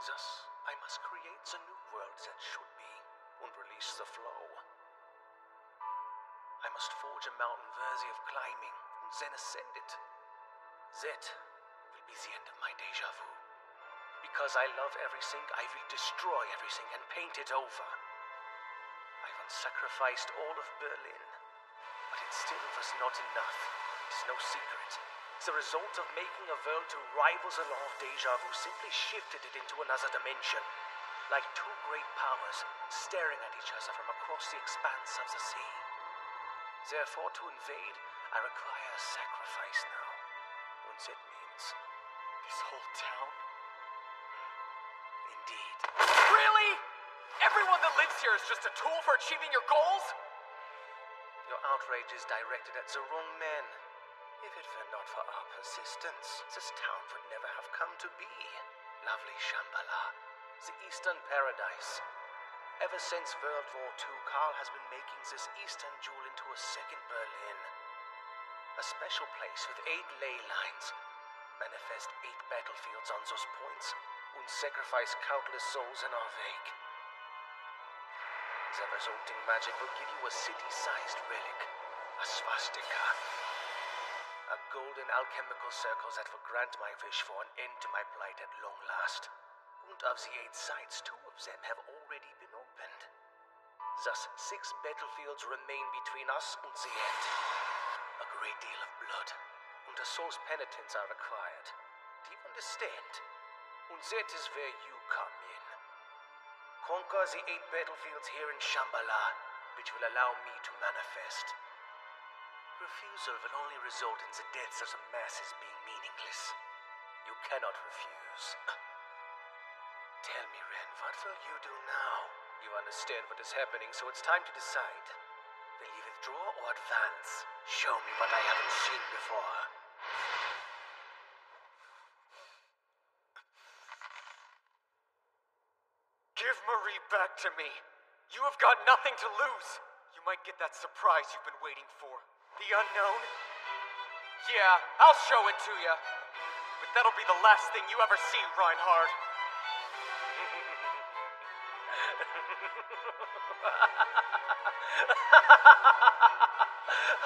Thus, I must create the new world that should be, and release the flow. I must forge a mountain worthy of climbing, and then ascend it. That will be the end of my deja vu. Because I love everything, I will destroy everything and paint it over. I once sacrificed all of Berlin, but it still was not enough. It's no secret. The result of making a world to rival the law of deja vu simply shifted it into another dimension, like two great powers staring at each other from across the expanse of the sea. Therefore, to invade, I require a sacrifice now. And that means this whole town? Indeed. Really? Everyone that lives here is just a tool for achieving your goals? Your outrage is directed at the wrong man. If it were not for our persistence, this town would never have come to be. Lovely Shambhala, the Eastern Paradise. Ever since World War II, Carl has been making this Eastern Jewel into a second Berlin. A special place with 8 ley lines. Manifest 8 battlefields on those points, and sacrifice countless souls in our wake. The resulting magic will give you a city-sized relic, a swastika. A golden alchemical circle that will grant my wish for an end to my plight at long last. And of the 8 sites, 2 of them have already been opened. Thus, 6 battlefields remain between us and the end. A great deal of blood, and a soul's penitence are required. Do you understand? And that is where you come in. Conquer the 8 battlefields here in Shambhala, which will allow me to manifest. Refusal will only result in the deaths of the masses being meaningless. You cannot refuse. Tell me, Ren, what will you do now? You understand what is happening, so it's time to decide. Will you withdraw or advance? Show me what I haven't seen before. Give Marie back to me. You have got nothing to lose. You might get that surprise you've been waiting for. The unknown? Yeah, I'll show it to you. But that'll be the last thing you ever see, Reinhard.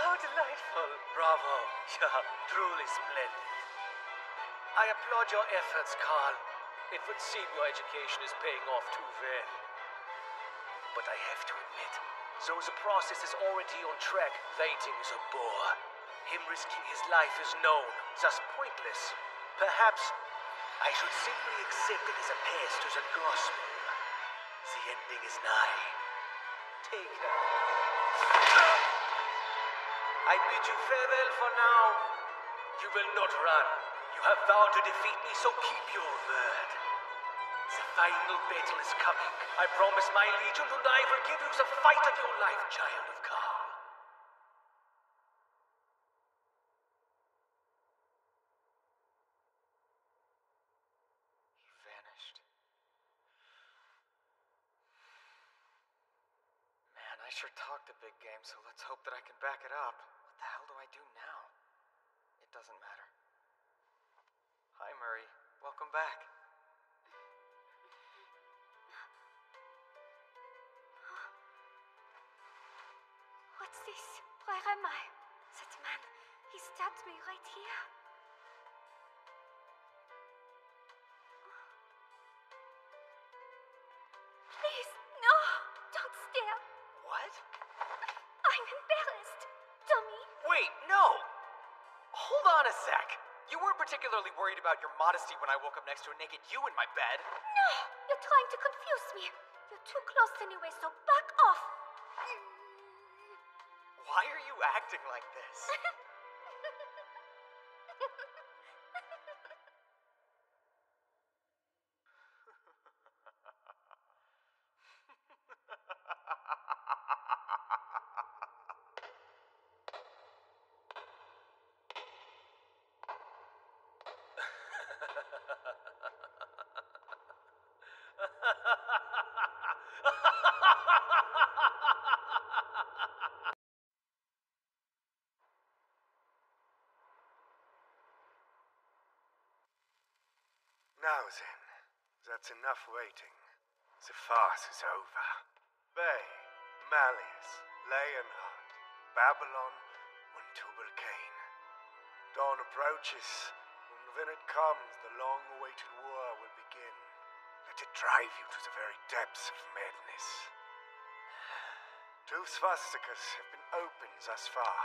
How delightful. Bravo. Yeah, truly splendid. I applaud your efforts, Carl. It would seem your education is paying off too well. But I have to admit, though the process is already on track, waiting is a bore. Him risking his life is known, thus pointless. Perhaps I should simply accept it as a pass to the gospel. The ending is nigh. Take her. I bid you farewell for now. You will not run. You have vowed to defeat me, so keep your word. final battle is coming. I promise my legion and I will give you the fight of your life, child of Karl. He vanished. Man, I sure talked a big game, so let's hope that I can back it up. What the hell do I do now? It doesn't matter. Hi, Murray. Welcome back. What's this? Where am I? That man, he stabbed me right here. Please, no! Don't stare! What? I'm embarrassed. Dummy. Wait, no! Hold on a sec. You weren't particularly worried about your modesty when I woke up next to a naked you in my bed. No! You're trying to confuse me. You're too close anyway, so back off. Why are you acting like this? Now then, that's enough waiting. The farce is over. Bay, Malleus, Leonhard, Babylon, and Tubal Cain. Dawn approaches, and when it comes, the long-awaited war will begin. Let it drive you to the very depths of madness. 2 swastikas have been opened thus far.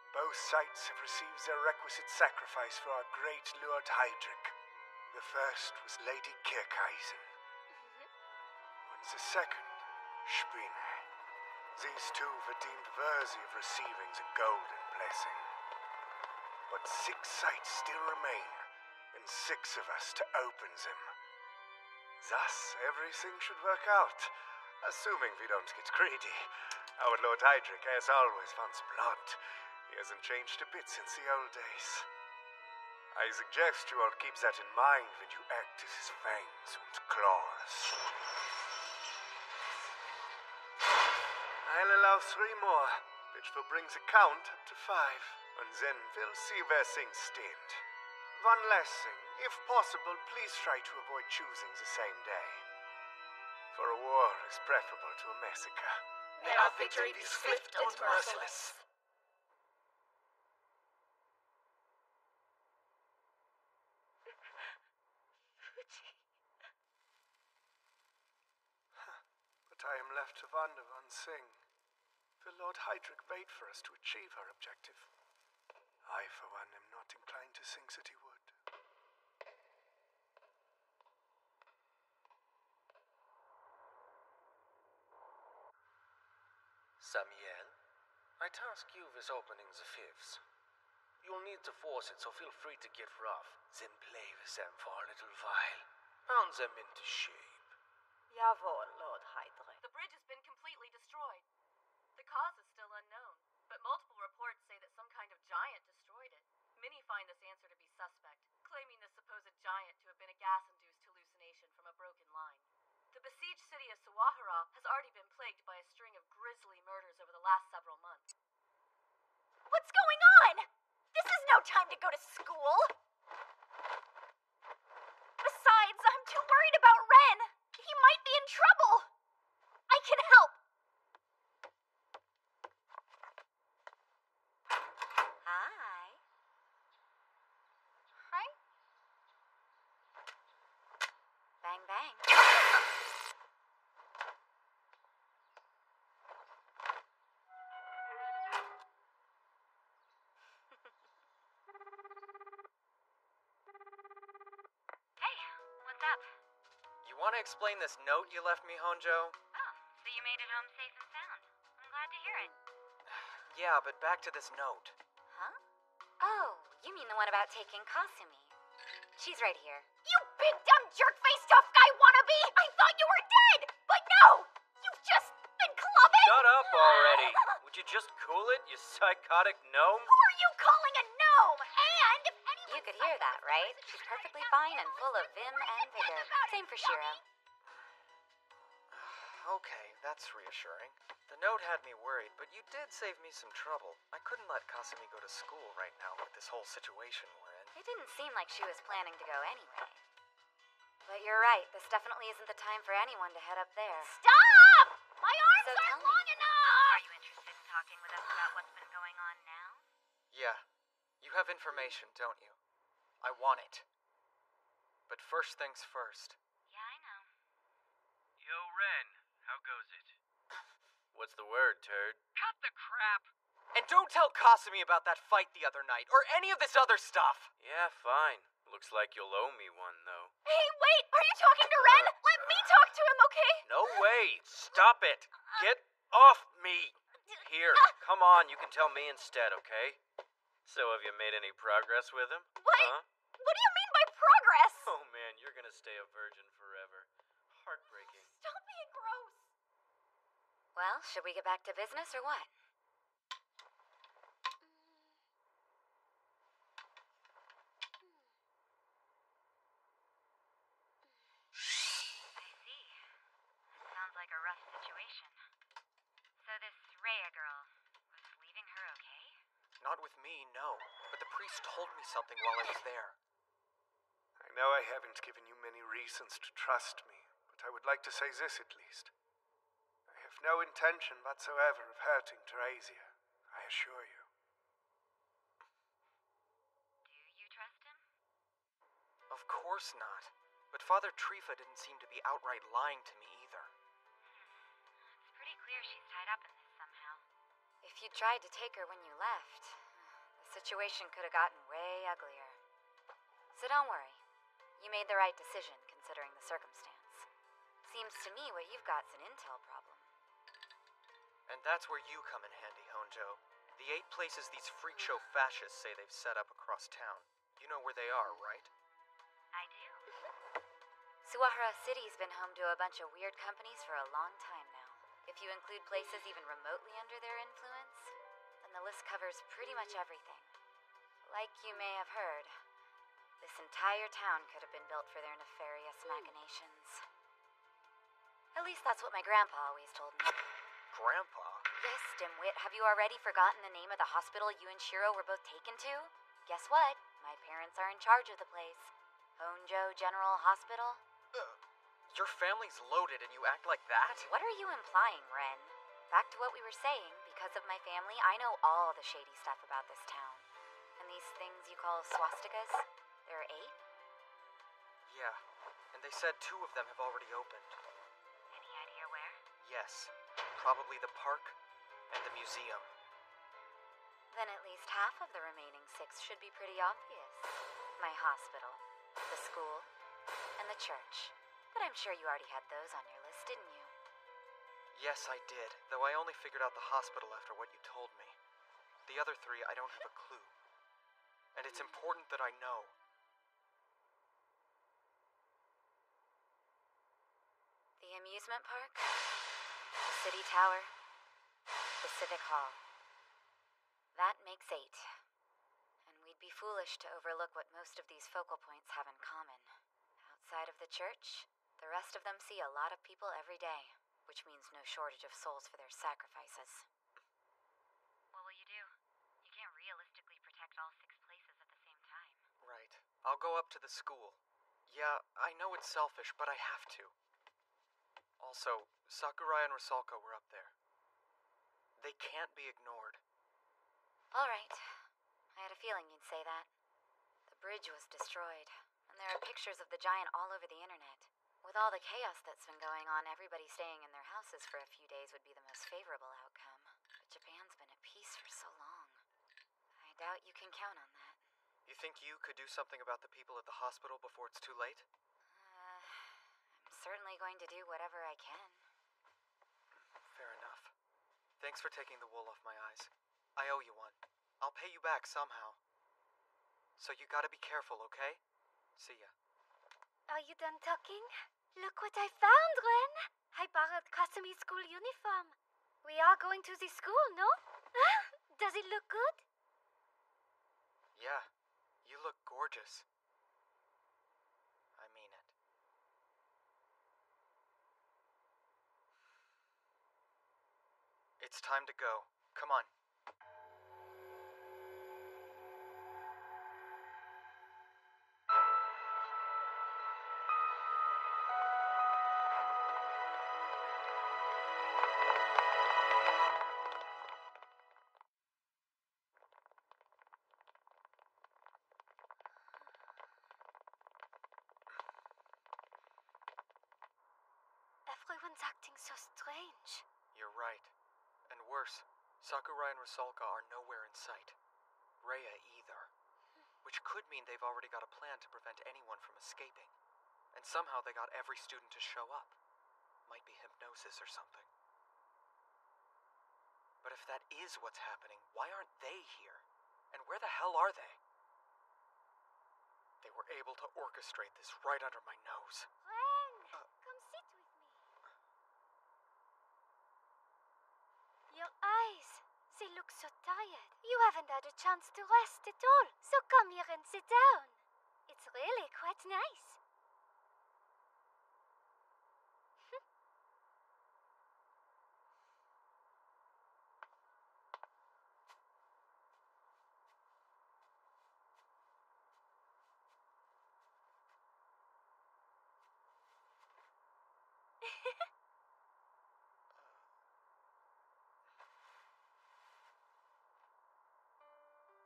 Both sites have received their requisite sacrifice for our great Lord Heydrich. The first was Lady Kirkeisen. And the second, Spine. These 2 were deemed worthy of receiving the golden blessing. But 6 sites still remain, and 6 of us to open them. Thus, everything should work out, assuming we don't get greedy. Our Lord Heydrich, as always, wants blood. He hasn't changed a bit since the old days. I suggest you all keep that in mind when you act as his fangs and claws. I'll allow 3 more, which will bring the count up to 5, and then we'll see where things stand. One last thing. If possible, please try to avoid choosing the same day. For a war is preferable to a massacre. May our victory be swift and merciless. But I am left to wonder one thing. Will Lord Heydrich wait for us to achieve our objective? I, for one, am not inclined to think that he would. Samiel, I task you with opening the fifths. You'll need to force it, so feel free to get rough. Then play with them for a little while. Pound them into shape. Jawohl, Lord Heydrich. The bridge has been completely destroyed. The cause is still unknown, but multiple reports say that some kind of giant destroyed it. Many find this answer to be suspect, claiming the supposed giant to have been a gas-induced hallucination from a broken line. The besieged city of Sawahara has already been plagued by a string of grisly murders over the last several months. What's going on? This is no time to go to school. Besides, I'm too worried about Ren. He might be in trouble. I can help. Hi. Hi. Bang, bang. You want to explain this note you left me, Honjo? Oh, so you made it home safe and sound. I'm glad to hear it. Yeah, but back to this note. Huh? Oh, you mean the one about taking Kasumi. She's right here. You big dumb jerk-faced tough guy! it, you psychotic gnome? Who are you calling a gnome? And if anyone You could hear that, right? She's perfectly fine and full of vim and vigor. Same for Shiro. Okay, that's reassuring. The note had me worried, but you did save me some trouble. I couldn't let Kasumi go to school right now with this whole situation we're in. It didn't seem like she was planning to go anyway. But you're right, this definitely isn't the time for anyone to head up there. Stop! My arms So aren't tell me, long enough! are you interested in talking with us about what's been going on now? Yeah, you have information, don't you? I want it. But first things first. Yeah, I know. Yo, Ren, how goes it? What's the word, turd? Cut the crap! And don't tell Kasumi about that fight the other night, or any of this other stuff! Yeah, fine. Looks like you'll owe me one, though. Hey, wait! Are you talking to Ren? Let me talk to him, okay? No way! Stop it! Get off me! Here, come on, you can tell me instead, okay? So have you made any progress with him? What? Huh? What do you mean by progress? Oh man, you're gonna stay a virgin forever. Heartbreaking. Stop being gross. Well, should we get back to business or what? I see. Sounds like a rough situation. So this Rhea girl was leaving her okay? Not with me, no. But the priest told me something while I was there. I know I haven't given you many reasons to trust me, but I would like to say this at least. I have no intention whatsoever of hurting Teresia, I assure you. Do you trust him? Of course not. But Father Trifa didn't seem to be outright lying to me either. It's pretty clear she's tied up in this somehow. If you tried to take her when you left, the situation could have gotten way uglier. So don't worry. You made the right decision, considering the circumstance. Seems to me what you've got's an intel problem. And that's where you come in handy, Honjo. The 8 places these freak show fascists say they've set up across town. You know where they are, right? I do. Suwahara City's been home to a bunch of weird companies for a long time now. If you include places even remotely under their influence, then the list covers pretty much everything. Like you may have heard, this entire town could have been built for their nefarious machinations. At least that's what my grandpa always told me. Grandpa? Yes, dimwit, have you already forgotten the name of the hospital you and Shiro were both taken to? Guess what? My parents are in charge of the place. Honjo General Hospital. Your family's loaded and you act like that? What are you implying, Ren? Back to what we were saying, because of my family, I know all the shady stuff about this town. And these things you call swastikas, there are 8? Yeah, and they said 2 of them have already opened. Any idea where? Yes, probably the park and the museum. Then at least half of the remaining 6 should be pretty obvious. My hospital, the school, and the church. But I'm sure you already had those on your list, didn't you? Yes, I did, though I only figured out the hospital after what you told me. The other 3, I don't have a clue. And it's important that I know. The amusement park, the city tower, the civic hall. That makes 8. And we'd be foolish to overlook what most of these focal points have in common. Outside of the church, the rest of them see a lot of people every day, which means no shortage of souls for their sacrifices. What will you do? You can't realistically protect all 6 places at the same time. Right. I'll go up to the school. Yeah, I know it's selfish, but I have to. Also, Sakurai and Rusalka were up there. They can't be ignored. All right. I had a feeling you'd say that. The bridge was destroyed, and there are pictures of the giant all over the internet. With all the chaos that's been going on, everybody staying in their houses for a few days would be the most favorable outcome. But Japan's been at peace for so long. I doubt you can count on that. You think you could do something about the people at the hospital before it's too late? I'm certainly going to do whatever I can. Fair enough. Thanks for taking the wool off my eyes. I owe you one. I'll pay you back somehow. So you gotta be careful, okay? See ya. Are you done talking? Look what I found, Ren! I borrowed Kasumi's school uniform. We are going to the school, no? Does it look good? Yeah, you look gorgeous. I mean it. It's time to go. Come on. Everyone's acting so strange. You're right. And worse, Sakurai and Rusalka are nowhere in sight. Rhea either. Which could mean they've already got a plan to prevent anyone from escaping. And somehow they got every student to show up. Might be hypnosis or something. But if that is what's happening, why aren't they here? And where the hell are they? They were able to orchestrate this right under my nose. Ren, come sit with me. Your eyes, they look so tired. You haven't had a chance to rest at all. So come here and sit down. It's really quite nice.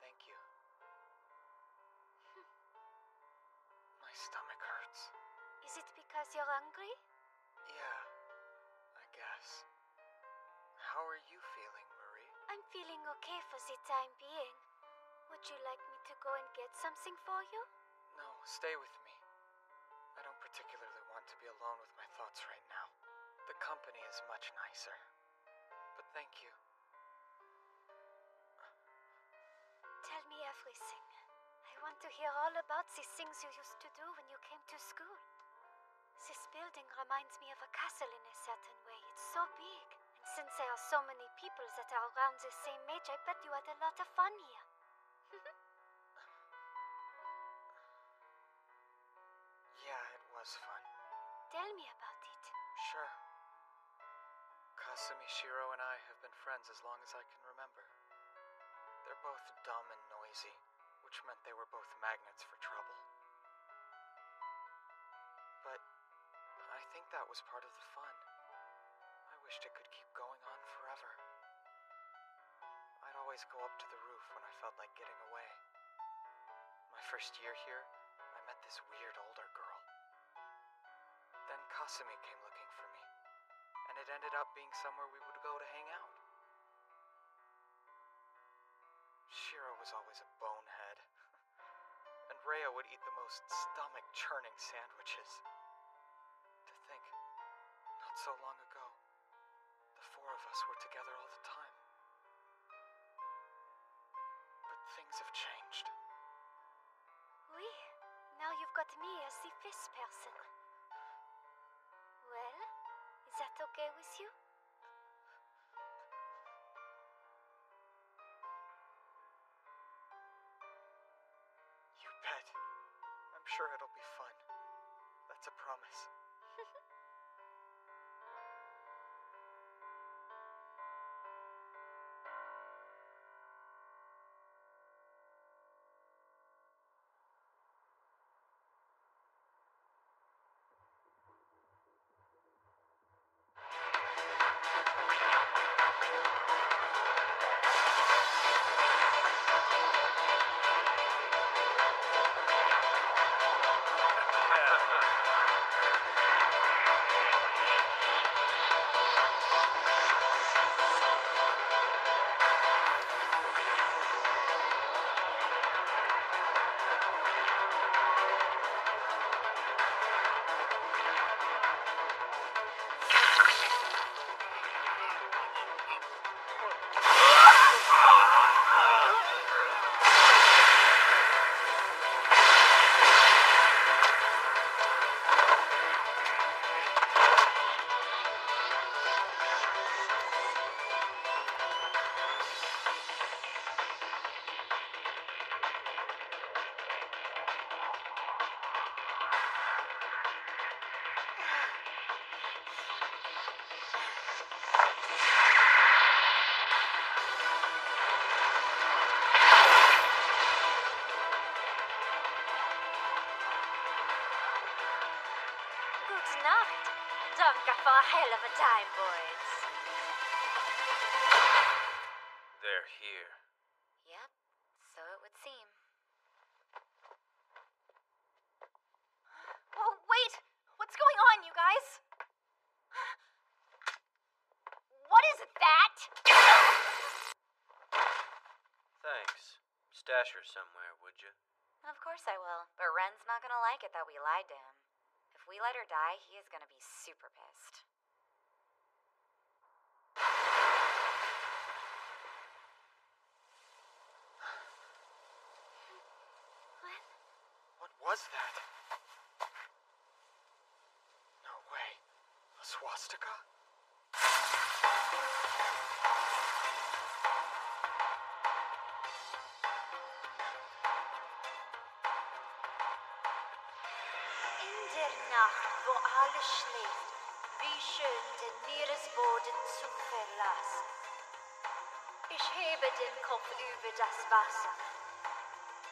Thank you. My stomach hurts. Is it because you're hungry? Yeah, I guess. How are you feeling, Marie? I'm feeling okay for the time being. Would you like me to go and get something for you? No, stay with me. I don't particularly want to be alone with my thoughts right now. The company is much nicer. But thank you. Tell me everything. I want to hear all about the things you used to do when you came to school. This building reminds me of a castle in a certain way. It's so big. And since there are so many people that are around the same age, I bet you had a lot of fun here. Yeah, it was fun. Tell me about it. Sure. Kasumi, Shiro, and I have been friends as long as I can remember. They're both dumb and noisy, which meant they were both magnets for trouble. But I think that was part of the fun. I wished it could keep going on forever. I'd always go up to the roof when I felt like getting away. My first year here, I met this weird older girl. Then Kasumi came looking for me, and it ended up being somewhere we would go to hang out. Shiro was always a bonehead, and Rhea would eat the most stomach-churning sandwiches. To think, not so long ago, the four of us were together all the time. But things have changed. Oui, now you've got me as the fifth person. Well, is that okay with you? You bet. I'm sure it'll be fun. That's a promise. Gute Nacht. Danke for a hell of a time, boys. They're here. Yep, so it would seem. Oh, wait! What's going on, you guys? What is that? Thanks. Stash her somewhere, would you? Of course I will, but Ren's not gonna like it that we lied to him. If we let her die, he is gonna be super pissed. What was that? No way. A swastika? In der Nacht, wo alles schläft, wie schön den Meeresboden zu verlassen. Ich hebe den Kopf über das Wasser.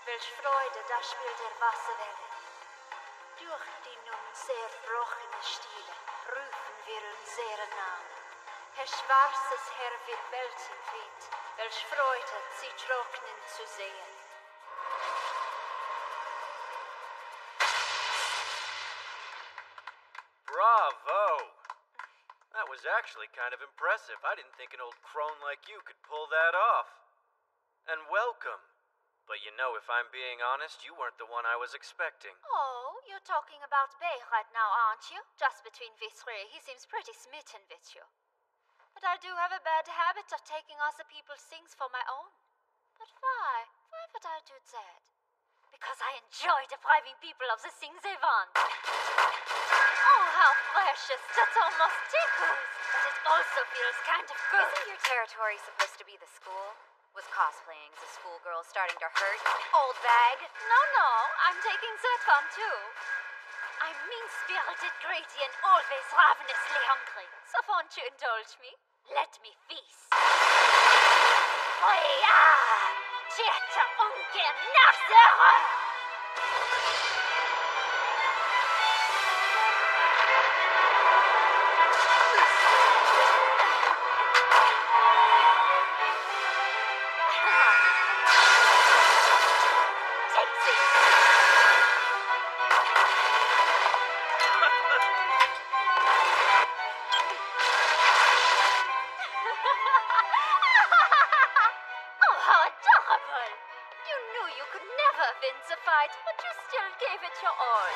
Welch Freude, da spielt der Wasserwelle. Durch die nun sehr brochene Stille rufen wir unseren Namen. Herr Schwarzes Herr, wir Weltenwind, welch Freude, sie trocknen zu sehen. Bravo! That was actually kind of impressive. I didn't think an old crone like you could pull that off. And welcome. But you know, if I'm being honest, you weren't the one I was expecting. Oh, you're talking about Bay right now, aren't you? Just between we three, he seems pretty smitten with you. But I do have a bad habit of taking other people's things for my own. But why? Why would I do that? Because I enjoy depriving people of the things they want. Oh, how precious. That almost tickles. But it also feels kind of good. Isn't your territory supposed to be the school? Was cosplaying as a schoolgirl starting to hurt, old bag? No, I'm taking that one too. I'm mean-spirited, greedy, and always ravenously hungry. So won't you indulge me? Let me feast. Oh ja! Tjeta unken nassere! Win the fight, but you still gave it your all.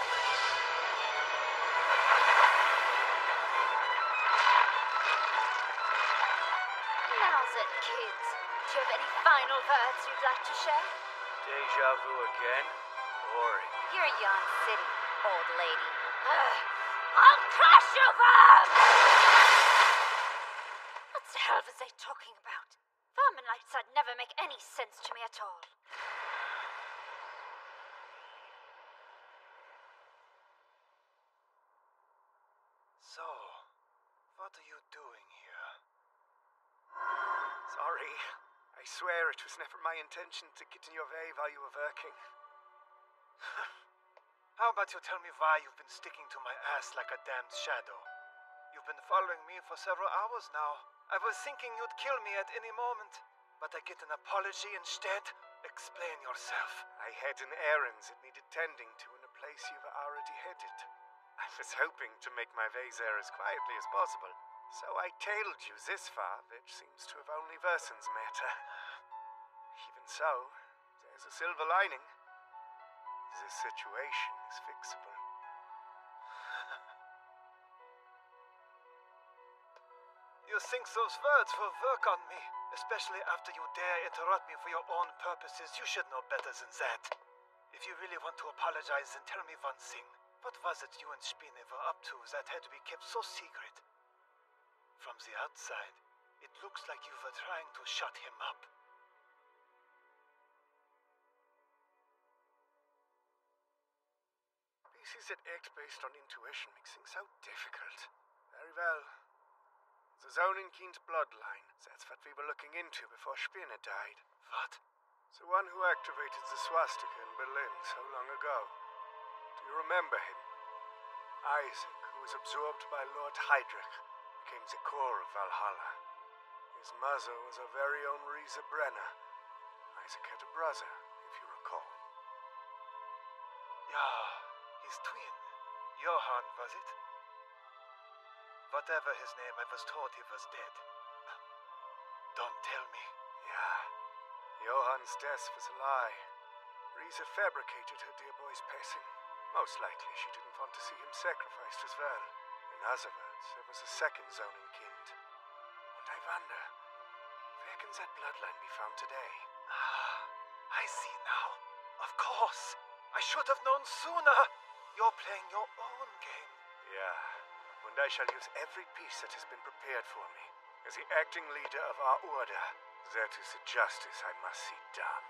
Now then, kids, do you have any final words you'd like to share? Deja vu again? Boring. You're Yon City, old lady. I'll crush you, Verm! What the hell was they talking about? Vermin like that never make any sense to me at all. So, what are you doing here? Sorry. I swear it was never my intention to get in your way while you were working. How about you tell me why you've been sticking to my ass like a damned shadow? You've been following me for several hours now. I was thinking you'd kill me at any moment, but I get an apology instead. Explain yourself. I had an errand that needed tending to in a place you were already headed. I was hoping to make my way there as quietly as possible, so I tailed you this far, which seems to have only worsened the matter. Even so, there's a silver lining. This situation is fixable. You think those words will work on me, especially after you dare interrupt me for your own purposes. You should know better than that. If you really want to apologize, then tell me one thing. What was it you and Spine were up to that had to be kept so secret? From the outside, it looks like you were trying to shut him up. Pieces that act based on intuition makes things so difficult. Very well. The Zonenkind bloodline. That's what we were looking into before Spine died. What? The one who activated the swastika in Berlin so long ago. Do you remember him? Isaac, who was absorbed by Lord Heydrich, became the core of Valhalla. His mother was our very own Risa Brenner. Isaac had a brother, if you recall. Yeah, his twin. Johann, was it? Whatever his name, I was told he was dead. Don't tell me. Yeah. Johann's death was a lie. Risa fabricated her dear boy's passing. Most likely she didn't want to see him sacrificed as well. In other words, there was a second zoning kind. And I wonder, where can that bloodline be found today? Ah, I see now. Of course. I should have known sooner. You're playing your own game. Yeah, and I shall use every piece that has been prepared for me. As the acting leader of our order, that is the justice I must see done.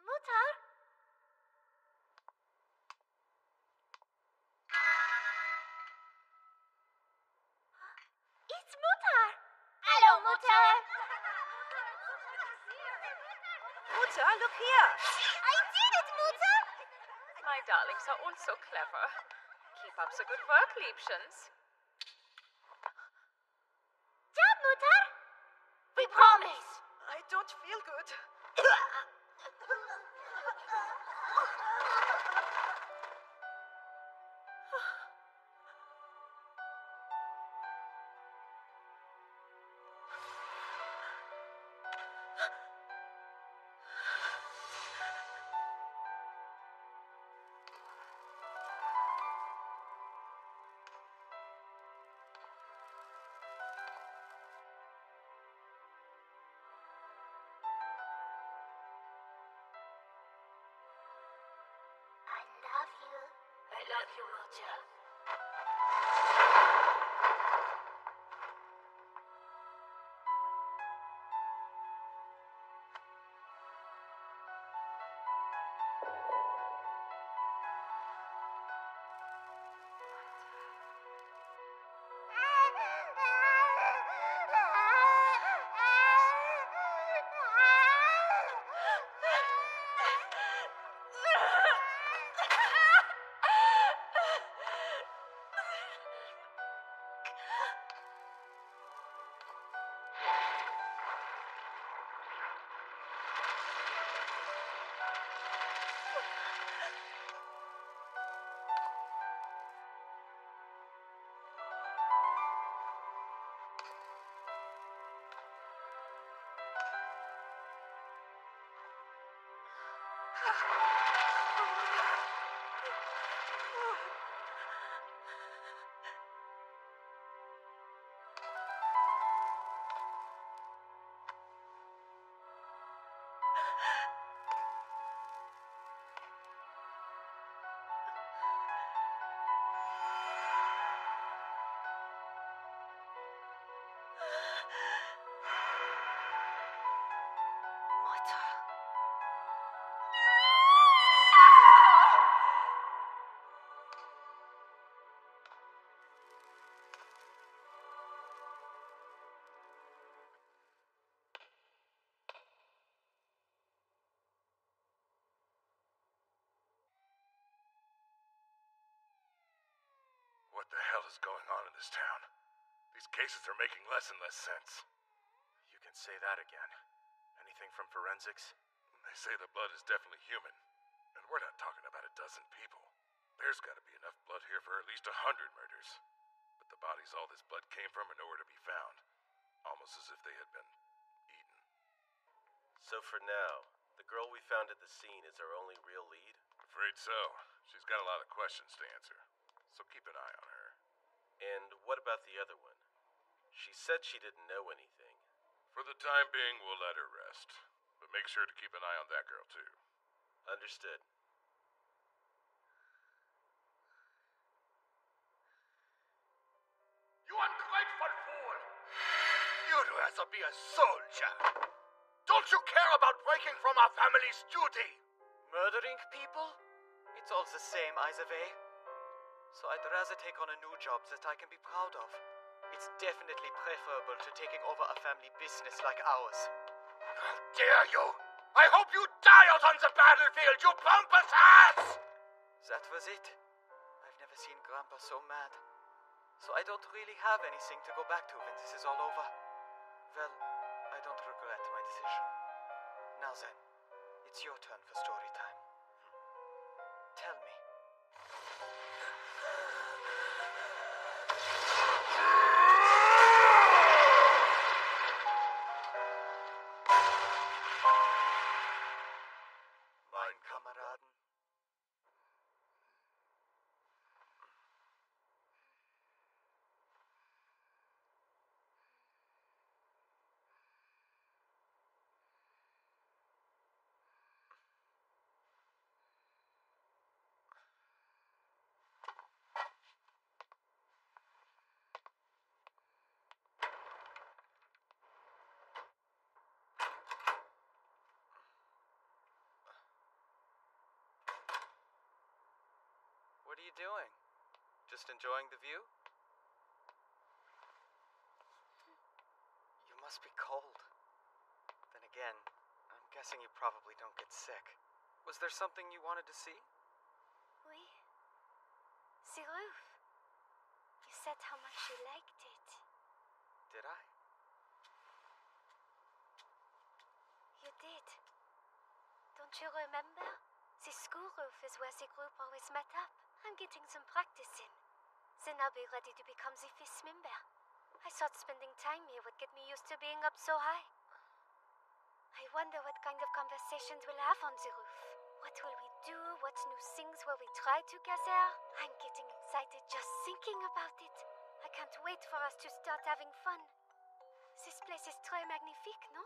Mutter? It's Mutter! Hello, Mutter! Mutter, look here! I did it, Mutter! My darlings are all so clever. Keep up the good work, Liebchens. Job, Mutter! We promise! I don't feel good. I love you, Mutter. What the hell is going on in this town? These cases are making less and less sense. You can say that again. Anything from forensics? They say the blood is definitely human. And we're not talking about a dozen people. There's gotta be enough blood here for at least 100 murders. But the bodies all this blood came from are nowhere to be found. Almost as if they had been eaten. So for now, the girl we found at the scene is our only real lead? Afraid so. She's got a lot of questions to answer. So keep an eye on her. And what about the other one? She said she didn't know anything. For the time being, we'll let her rest. But make sure to keep an eye on that girl, too. Understood. You ungrateful fool! you'd rather be a soldier? Don't you care about breaking from our family's duty? Murdering people? It's all the same, either way. So I'd rather take on a new job that I can be proud of. It's definitely preferable to taking over a family business like ours. How dare you! I hope you die out on the battlefield, you pompous ass! That was it. I've never seen Grandpa so mad. So I don't really have anything to go back to when this is all over. Well, I don't regret my decision. Now then, it's your turn for story time. Tell me. Mein Kameraden. What are you doing? Just enjoying the view? You must be cold. Then again, I'm guessing you probably don't get sick. Was there something you wanted to see? Oui. The roof. You said how much you liked it. Did I? You did. Don't you remember? The school roof is where the group always met up. I'm getting some practice in. Then I'll be ready to become the fifth member. I thought spending time here would get me used to being up so high. I wonder what kind of conversations we'll have on the roof. What will we do? What new things will we try together? I'm getting excited just thinking about it. I can't wait for us to start having fun. This place is très magnifique, no?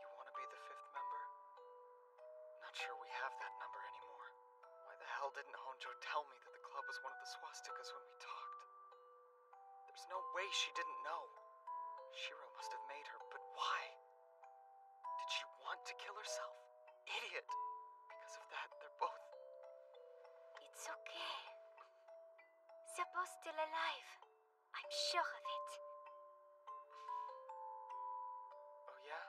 You want to be the fifth member? Not sure we have that number anymore. Why the hell didn't Honjo tell me that the club was one of the swastikas when we talked? There's no way she didn't know. Shiro must have made her, but why? Did she want to kill herself? Idiot! Because of that, they're both... It's okay. They're both still alive. I'm sure of it. Oh yeah?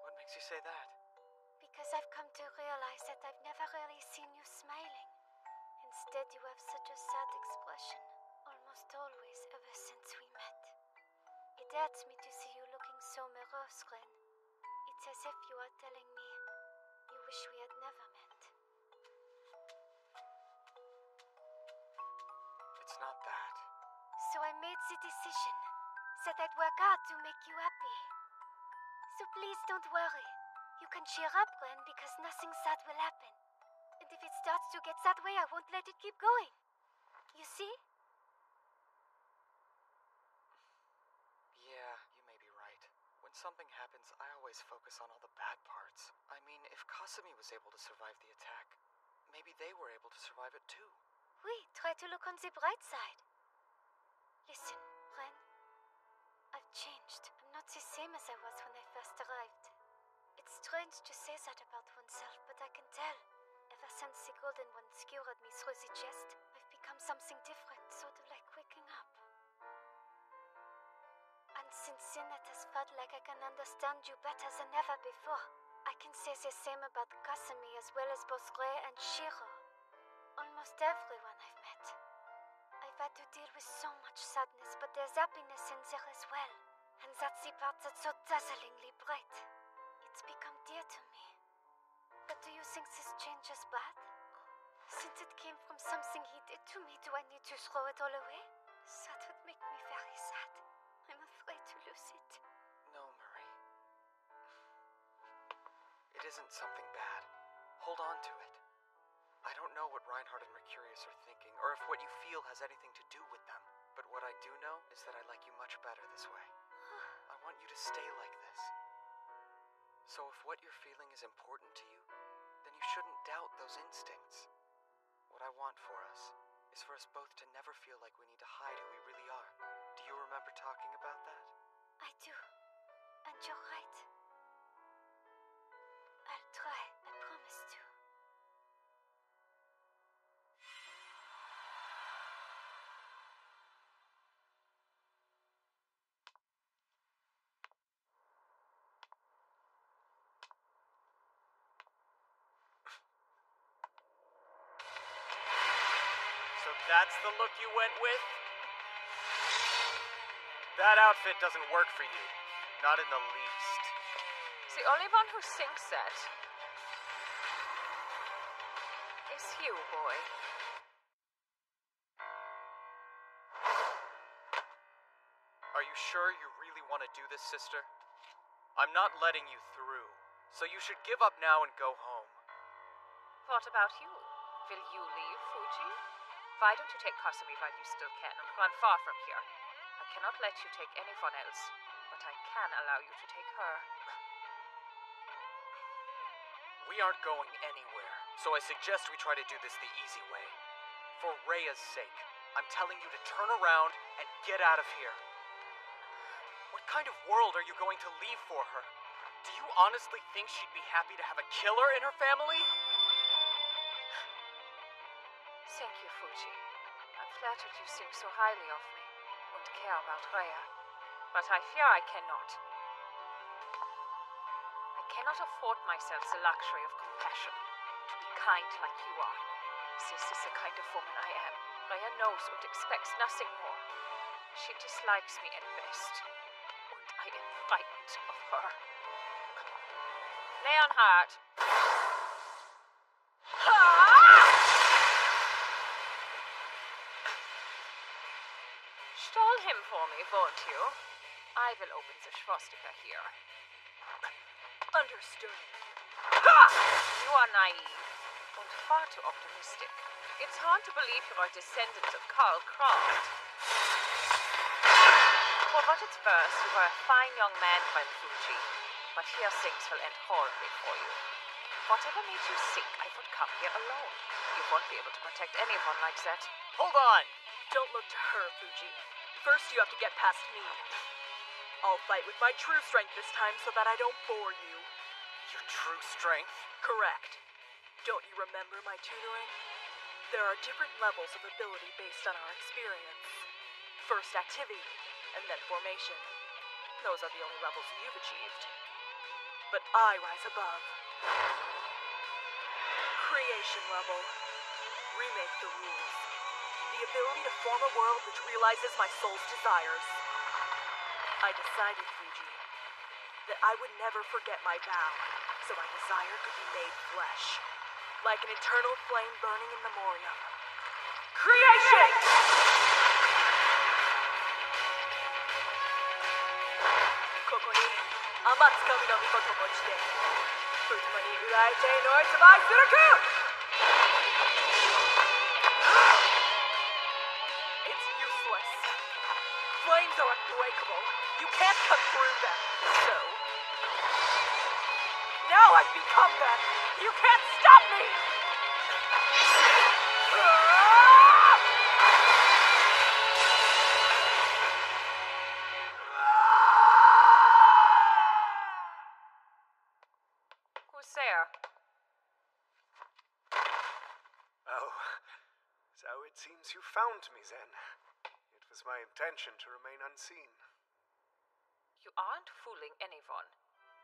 What makes you say that? Because I've come to realize that I've never really seen you smiling. Instead, you have such a sad expression, almost always ever since we met. It hurts me to see you looking so morose, Ren. It's as if you are telling me you wish we had never met. It's not that. So I made the decision. Said I'd work hard to make you happy. So please don't worry. You can cheer up, Ren, because nothing sad will happen. And if it starts to get that way, I won't let it keep going. You see? Yeah, you may be right. When something happens, I always focus on all the bad parts. I mean, if Kasumi was able to survive the attack, maybe they were able to survive it too. Oui, try to look on the bright side. Listen, Ren. I've changed. I'm not the same as I was when I first arrived. It's strange to say that about oneself, but I can tell. Ever since the Golden One skewered me through the chest, I've become something different, sort of like waking up. And since then it has felt like I can understand you better than ever before. I can say the same about Kasumi as well as both Rei and Shiro. Almost everyone I've met. I've had to deal with so much sadness, but there's happiness in there as well. And that's the part that's so dazzlingly bright. It's become dear to me. But do you think this change is bad? Since it came from something he did to me, do I need to throw it all away? That would make me very sad. I'm afraid to lose it. No, Marie. It isn't something bad. Hold on to it. I don't know what Reinhardt and Mercurius are thinking, or if what you feel has anything to do with them. But what I do know is that I like you much better this way. I want you to stay like this. So if what you're feeling is important to you, then you shouldn't doubt those instincts. What I want for us is for us both to never feel like we need to hide who we really are. Do you remember for talking about that? I do. And you're right. I'll try. I promise to. So that's the look you went with? That outfit doesn't work for you. Not in the least. The only one who thinks that is you, boy. Are you sure you really want to do this, sister? I'm not letting you through, so you should give up now and go home. What about you? Will you leave, Fuji? Why don't you take Kasumi while you still can and run far from here? I cannot let you take anyone else, but I can allow you to take her. We aren't going anywhere, so I suggest we try to do this the easy way. For Rhea's sake, I'm telling you to turn around and get out of here. What kind of world are you going to leave for her? Do you honestly think she'd be happy to have a killer in her family? Thank you, Fuji. I'm flattered you think so highly of me and care about Rhea. But I fear I cannot. I cannot afford myself the luxury of compassion, to be kind like you are. This is the kind of woman I am. Rhea knows and expects nothing more. She dislikes me at best, and I am frightened of her. Leonhard! Stall him for me, won't you? I will open the swastika here. Understood. You are naive and far too optimistic. It's hard to believe you are descendants of Karl Kraft. For what it's worth, you were a fine young man, friend Fuji, but here things will end horribly for you. Whatever made you think I would come here alone? You won't be able to protect anyone like that. Hold on! Don't look to her, Fuji. First, you have to get past me. I'll fight with my true strength this time so that I don't bore you. Your true strength? Correct. Don't you remember my tutoring? There are different levels of ability based on our experience. First activity, and then formation. Those are the only levels you've achieved. But I rise above. Creation level. Remake the rules. The ability to form a world which realizes my soul's desires. I decided, Fuji, that I would never forget my vow, so my desire could be made flesh, like an eternal flame burning in memoriam. Creation! Koko ni, Amatsuka no Mikoto mo chite, Futama ni uraete no itamai suraku! It's useless. Flames are unbreakable. You can't cut through them. So, now I've become them. You can't stop me! Who's there? Oh, so it seems you found me then. It was my intention to remain unseen. You aren't fooling anyone.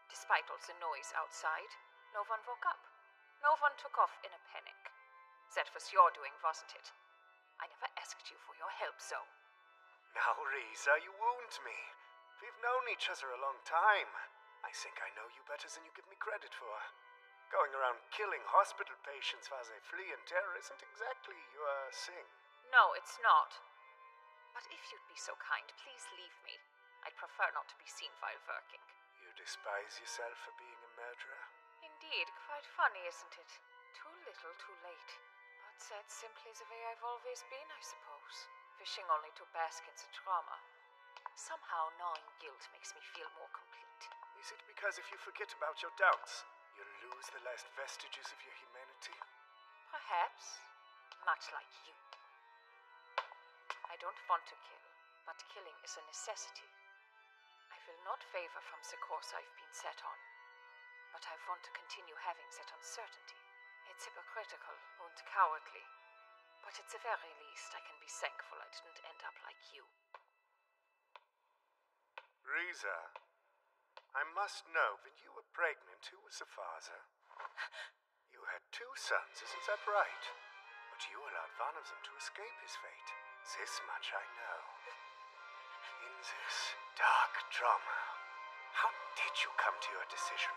Despite all the noise outside, no one woke up. No one took off in a panic. That was your doing, wasn't it? I never asked you for your help, so. Now, Risa, you wound me. We've known each other a long time. I think I know you better than you give me credit for. Going around killing hospital patients while they flee in terror isn't exactly your thing. No, it's not. But if you'd be so kind, please leave me. I'd prefer not to be seen while working. You despise yourself for being a murderer? Indeed, quite funny, isn't it? Too little, too late. But that's simply the way I've always been, I suppose. Wishing only to bask in the trauma. Somehow gnawing guilt makes me feel more complete. Is it because if you forget about your doubts, you'll lose the last vestiges of your humanity? Perhaps. Much like you. I don't want to kill, but killing is a necessity. I will not favor from the course I've been set on, but I want to continue having that uncertainty. It's hypocritical and cowardly, but at the very least I can be thankful I didn't end up like you. Riza, I must know, when you were pregnant, who was the father? You had 2 sons, isn't that right? But you allowed one of them to escape his fate. This much I know. In this dark drama, how did you come to your decision?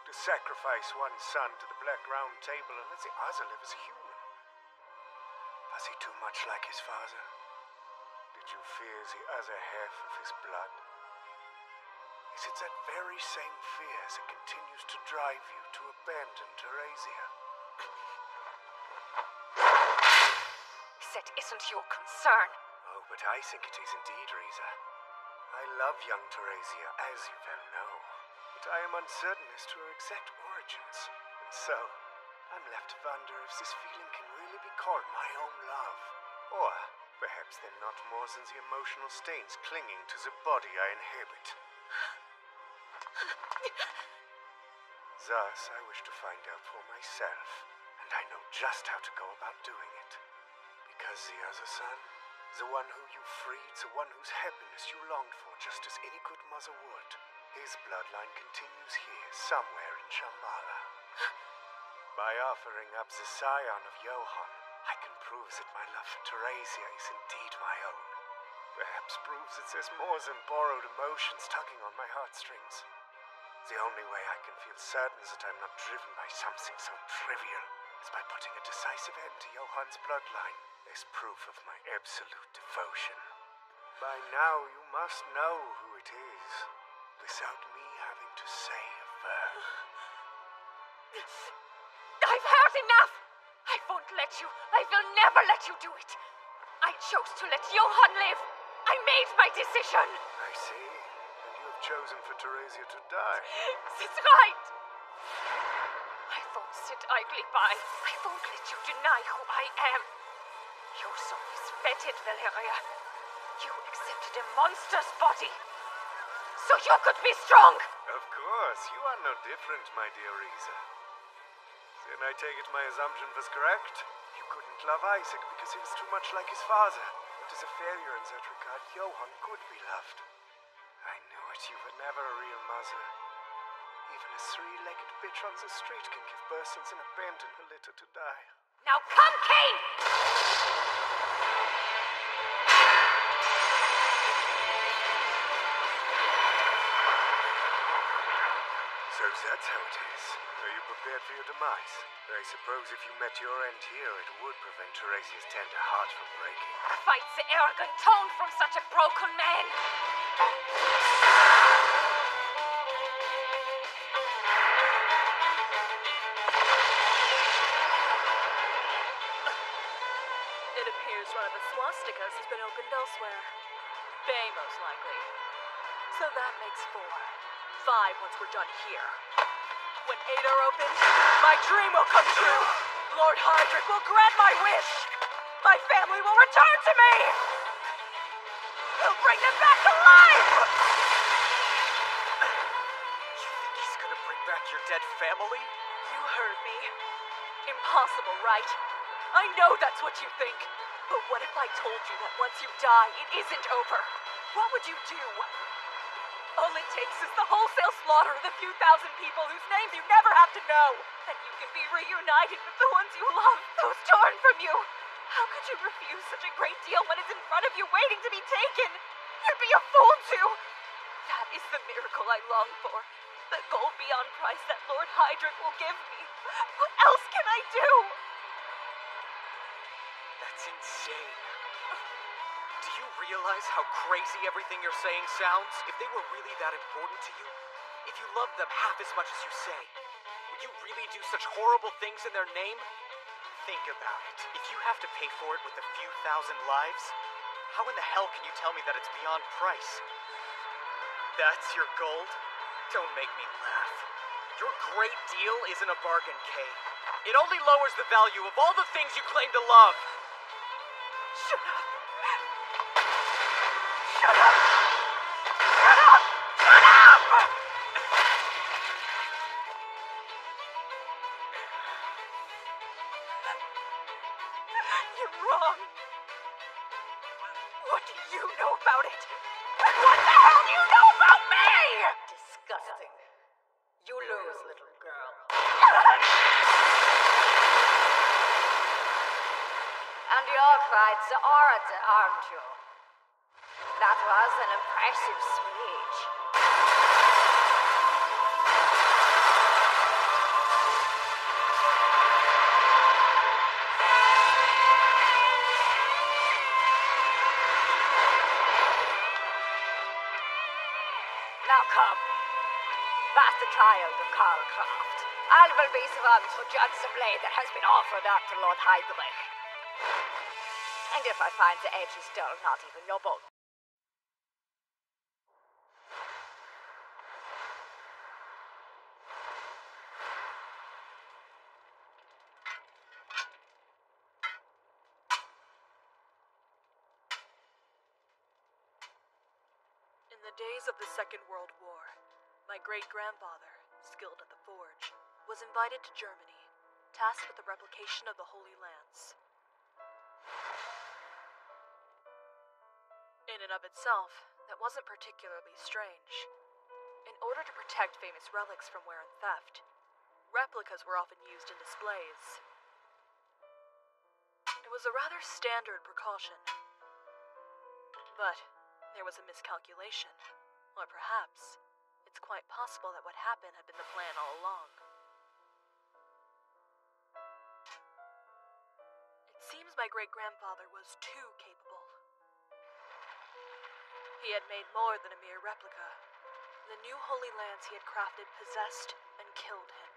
To sacrifice one son to the Black Round Table and let the other live as a human? Was he too much like his father? Did you fear the other half of his blood? Is it that very same fear that continues to drive you to abandon Teresia? That isn't your concern. Oh, but I think it is indeed, Riza. I love young Teresia, as you well know. But I am uncertain as to her exact origins. And so, I'm left to wonder if this feeling can really be called my own love. Or, perhaps they're not more than the emotional stains clinging to the body I inhabit. Thus, I wish to find out for myself, and I know just how to go about doing it. Because the other son, the one who you freed, the one whose happiness you longed for just as any good mother would, his bloodline continues here, somewhere in Shambhala. By offering up the scion of Johann, I can prove that my love for Teresia is indeed my own. Perhaps proves that there's more than borrowed emotions tugging on my heartstrings. The only way I can feel certain that I'm not driven by something so trivial is by putting a decisive end to Johann's bloodline as proof of my absolute devotion. By now, you must know who it is, without me having to say a word. I've heard enough! I won't let you. I will never let you do it. I chose to let Johann live. I made my decision. I see. And you have chosen for Teresia to die. That's right. I won't sit idly by. I won't let you deny who I am. Your soul is fetid, Valeria. You accepted a monster's body, so you could be strong. Of course. You are no different, my dear Riza. Then I take it my assumption was correct? You couldn't love Isaac because he was too much like his father. But as a failure in that regard, Johann could be loved. I knew it. You were never a real mother. Even a 3-legged bitch on the street can give birth and then abandon her litter to die. Now come, Cain! So that's how it is. Are you prepared for your demise? I suppose if you met your end here, it would prevent Teresia's tender heart from breaking. Fight the arrogant tone from such a broken man! It appears one of the swastikas has been opened elsewhere. Bay, most likely. So that makes 4. 5 once we're done here. When 8 are opened, my dream will come true. Lord Hydric will grant my wish. My family will return to me. He'll bring them back alive. You think he's gonna bring back your dead family? You heard me. Impossible, right? I know that's what you think. But what if I told you that once you die, it isn't over? What would you do? All it takes is the wholesale slaughter of the few thousand people whose names you never have to know. And you can be reunited with the ones you love, those torn from you. How could you refuse such a great deal when it's in front of you waiting to be taken? You'd be a fool to. That is the miracle I long for. The gold beyond price that Lord Hydric will give me. What else can I do? That's insane. Do you realize how crazy everything you're saying sounds? If they were really that important to you, if you loved them half as much as you say, would you really do such horrible things in their name? Think about it. If you have to pay for it with a few thousand lives, how in the hell can you tell me that it's beyond price? That's your gold? Don't make me laugh. Your great deal isn't a bargain, Kay. It only lowers the value of all the things you claim to love. Shut up. Shut up! Shut up! Shut up! You're wrong. What do you know about it? And what the hell do you know about me? Disgusting. You lose, little girl. And you're quite the orator, aren't you? That was an impressive speech. Now come. That's the child of Karl Kraft. I will be the one to judge the blade that has been offered up to Lord Heydrich. And if I find the edge is still not even your bone. In the days of the Second World War, my great-grandfather, skilled at the forge, was invited to Germany, tasked with the replication of the Holy Lance. In and of itself, that wasn't particularly strange. In order to protect famous relics from wear and theft, replicas were often used in displays. It was a rather standard precaution. But there was a miscalculation. Or perhaps, it's quite possible that what happened had been the plan all along. It seems my great-grandfather was too capable. He had made more than a mere replica. The new Holy Lance he had crafted possessed and killed him.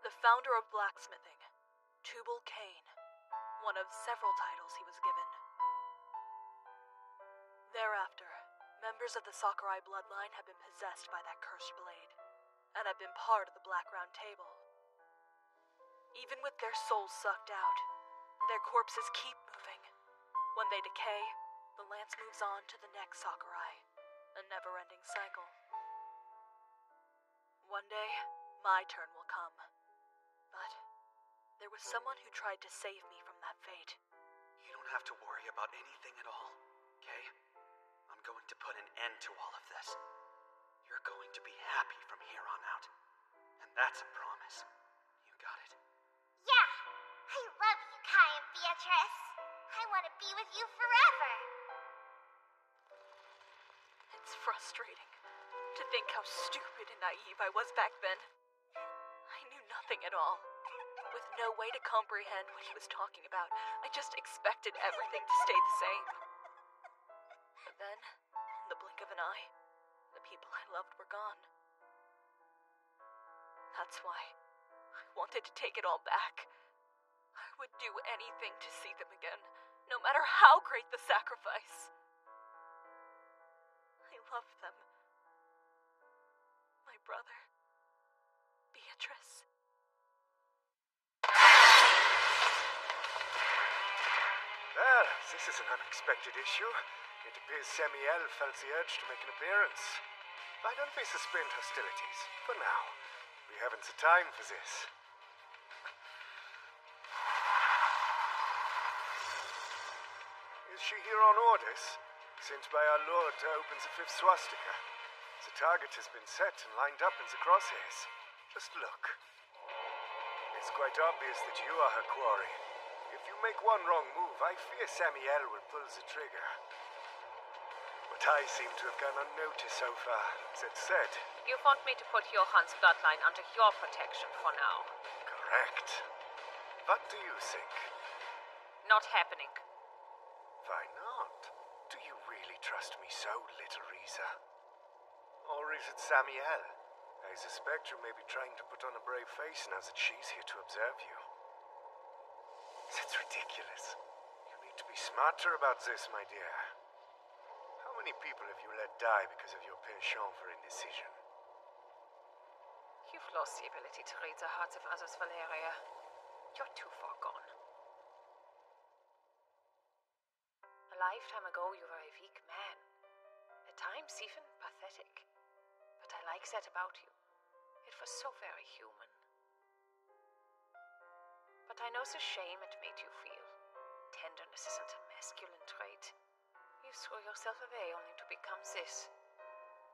The founder of blacksmithing, Tubal Cain, one of several titles he was given. Thereafter, members of the Sakurai bloodline had been possessed by that cursed blade, and had been part of the Black Round Table. Even with their souls sucked out, their corpses keep moving. When they decay, the lance moves on to the next Sakurai, a never-ending cycle. One day, my turn will come. But there was someone who tried to save me from that fate. You don't have to worry about anything at all, okay? I'm going to put an end to all of this. You're going to be happy from here on out. And that's a promise. You got it? Yeah, I love you, Kai and Beatrice. I want to be with you forever. It's frustrating to think how stupid and naive I was back then. I knew nothing at all. With no way to comprehend what he was talking about, I just expected everything to stay the same. But then, in the blink of an eye, the people I loved were gone. That's why I wanted to take it all back. I would do anything to see them again, no matter how great the sacrifice. I loved them. My brother, Beatrice. Well, this is an unexpected issue. It appears Samuel felt the urge to make an appearance. Why don't we suspend hostilities? For now. We haven't the time for this. Is she here on orders? Sent by our Lord to open the fifth swastika. The target has been set and lined up in the crosshairs. Just look. It's quite obvious that you are her quarry. If you make one wrong move, I fear Samuel will pull the trigger. But I seem to have gone unnoticed so far. That said... You want me to put Johann's bloodline under your protection for now? Correct. What do you think? Not happening. Why not? Do you really trust me so, little Risa? Or is it Samuel? I suspect you may be trying to put on a brave face now that she's here to observe you. That's ridiculous. You need to be smarter about this, my dear. How many people have you let die because of your penchant for indecision? lost the ability to read the hearts of others, Valeria. You're too far gone. A lifetime ago, you were a weak man. At times, even pathetic. But I like that about you. It was so very human. But I know the shame it made you feel. Tenderness isn't a masculine trait. You threw yourself away only to become this.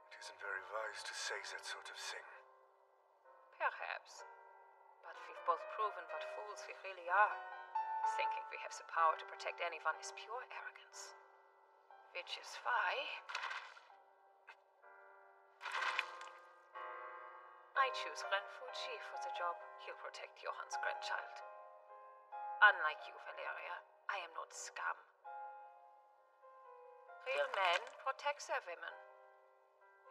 It isn't very wise to say that sort of thing. Perhaps. But we've both proven what fools we really are. Thinking we have the power to protect anyone is pure arrogance. Which is why I choose Renfuji for the job. He'll protect Johann's grandchild. Unlike you, Valeria, I am not scum. Real men protect their women.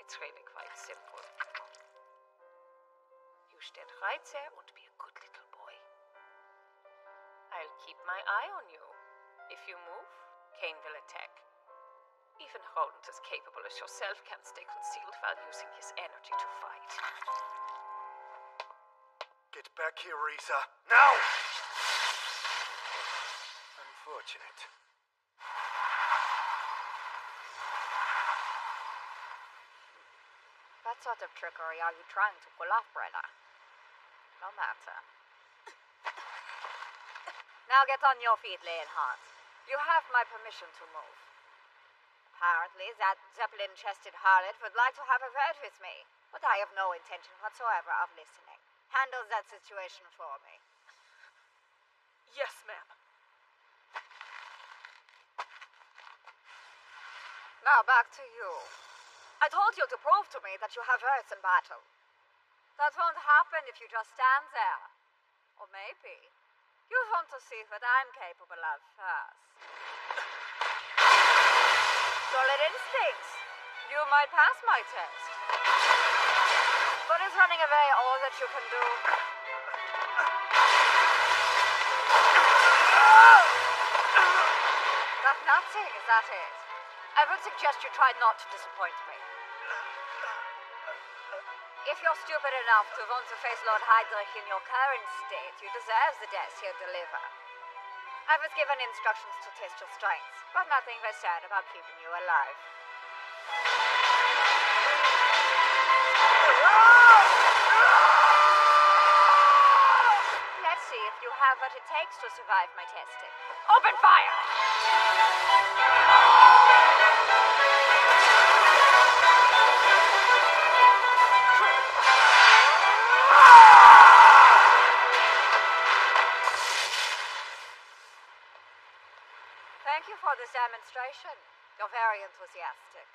It's really quite simple. You stand right there and be a good little boy. I'll keep my eye on you. If you move, Kane will attack. Even a rodent as capable as yourself can stay concealed while using his energy to fight. Get back here, Risa. Now! Unfortunate. What sort of trickery are you trying to pull off, Brenna? No matter. Now get on your feet, Leonhardt. You have my permission to move. Apparently, that Zeppelin-chested harlot would like to have a word with me, but I have no intention whatsoever of listening. Handle that situation for me. Yes, ma'am. Now back to you. I told you to prove to me that you have worth in battle. That won't happen if you just stand there. Or maybe you want to see what I'm capable of first. Solid instincts. You might pass my test. But is running away all that you can do? Got nothing, is that it? I would suggest you try not to disappoint me. If you're stupid enough to want to face Lord Heydrich in your current state, you deserve the death he'll deliver. I was given instructions to test your strength, but nothing was said about keeping you alive. Let's see if you have what it takes to survive my testing. Open fire! Thank you for this demonstration. You're very enthusiastic.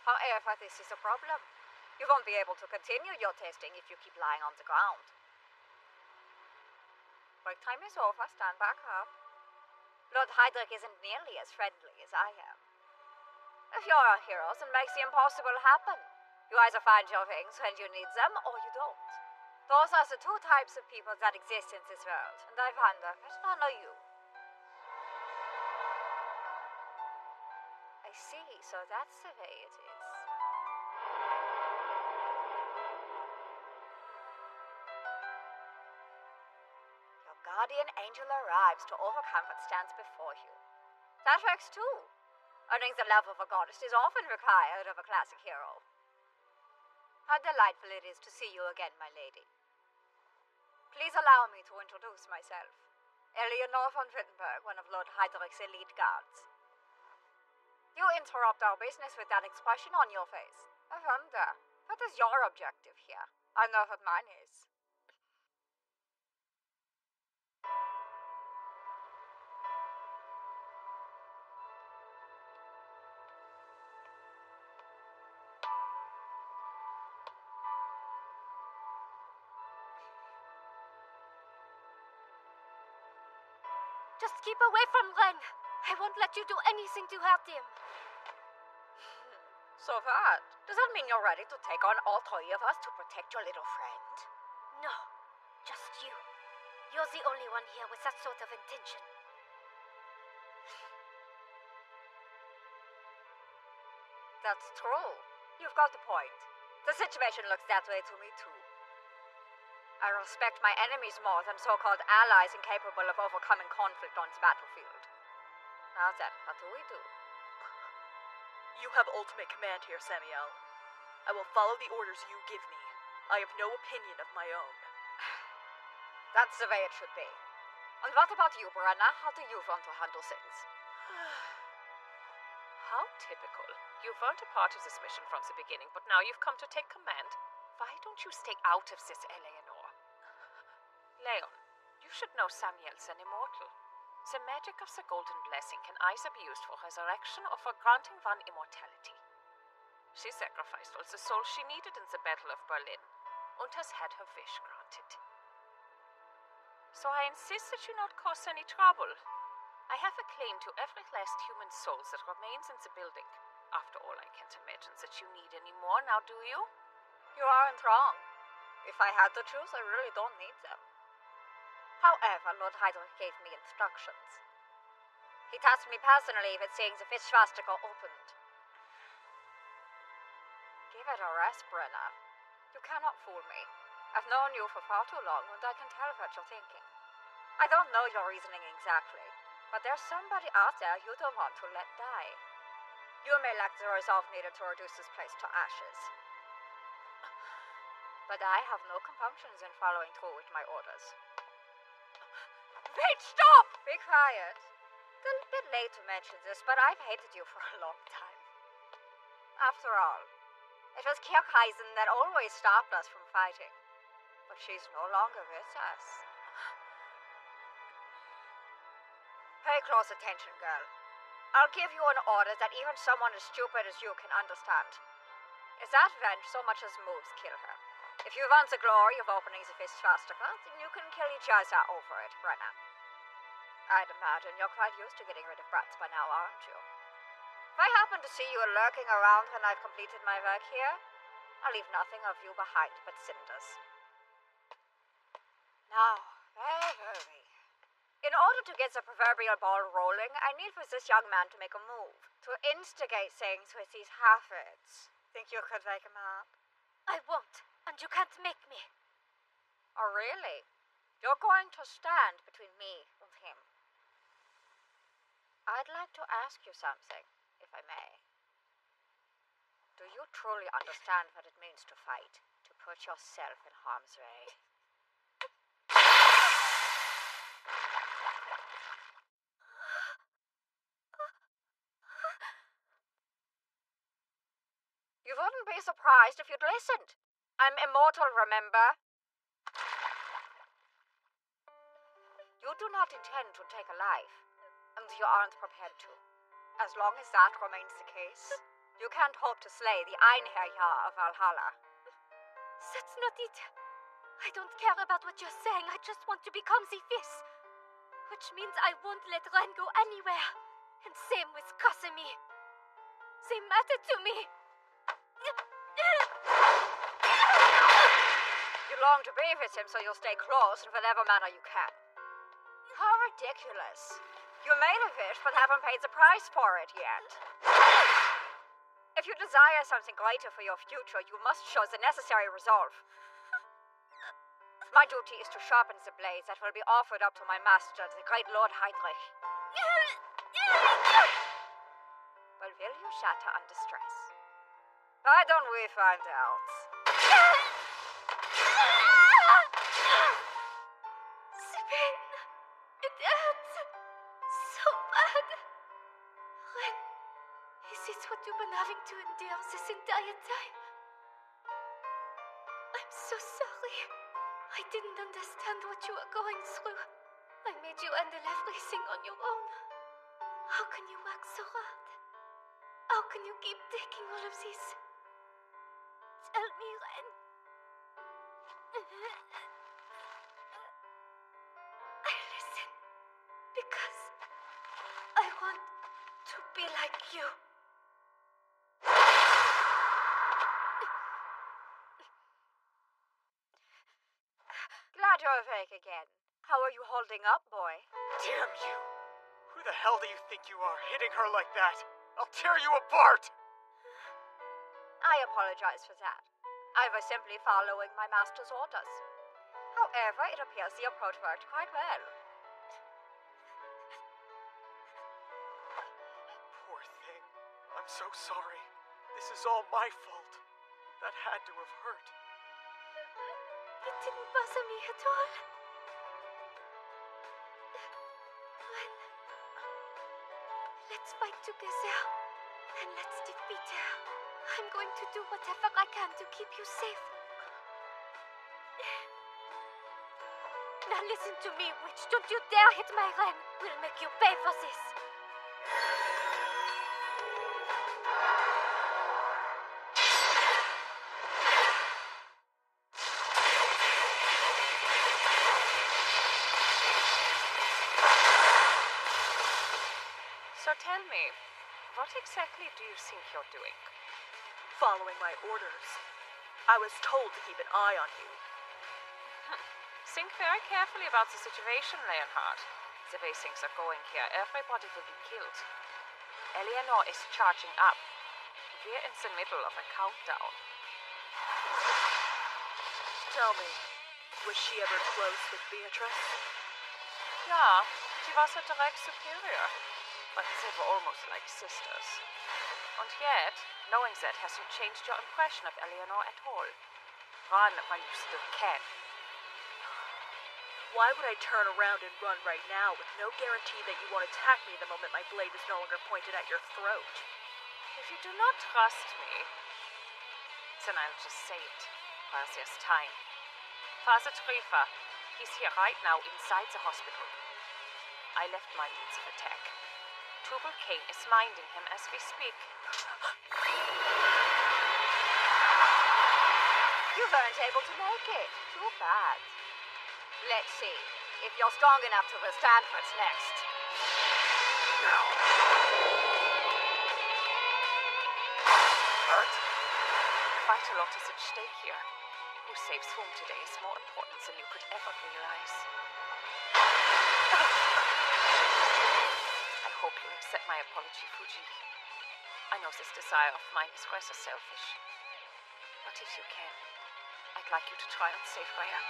However, this is a problem. You won't be able to continue your testing if you keep lying on the ground. Break time is over. Stand back up. Lord Heydrich isn't nearly as friendly as I am. If you're a hero, then makes the impossible happen. You either find your things when you need them, or you don't. Those are the two types of people that exist in this world, and I wonder, which one are you? I see, so that's the way it is. Your guardian angel arrives to overcome what stands before you. That works too. Earning the love of a goddess is often required of a classic hero. How delightful it is to see you again, my lady. Please allow me to introduce myself. Eleanor von Wittenberg, one of Lord Heydrich's elite guards. You interrupt our business with that expression on your face. I wonder, what is your objective here? I know what mine is. Just keep away from Ren. I won't let you do anything to hurt him. So what? Does that mean you're ready to take on all three of us to protect your little friend? No, just you. You're the only one here with that sort of intention. That's true. You've got a point. The situation looks that way to me, too. I respect my enemies more than so-called allies incapable of overcoming conflict on the battlefield. Now then, what do we do? You have ultimate command here, Samuel. I will follow the orders you give me. I have no opinion of my own. That's the way it should be. And what about you, Brenna? How do you want to handle things? How typical. You weren't a part of this mission from the beginning, but now you've come to take command. Why don't you stay out of this, Eleanor? Leon, you should know Samuel's an immortal. The magic of the Golden Blessing can either be used for resurrection or for granting one immortality. She sacrificed all the souls she needed in the Battle of Berlin, and has had her wish granted. So I insist that you not cause any trouble. I have a claim to every last human soul that remains in the building. After all, I can't imagine that you need any more, now do you? You aren't wrong. If I had to choose, I really don't need them. However, Lord Hydra gave me instructions. He tasked me personally with seeing the fish swastika opened. Give it a rest, Brenna. You cannot fool me. I've known you for far too long, and I can tell what you're thinking. I don't know your reasoning exactly, but there's somebody out there you don't want to let die. You may lack the resolve needed to reduce this place to ashes. But I have no compunctions in following through with my orders. Wait, stop! Be quiet. It's a bit late to mention this, but I've hated you for a long time. After all, it was Kirkheisen that always stopped us from fighting. But she's no longer with us. Pay close attention, girl. I'll give you an order that even someone as stupid as you can understand. If that wench so much as moves, kill her. If you want the glory of opening the fist swastika, then you can kill each other over it, Brenna. I'd imagine you're quite used to getting rid of brats by now, aren't you? If I happen to see you lurking around when I've completed my work here, I'll leave nothing of you behind but cinders. Now, where were we? In order to get the proverbial ball rolling, I need for this young man to make a move. To instigate things with these half-wits. Think you could make him up? I won't, and you can't make me. Oh, really? You're going to stand between me and him. I'd like to ask you something, if I may. Do you truly understand what it means to fight? To put yourself in harm's way? You wouldn't be surprised if you'd listened. I'm immortal, remember? You do not intend to take a life, and you aren't prepared to. As long as that remains the case, you can't hope to slay the Einherjar of Valhalla. That's not it. I don't care about what you're saying, I just want to become the Fis. Which means I won't let Ren go anywhere. And same with Kasumi. They matter to me. You long to be with him, so you'll stay close in whatever manner you can. How ridiculous. You made a wish, but haven't paid the price for it yet. If you desire something greater for your future, you must show the necessary resolve. My duty is to sharpen the blade that will be offered up to my master, the great Lord Heydrich. Well, will you shatter under stress? Why don't we find out? Sabine, it hurts so bad. Ren, is this what you've been having to endure this entire time? I'm so sorry. I didn't understand what you were going through. I made you handle everything on your own. How can you work so hard? How can you keep taking all of this? Tell me, Ren. I listen because I want to be like you. Glad you're awake again. How are you holding up, boy? Damn you! Who the hell do you think you are, hitting her like that? I'll tear you apart! I apologize for that. I was simply following my master's orders. However, it appears the approach worked quite well. Poor thing. I'm so sorry. This is all my fault. That had to have hurt. It didn't bother me at all. Ren, let's fight together, and let's defeat her. I'm going to do whatever I can to keep you safe. Now listen to me, witch. Don't you dare hit my Ren. We'll make you pay for this. So tell me, what exactly do you think you're doing? Following my orders. I was told to keep an eye on you. Think very carefully about the situation, Leonhard. The way things are going here, everybody will be killed. Eleanor is charging up. We're in the middle of a countdown. Tell me, was she ever close with Beatrice? Yeah, she was a direct superior. But they were almost like sisters. And yet, knowing that hasn't changed your impression of Eleanor at all. Run while you still can. Why would I turn around and run right now with no guarantee that you won't attack me the moment my blade is no longer pointed at your throat? If you do not trust me, then I'll just say it, while there's time. Father Treffer, he's here right now inside the hospital. I left my means of attack. Tubal Cain is minding him as we speak. You weren't able to make it. Too bad. Let's see if you're strong enough to withstand what's next. What? Quite a lot is at stake here. Who saves whom today is more important than you could ever realize. I hope you accept my apology, Fuji. I know this desire of mine is rather selfish. But if you can, I'd like you to try and save Rhea.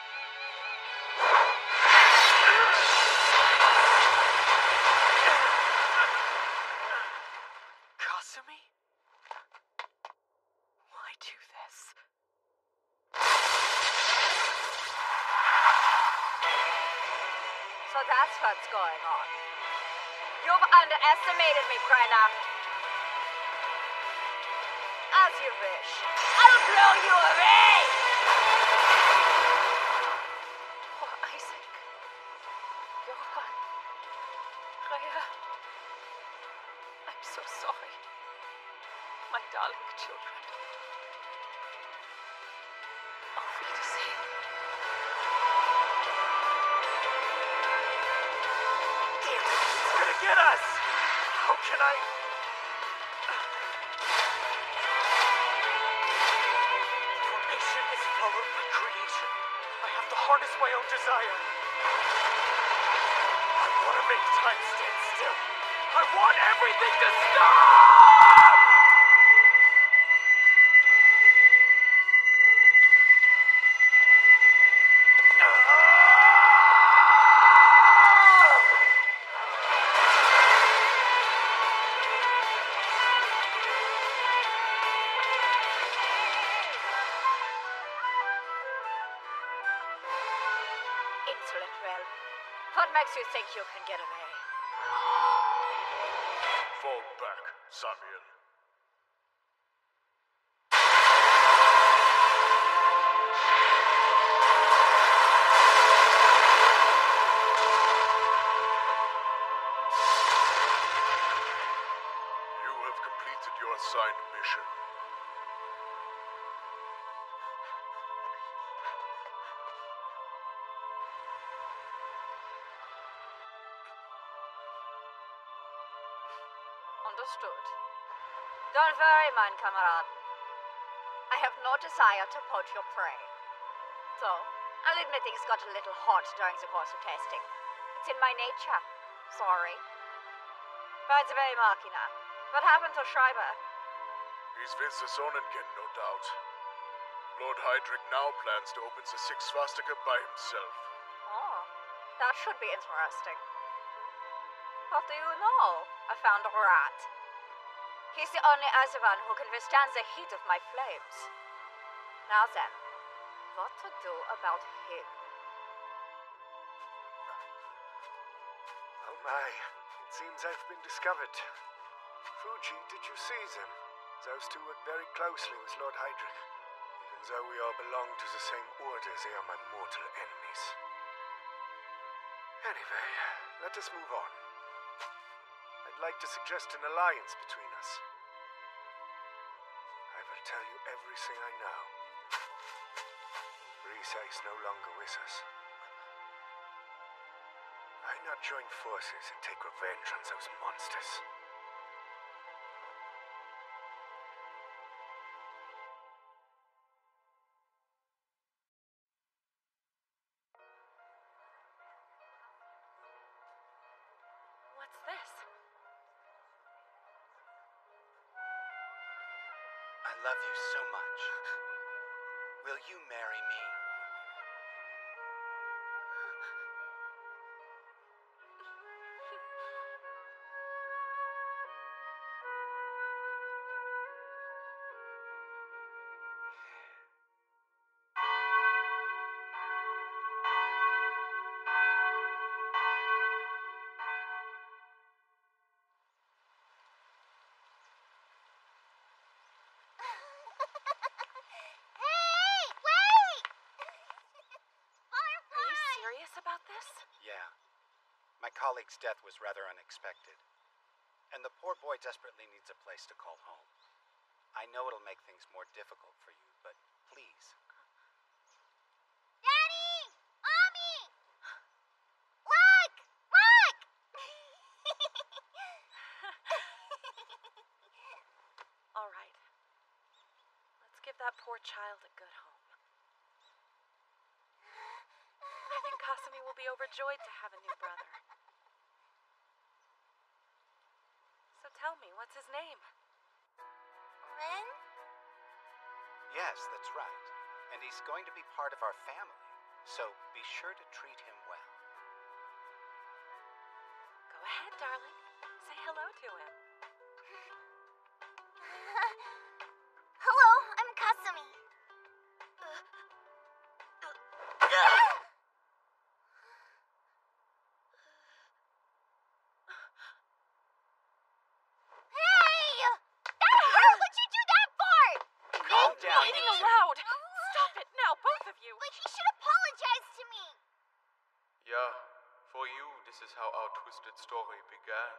Kasumi? Why do this? So that's what's going on. You've underestimated me, Brenna. As you wish. I'll blow you away! Poor Isaac. Johan. Rhea. I'm so sorry. My darling children. Auf Wiedersehen. Damn it! It's gonna get us! How can I... Formation is followed by creation. I have to harness my own desire. I want to make time stand still. I want everything to stop! Insolent realm. What makes you think you can get away? Fall back, Samuel. You have completed your assigned mission. Understood. Don't worry, mein Kameraden. I have no desire to poach your prey. So, I'll admit things got a little hot during the course of testing. It's in my nature. Sorry. By the way, Machina, what happened to Schreiber? He's with the Sonnengen, no doubt. Lord Heydrich now plans to open the Sixth Swastika by himself. Oh, that should be interesting. What do you know? I found a rat. He's the only Azavan who can withstand the heat of my flames. Now then, what to do about him? Oh my, it seems I've been discovered. Fuji, did you see them? Those two work very closely with Lord Heydrich. Even though we all belong to the same order, they are my mortal enemies. Anyway, let us move on. I'd like to suggest an alliance between us. I will tell you everything I know. Risa is no longer with us. Why not join forces and take revenge on those monsters? What's this? I love you so much. Will you marry me? Hey, wait! Are you serious about this? Yeah. My colleague's death was rather unexpected. And the poor boy desperately needs a place to call home. I know it'll make things more difficult for you, but please. Daddy! Mommy! Look! Look! All right. Let's give that poor child a good home. I think Kasumi will be overjoyed to have a new brother. So tell me, what's his name? Ren? Yes, that's right. And he's going to be part of our family, so be sure to treat him well. Go ahead, darling. Say hello to him. Hello, I'm Kasumi. Hey! That hurt! What'd you do that for? Calm down, Reading you two. aloud! Stop it now, both of you! But he should apologize to me. Yeah, for you, this is how our twisted story began.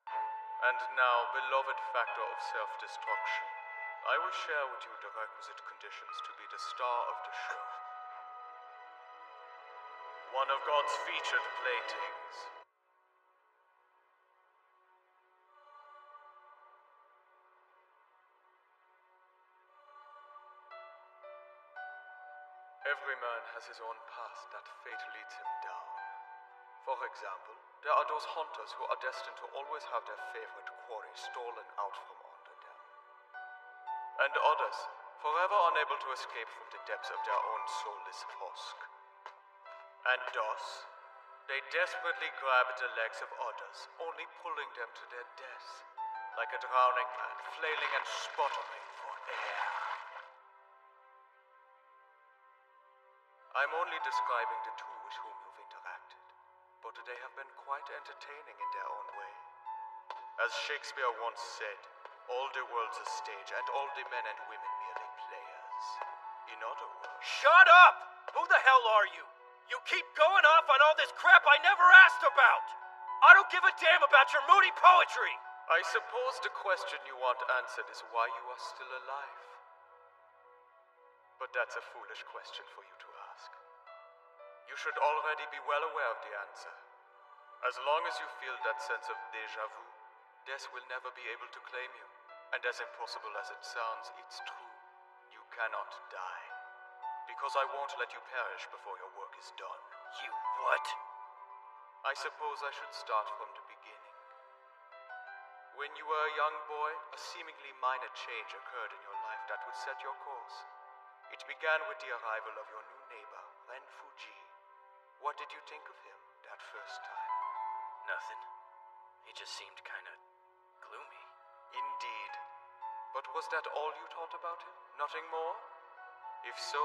And now, beloved factor of self-destruction, I will share with you the requisite conditions to be the star of the show. One of God's featured playthings. Every man has his own path that fate leads him down. For example, there are those hunters who are destined to always have their favorite quarry stolen out from under them. And others, forever unable to escape from the depths of their own soulless husk. And thus, they desperately grab the legs of others, only pulling them to their death, like a drowning man flailing and sputtering for air. I'm only describing the two with whom you've interacted, but they have been quite entertaining in their own way. As Shakespeare once said, all the world's a stage, and all the men and women merely players. In other words... Shut up! Who the hell are you? You keep going off on all this crap I never asked about! I don't give a damn about your moody poetry! I suppose the question you want answered is why you are still alive. But that's a foolish question for you to ask. You should already be well aware of the answer. As long as you feel that sense of déjà vu, death will never be able to claim you. And as impossible as it sounds, it's true. You cannot die. Because I won't let you perish before your work is done. You what? I suppose I should start from the beginning. When you were a young boy, a seemingly minor change occurred in your life that would set your course. It began with the arrival of your new neighbor, Ren Fuji. What did you think of him that first time? Nothing. He just seemed kinda gloomy. Indeed. But was that all you thought about him? Nothing more? If so,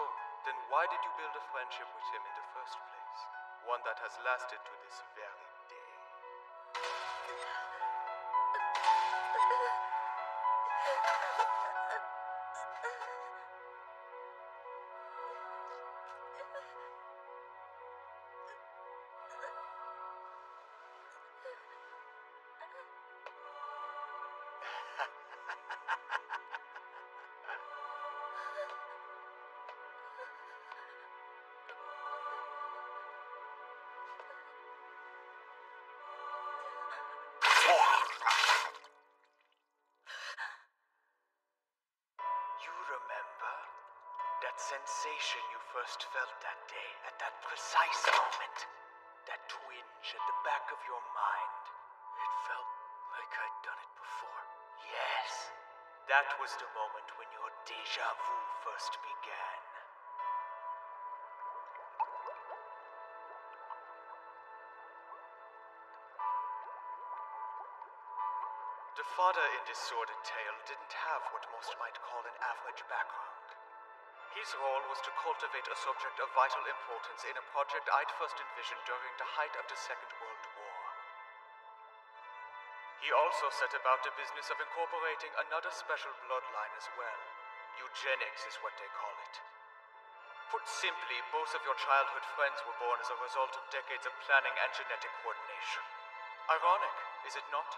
then why did you build a friendship with him in the first place? One that has lasted to this very day. You remember that sensation you first felt that day, at that precise moment? That twinge at the back of your mind? It felt like I'd done it before. Yes, that was the moment when your déjà vu first began. The father in this sordid tale didn't have what most might call an average background. His role was to cultivate a subject of vital importance in a project I'd first envisioned during the height of the Second World War. He also set about the business of incorporating another special bloodline as well. Eugenics is what they call it. Put simply, both of your childhood friends were born as a result of decades of planning and genetic coordination. Ironic, is it not?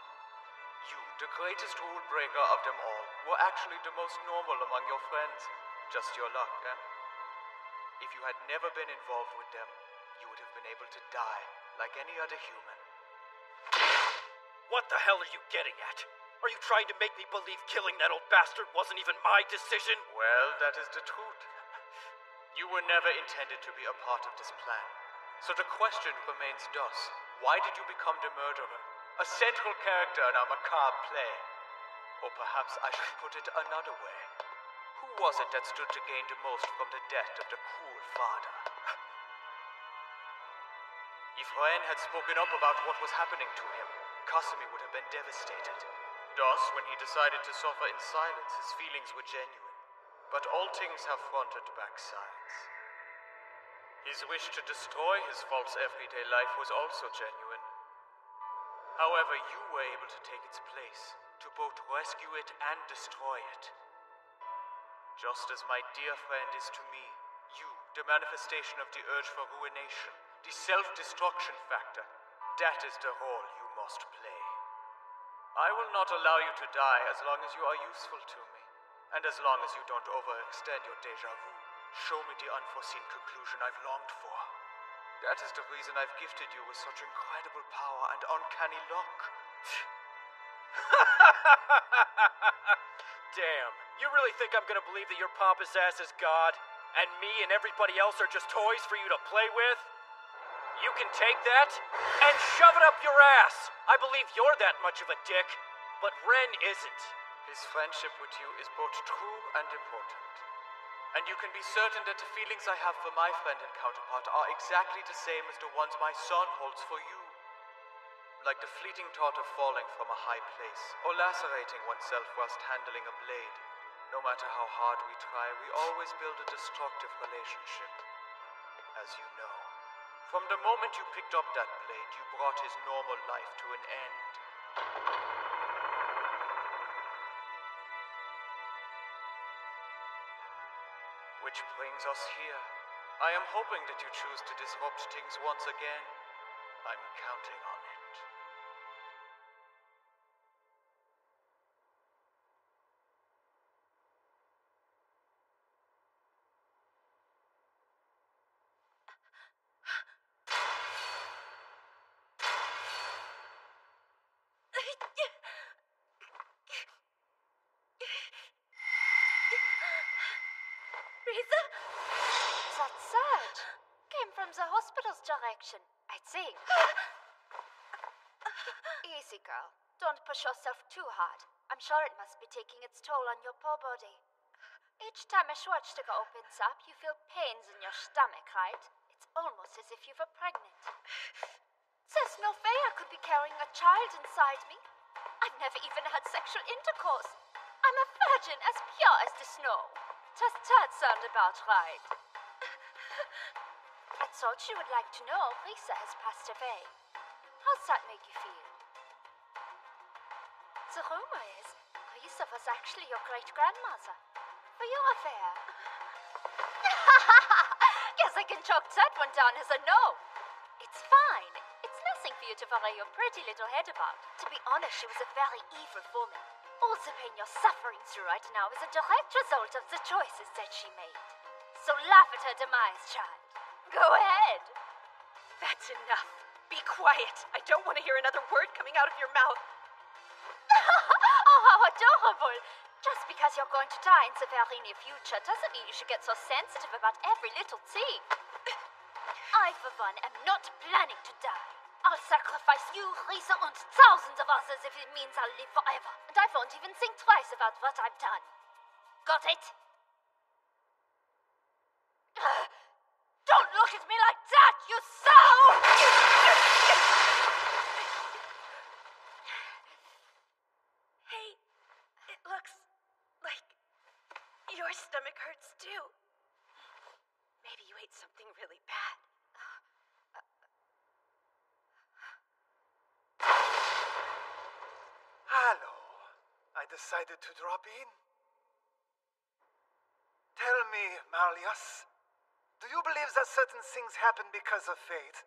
You, the greatest rule breaker of them all, were actually the most normal among your friends. Just your luck, eh? If you had never been involved with them, you would have been able to die like any other human. What the hell are you getting at? Are you trying to make me believe killing that old bastard wasn't even my decision? Well, that is the truth. You were never intended to be a part of this plan. So the question remains thus: why did you become the murderer? A central character in our macabre play. Or perhaps I should put it another way. Who was it that stood to gain the most from the death of the cruel father? If Ren had spoken up about what was happening to him, Kasumi would have been devastated. Thus, when he decided to suffer in silence, his feelings were genuine. But all things have front and back sides. His wish to destroy his false everyday life was also genuine. However, you were able to take its place, to both rescue it and destroy it. Just as my dear friend is to me, you, the manifestation of the urge for ruination, the self-destruction factor, that is the role you must play. I will not allow you to die as long as you are useful to me, and as long as you don't overextend your déjà vu. Show me the unforeseen conclusion I've longed for. That is the reason I've gifted you with such incredible power and uncanny luck. Damn, you really think I'm gonna believe that your pompous ass is God, and me and everybody else are just toys for you to play with? You can take that and shove it up your ass! I believe you're that much of a dick, but Ren isn't. His friendship with you is both true and important. And you can be certain that the feelings I have for my friend and counterpart are exactly the same as the ones my son holds for you. Like the fleeting thought of falling from a high place, or lacerating oneself whilst handling a blade. No matter how hard we try, we always build a destructive relationship. As you know. From the moment you picked up that blade, you brought his normal life to an end. Which brings us here. I am hoping that you choose to disrupt things once again. I'm counting on it. Riza? That surge came from the hospital's direction, I think. Easy, girl. Don't push yourself too hard. I'm sure it must be taking its toll on your poor body. Each time a Schwarzstücke opens up, you feel pains in your stomach, right? It's almost as if you were pregnant. There's no way I could be carrying a child inside me. I've never even had sexual intercourse. I'm a virgin as pure as the snow. Does that sound about right? I thought you would like to know Risa has passed away. How's that make you feel? The rumor is Risa was actually your great-grandmother. Were you aware? Guess I can chalk that one down as a no. It's fine. It's nothing for you to worry your pretty little head about. To be honest, she was a very evil woman. All the pain you're suffering through right now is a direct result of the choices that she made. So laugh at her demise, child. Go ahead. That's enough. Be quiet. I don't want to hear another word coming out of your mouth. Oh, how adorable. Just because you're going to die in the very near future doesn't mean you should get so sensitive about every little thing. I, for one, am not planning to die. I'll sacrifice you, Risa, and thousands of others if it means I'll live forever. And I won't even think twice about what I've done. Got it? Don't look at me like that, you sow! Hey, it looks like your stomach hurts too. Maybe you ate something really bad. Hello. I decided to drop in. Tell me, Marius, do you believe that certain things happen because of fate?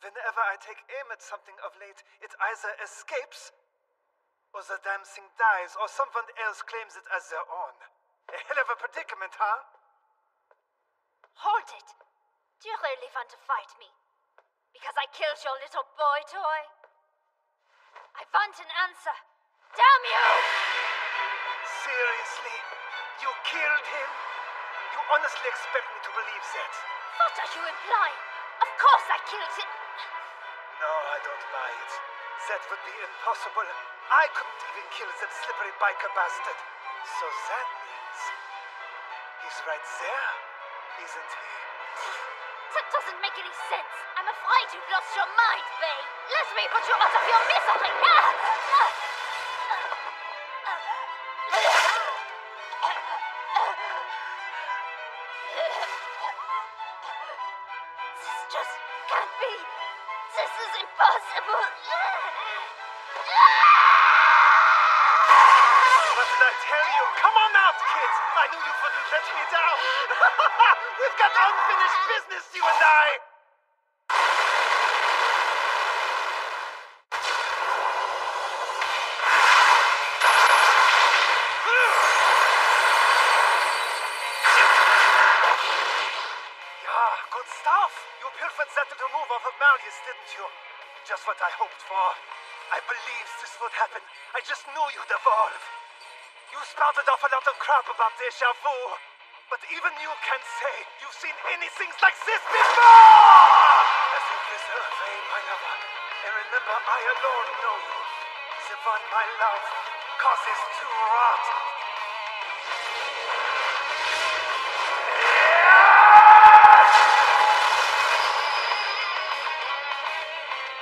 Whenever I take aim at something of late, it either escapes, or the damn thing dies, or someone else claims it as their own. A hell of a predicament, huh? Hold it. Do you really want to fight me? Because I killed your little boy toy? I want an answer. Damn you! Seriously? You killed him? You honestly expect me to believe that? What are you implying? Of course I killed him. No, I don't buy it. That would be impossible. I couldn't even kill that slippery biker bastard. So that means he's right there, isn't he? That doesn't make any sense. I'm afraid you've lost your mind, Faye. Let me put you out of your misery. This just can't be. This is impossible. What did I tell you? Come on out, kids. I knew you wouldn't let me down. We've got unfinished business, you and I. Yeah, good stuff. You pilfered that little move off of Marius, didn't you? Just what I hoped for. I believed this would happen. I just knew you'd evolve. You spouted off a lot of crap about deja vu, but even you can't say you've seen anything like this before! As you preserve, my lover, and remember I alone know you. The one my love causes to rot.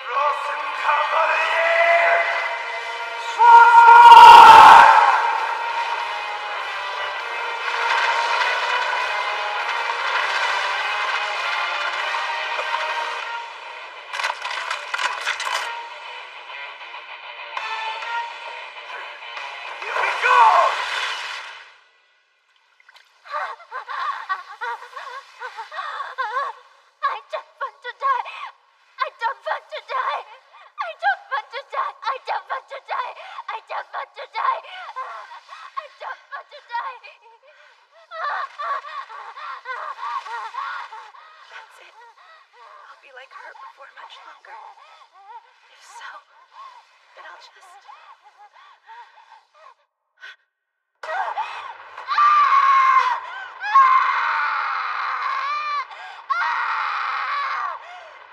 Rosenkavalier! Schwarzwald! Here we go! I don't want to die. I don't want to die. I don't want to die. I don't want to die. I don't want to die. I don't want to die. That's it. I'll be like her before much longer. If so, then I'll just...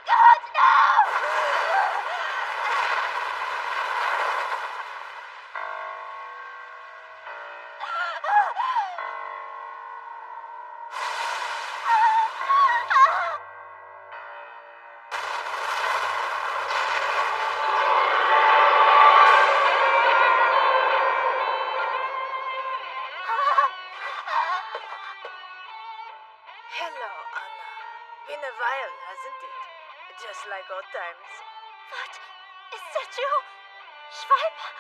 God, no! Hello, Anna. Been a while, hasn't it? Just like old times. What? Is that you? Schreiber?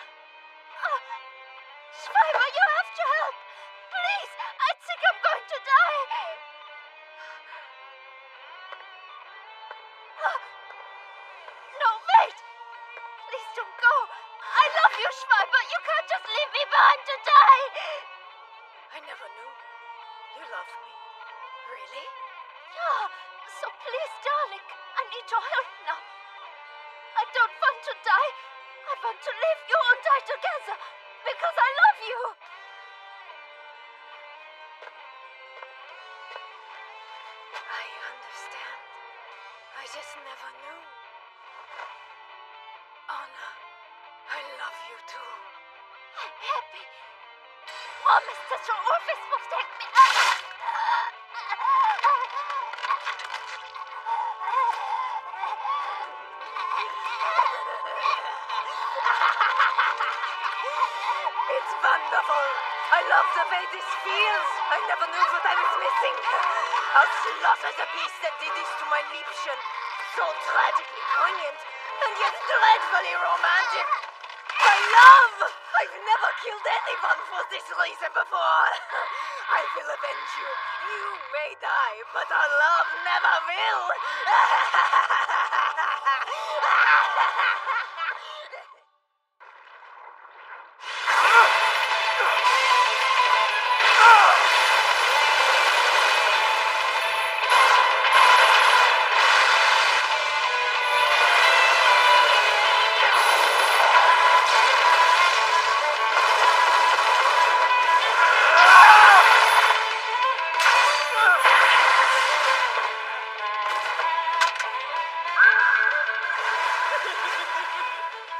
Schreiber, you have to help! Please! I think I'm going to die! No, wait! Please don't go! I love you, Schreiber! You can't just leave me behind to die! I never knew. You love me? Really? Yeah, so please, darling, I need your help now. I don't want to die. I want to live. You and I together. Because I love you. I understand. I just never knew. Anna, I love you too. I'm happy. Promise that you always protect me. It's wonderful. I love the way this feels. I never knew what I was missing. I'll slaughter the beast that did this to my Liebchen. So tragically poignant, and yet dreadfully romantic. My love! I've never killed anyone for this reason before. I will avenge you. You may die, but our love never will.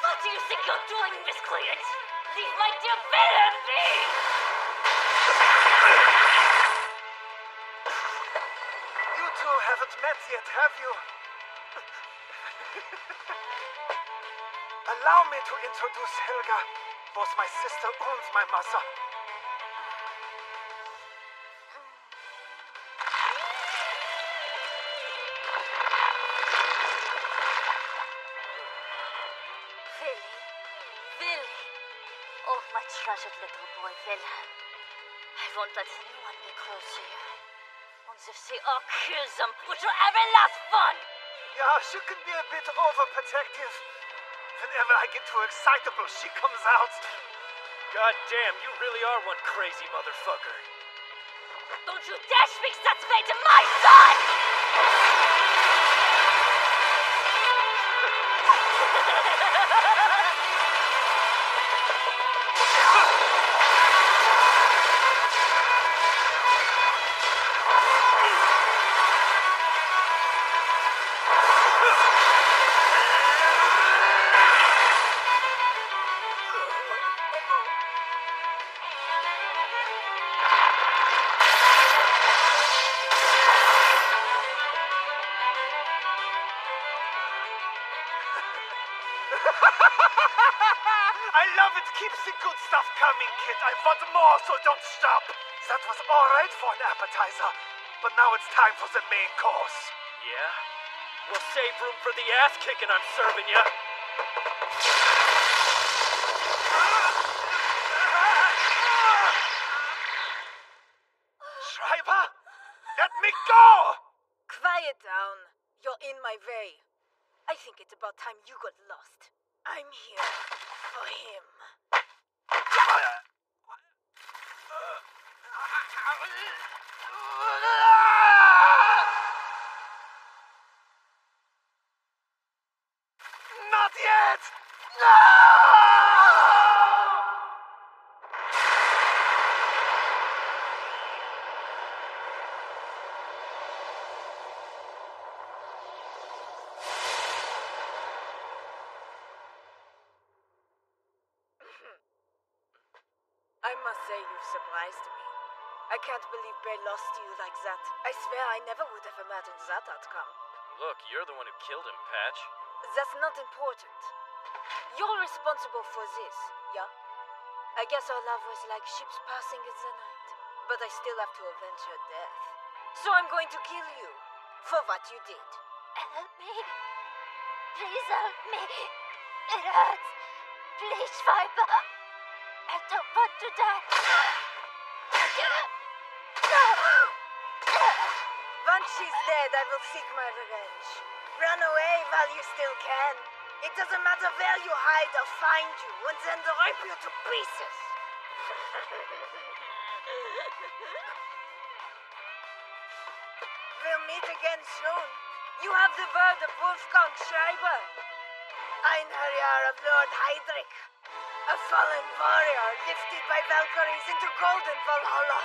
What do you think you're doing, miscreant? Leave my dear villain be! You two haven't met yet, have you? Allow me to introduce Helga, both my sister and my mother. Willy. Oh, my treasured little boy, Wilhelm. I won't let anyone be close to you. And if they all kill them with your every last one! Yeah, she can be a bit overprotective. Whenever I get too excitable, she comes out. God damn, you really are one crazy motherfucker. Don't you dare speak such way to my son! I love it. Keeps the good stuff coming, kid. I want more, so don't stop. That was all right for an appetizer, but now it's time for the main course. Yeah? Well, save room for the ass kicking I'm serving ya. Schreiber, let me go! Quiet down. You're in my way. I think it's about time you got lost. I'm here for him. Not yet! No! I must say you've surprised me. I can't believe Bray lost to you like that. I swear I never would have imagined that outcome. Look, you're the one who killed him, Patch. That's not important. You're responsible for this, yeah? I guess our love was like ships passing in the night. But I still have to avenge her death. So I'm going to kill you for what you did. Help me. Please help me. It hurts. Please, Viper. I don't want to die. Once she's dead, I will seek my revenge. Run away while you still can. It doesn't matter where you hide, I'll find you and then rip you to pieces. We'll meet again soon. You have the word of Wolfgang Schreiber. Ein Herr of Lord Heydrich. A fallen warrior lifted by Valkyries into golden Valhalla.